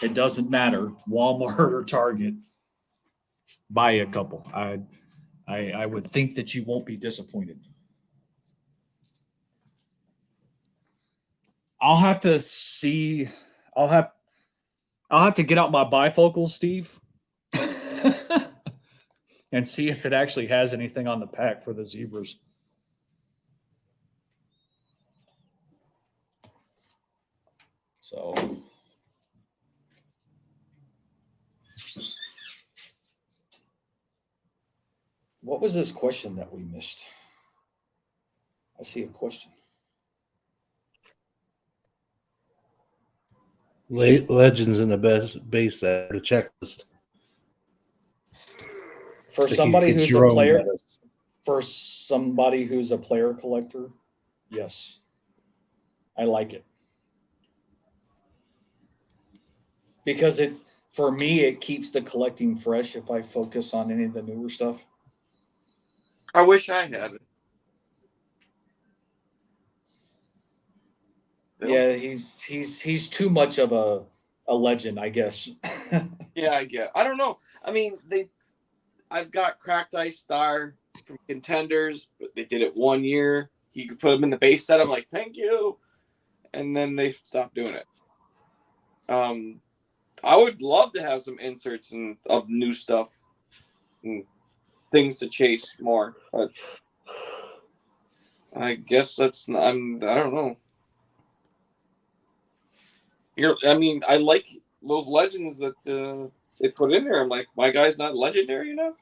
it doesn't matter, Walmart or Target, buy a couple. I would think that you won't be disappointed. I'll have to see. I'll have to get out my bifocals, Steve, and see if it actually has anything on the pack for the zebras. So, what was this question that we missed? I see a question. Legends in the base set, the checklist. For somebody who's a player, for somebody who's a player collector, yes, I like it. Because for me, it keeps the collecting fresh if I focus on any of the newer stuff. I wish I had it. Yeah, he's too much of a legend, I guess. Yeah, I get. I don't know. I mean, I've got Cracked Ice Star from Contenders, but they did it 1 year. You could put them in the base set. I'm like, thank you, and then they stopped doing it. I would love to have some inserts of new stuff and things to chase more, but I guess that's not. I don't know. I mean, I like those legends that they put in there. I'm like, my guy's not legendary enough.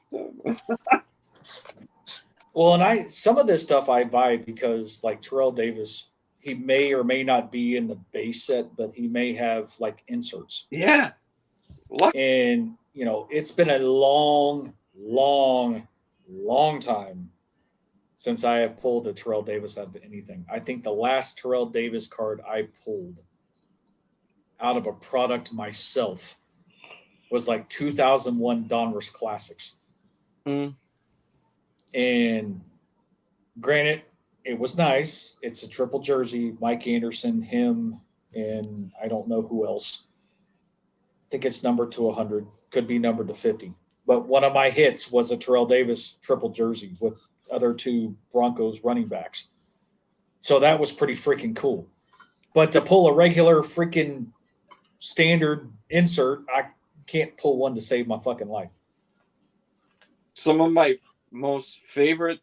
Well, and some of this stuff I buy because, like Terrell Davis, he may or may not be in the base set, but he may have like inserts. Yeah. And it's been a long time since I have pulled a Terrell Davis out of anything. I think the last Terrell Davis card I pulled out of a product myself was like 2001 Donruss Classics. Mm. And granted, it was nice. It's a triple jersey, Mike Anderson, him, and I don't know who else. I think it's numbered to 100, could be numbered to 50. But one of my hits was a Terrell Davis triple jersey with other two Broncos running backs. So that was pretty freaking cool. But to pull a regular freaking standard insert, I can't pull one to save my fucking life. Some of my most favorite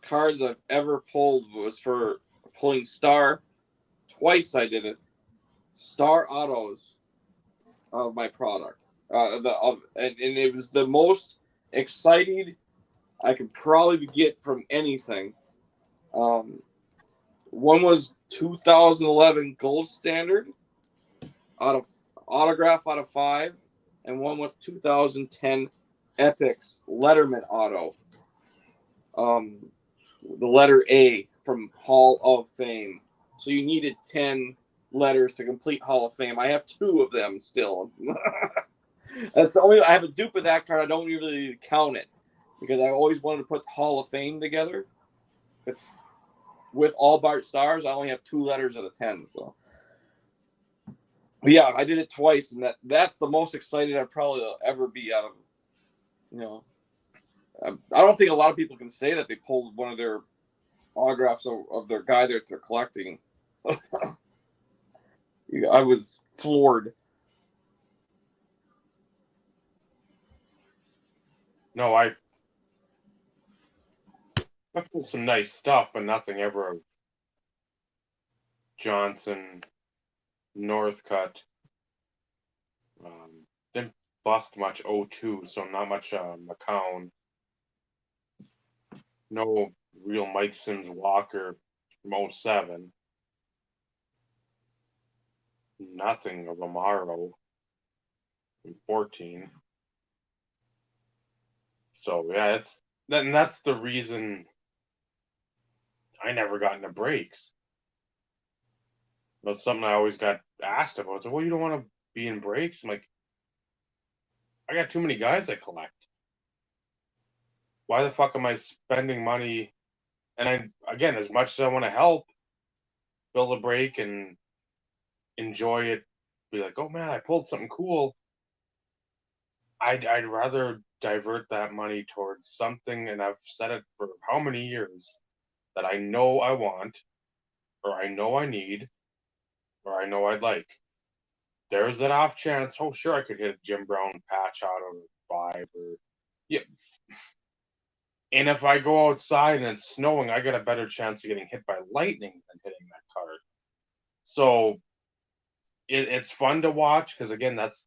cards I've ever pulled was for pulling Star. Twice I did it. Star autos of my product. And it was the most excited I could probably get from anything. One was 2011 Gold Standard autograph out of 5, and one was 2010 Epics Letterman auto. The letter A from Hall of Fame. So you needed 10 letters to complete Hall of Fame. I have 2 of them still. That's the only. I have a dupe of that card. I don't really count it because I always wanted to put Hall of Fame together. But with all Bart stars, I only have 2 letters out of 10. So, but yeah, I did it twice, and that's the most excited I'd probably ever be out of. I don't think a lot of people can say that they pulled one of their autographs of their guy that they're collecting. I was floored. No, I pulled some nice stuff, but nothing ever Johnson, Northcutt. Didn't bust much 02, so not much McCown. No real Mike Sims Walker from 07. Nothing of Amaro in 14. So yeah, that's the reason I never got into brakes. It was something I always got asked about. It's like, well, you don't want to be in brakes? I'm like, I got too many guys I collect. Why the fuck am I spending money? And again, as much as I want to help build a brake and enjoy it, be like, oh man, I pulled something cool. I'd rather divert that money towards something, and I've said it for how many years, that I know I want, or I know I need, or I know I'd like. There's that off chance. Oh, sure, I could hit a Jim Brown patch out of 5, or yeah. And if I go outside and it's snowing, I got a better chance of getting hit by lightning than hitting that card. So it's fun to watch because again, that's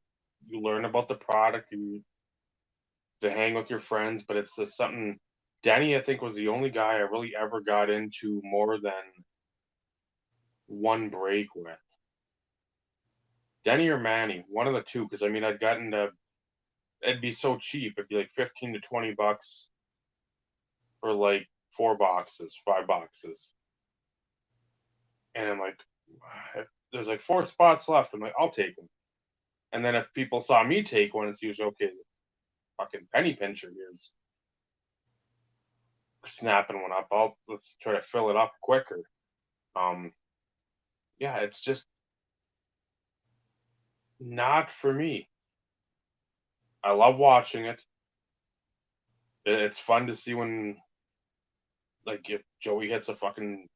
you learn about the product, you to hang with your friends, but it's just something. Denny, I think, was the only guy I really ever got into more than one break with. Denny or Manny, one of the two, because I mean, I'd gotten to. It'd be so cheap. It'd be like $15 to $20 for like 4 boxes, 5 boxes, and I'm like, if there's like 4 spots left. I'm like, I'll take them. And then if people saw me take one, it's usually okay. Fucking penny pincher here's snapping one up. Let's try to fill it up quicker. Yeah, it's just not for me. I love watching it. It's fun to see when, like, if Joey hits a fucking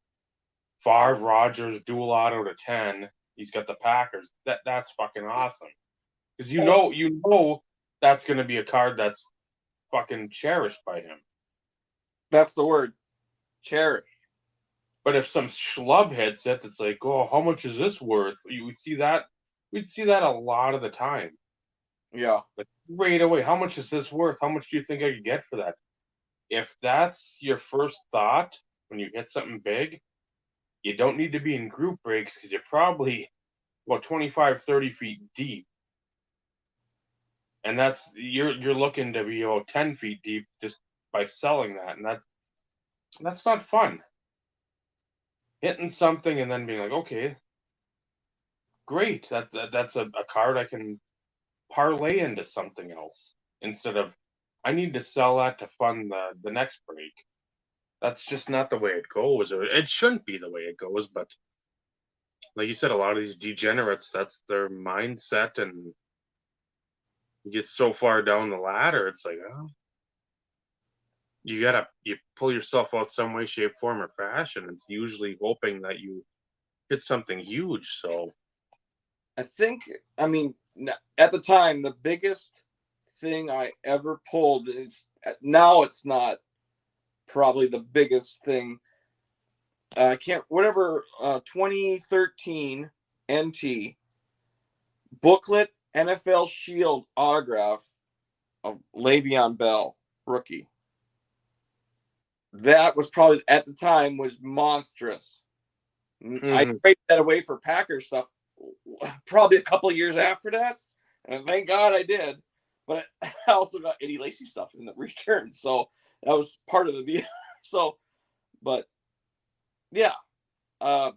Favre Rodgers dual auto to 10, he's got the Packers. That's fucking awesome. Because you know that's going to be a card that's fucking cherished by him. That's the word, cherish. But if some schlub hits it, it's like, oh, how much is this worth? We'd see that a lot of the time. Yeah. Like right away, how much is this worth? How much do you think I could get for that? If that's your first thought when you hit something big, you don't need to be in group breaks because you're probably about 25, 30 feet deep. And that's you're looking to be 10 feet deep just by selling that, and that's not fun. Hitting something and then being like, okay, great, that's a card I can parlay into something else instead of I need to sell that to fund the next break. That's just not the way it goes. Or it shouldn't be the way it goes, but like you said, a lot of these degenerates, that's their mindset, and you get so far down the ladder, it's like, oh, you pull yourself out some way, shape, form, or fashion. It's usually hoping that you hit something huge. So I think, I mean, at the time, the biggest thing I ever pulled is, now it's not probably the biggest thing. I can't, whatever, 2013 NT booklet NFL Shield autograph of Le'Veon Bell, rookie. That was probably, at the time, was monstrous. Mm-hmm. I traded that away for Packers stuff probably a couple of years after that, and thank God I did. But I also got Eddie Lacy stuff in the return, so that was part of the deal. So, but yeah, I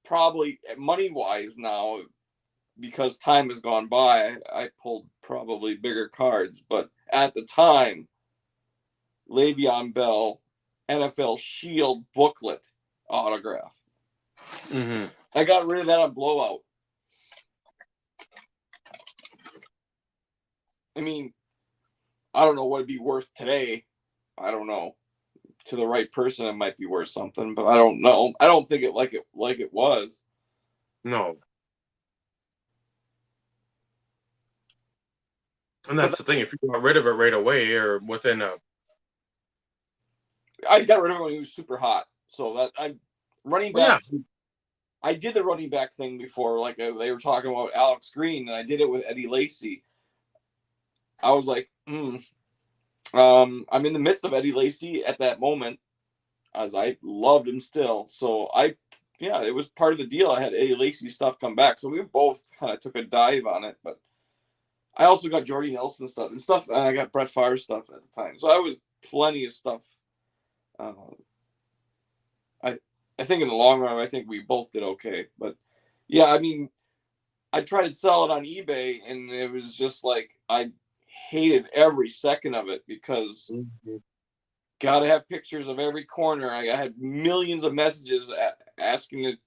probably, money wise now, because time has gone by, I pulled probably bigger cards. But at the time, Le'Veon Bell NFL Shield booklet autograph. Mm-hmm. I got rid of that on Blowout. I mean, I don't know what it'd be worth today. I don't know. To the right person, it might be worth something, but I don't know. I don't think it like it was. No. And that's the thing. If you got rid of it right away or within I got rid of it when he was super hot. So that I'm running back. Yeah. I did the running back thing before, like they were talking about Alex Green, and I did it with Eddie Lacy. I was like, I'm in the midst of Eddie Lacy at that moment, as I loved him still. So it was part of the deal. I had Eddie Lacy stuff come back, so we both kind of took a dive on it. But I also got Jordy Nelson stuff, and I got Brett Favre stuff at the time. So I was plenty of stuff. I think in the long run, I think we both did okay. But yeah, I mean, I tried to sell it on eBay, and it was just like I hated every second of it because gotta have pictures of every corner. I had millions of messages asking it.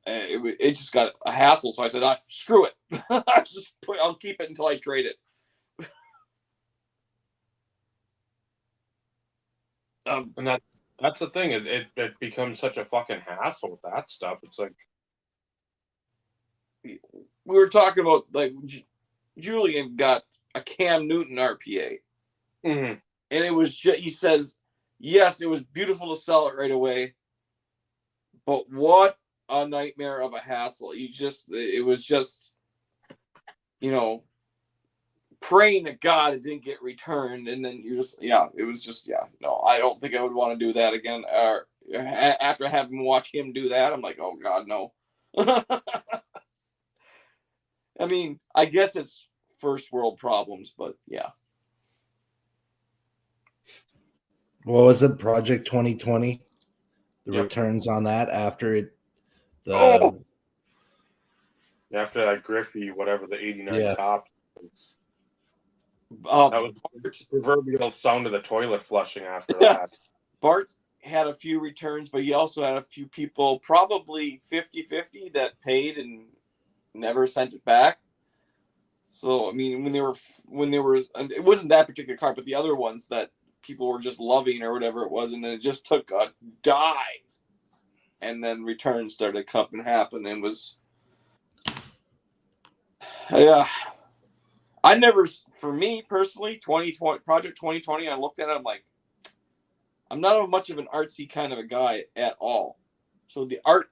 It just got a hassle, so I said, "Screw it! I'll keep it until I trade it." And that's the thing. It becomes such a fucking hassle with that stuff. It's like we were talking about, like, Julian got a Cam Newton RPA, and it was just, he says, yes, it was beautiful to sell it right away, but what a nightmare of a hassle. It was just, praying to God it didn't get returned, and then it was just, no, I don't think I would want to do that again. After having watched him do that, I'm like, oh God, no. I mean, I guess it's first world problems, but yeah. What was it? Project 2020? The returns on that after after that Griffey, whatever, the 89 top. That was the proverbial sound of the toilet flushing after that. Bart had a few returns, but he also had a few people, probably 50-50, that paid and never sent it back. So, I mean, when they were, it wasn't that particular card, but the other ones that people were just loving or whatever it was, and then it just took a dive, and then returns started coming happen, and was, I never, for me personally, Project 2020, I looked at it, I'm like, I'm not much of an artsy kind of a guy at all. So the art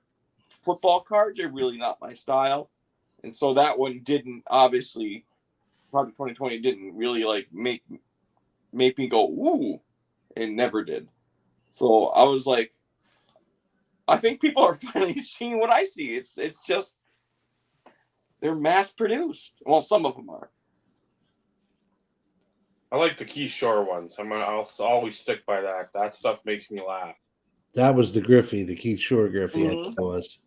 football cards are really not my style. And so that one didn't, obviously, Project 2020 didn't really like make me go, ooh, it never did. So I was like, I think people are finally seeing what I see. It's just, they're mass produced. Well, some of them are. I like the Keyshore ones. I'll always stick by that. That stuff makes me laugh. That was the Griffey, the Keith Shore Griffey. Mm-hmm. That was.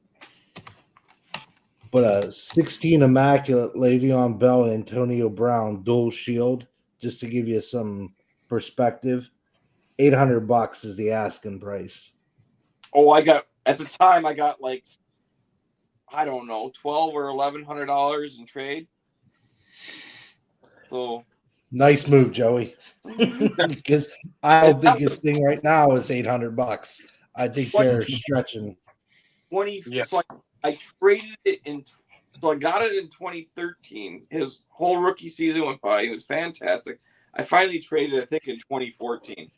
But a 16 immaculate Le'Veon Bell, Antonio Brown dual shield, just to give you some perspective, $800 is the asking price. Oh, at the time I got like, I don't know, $1,200 or $1,100 in trade. So nice move, Joey. Because I don't think his thing right now is $800. I think they're stretching. So I traded it so I got it in 2013. His whole rookie season went by. He was fantastic. I finally traded, I think, in 2014.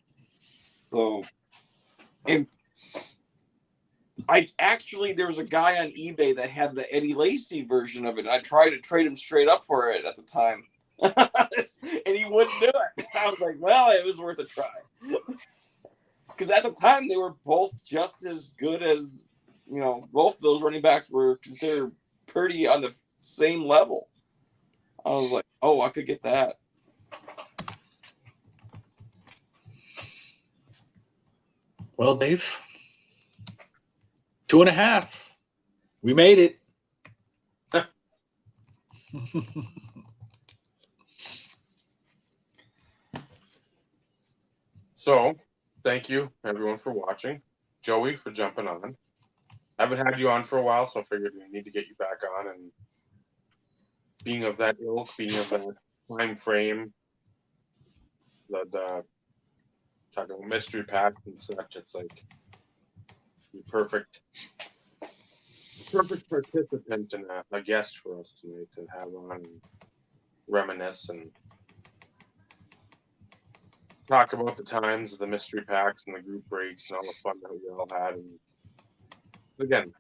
So, and there was a guy on eBay that had the Eddie Lacy version of it. I tried to trade him straight up for it at the time. And he wouldn't do it. I was like, well, it was worth a try. Because at the time, they were both just as good as, both of those running backs were considered pretty on the same level. I was like, oh, I could get that. Well, Dave, 2.5. We made it. So, thank you everyone for watching. Joey for jumping on. I haven't had you on for a while, so I figured we need to get you back on. And being of that ilk, being of that time frame, the talking about mystery packs and such, it's like the perfect participant and a guest for us tonight to have on and reminisce and talk about the times of the mystery packs and the group breaks and all the fun that we all had. And again,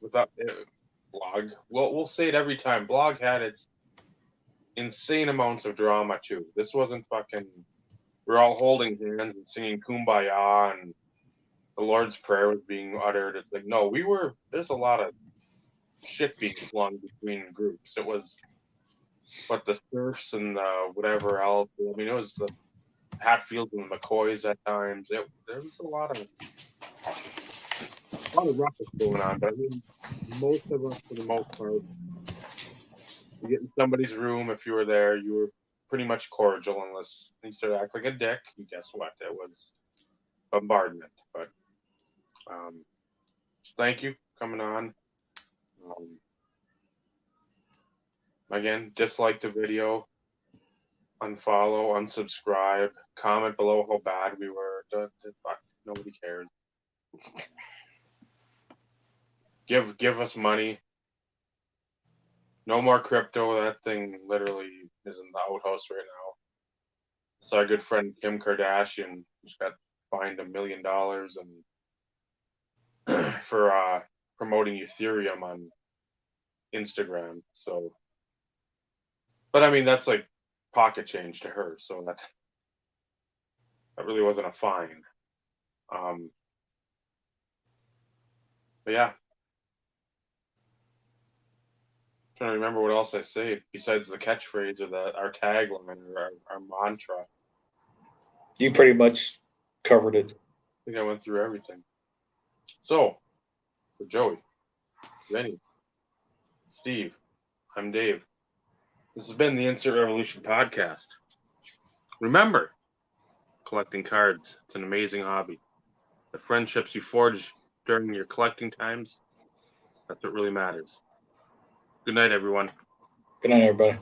without blog, we'll say it every time. Blog had its insane amounts of drama too. This wasn't fucking. We're all holding hands and singing "Kumbaya" and the Lord's Prayer was being uttered. It's like, no, there's a lot of shit being flung between groups. It was, the Surfs and the whatever else. I mean, it was the Hatfields and McCoys at times. There was a lot of ruckus going on, but I mean, most of us, for the most part, you get in somebody's room. If you were there, you were pretty much cordial, unless you started to act like a dick. And guess what? It was bombardment. But thank you for coming on. Again, dislike the video, unfollow, unsubscribe, comment below how bad we were. Nobody cares. Give us money. No more crypto. That thing literally is in the outhouse right now. So our good friend Kim Kardashian just got fined $1 million and for promoting Ethereum on Instagram. So, but I mean that's like pocket change to her. So that really wasn't a fine. But yeah. Trying to remember what else I say besides the catchphrase or our tagline or our mantra. You pretty much covered it. I think I went through everything. So, for Joey, Rennie, Steve, I'm Dave. This has been the Insert Revolution podcast. Remember, collecting cards, it's an amazing hobby. The friendships you forge during your collecting times, that's what really matters. Good night, everyone. Good night, everybody.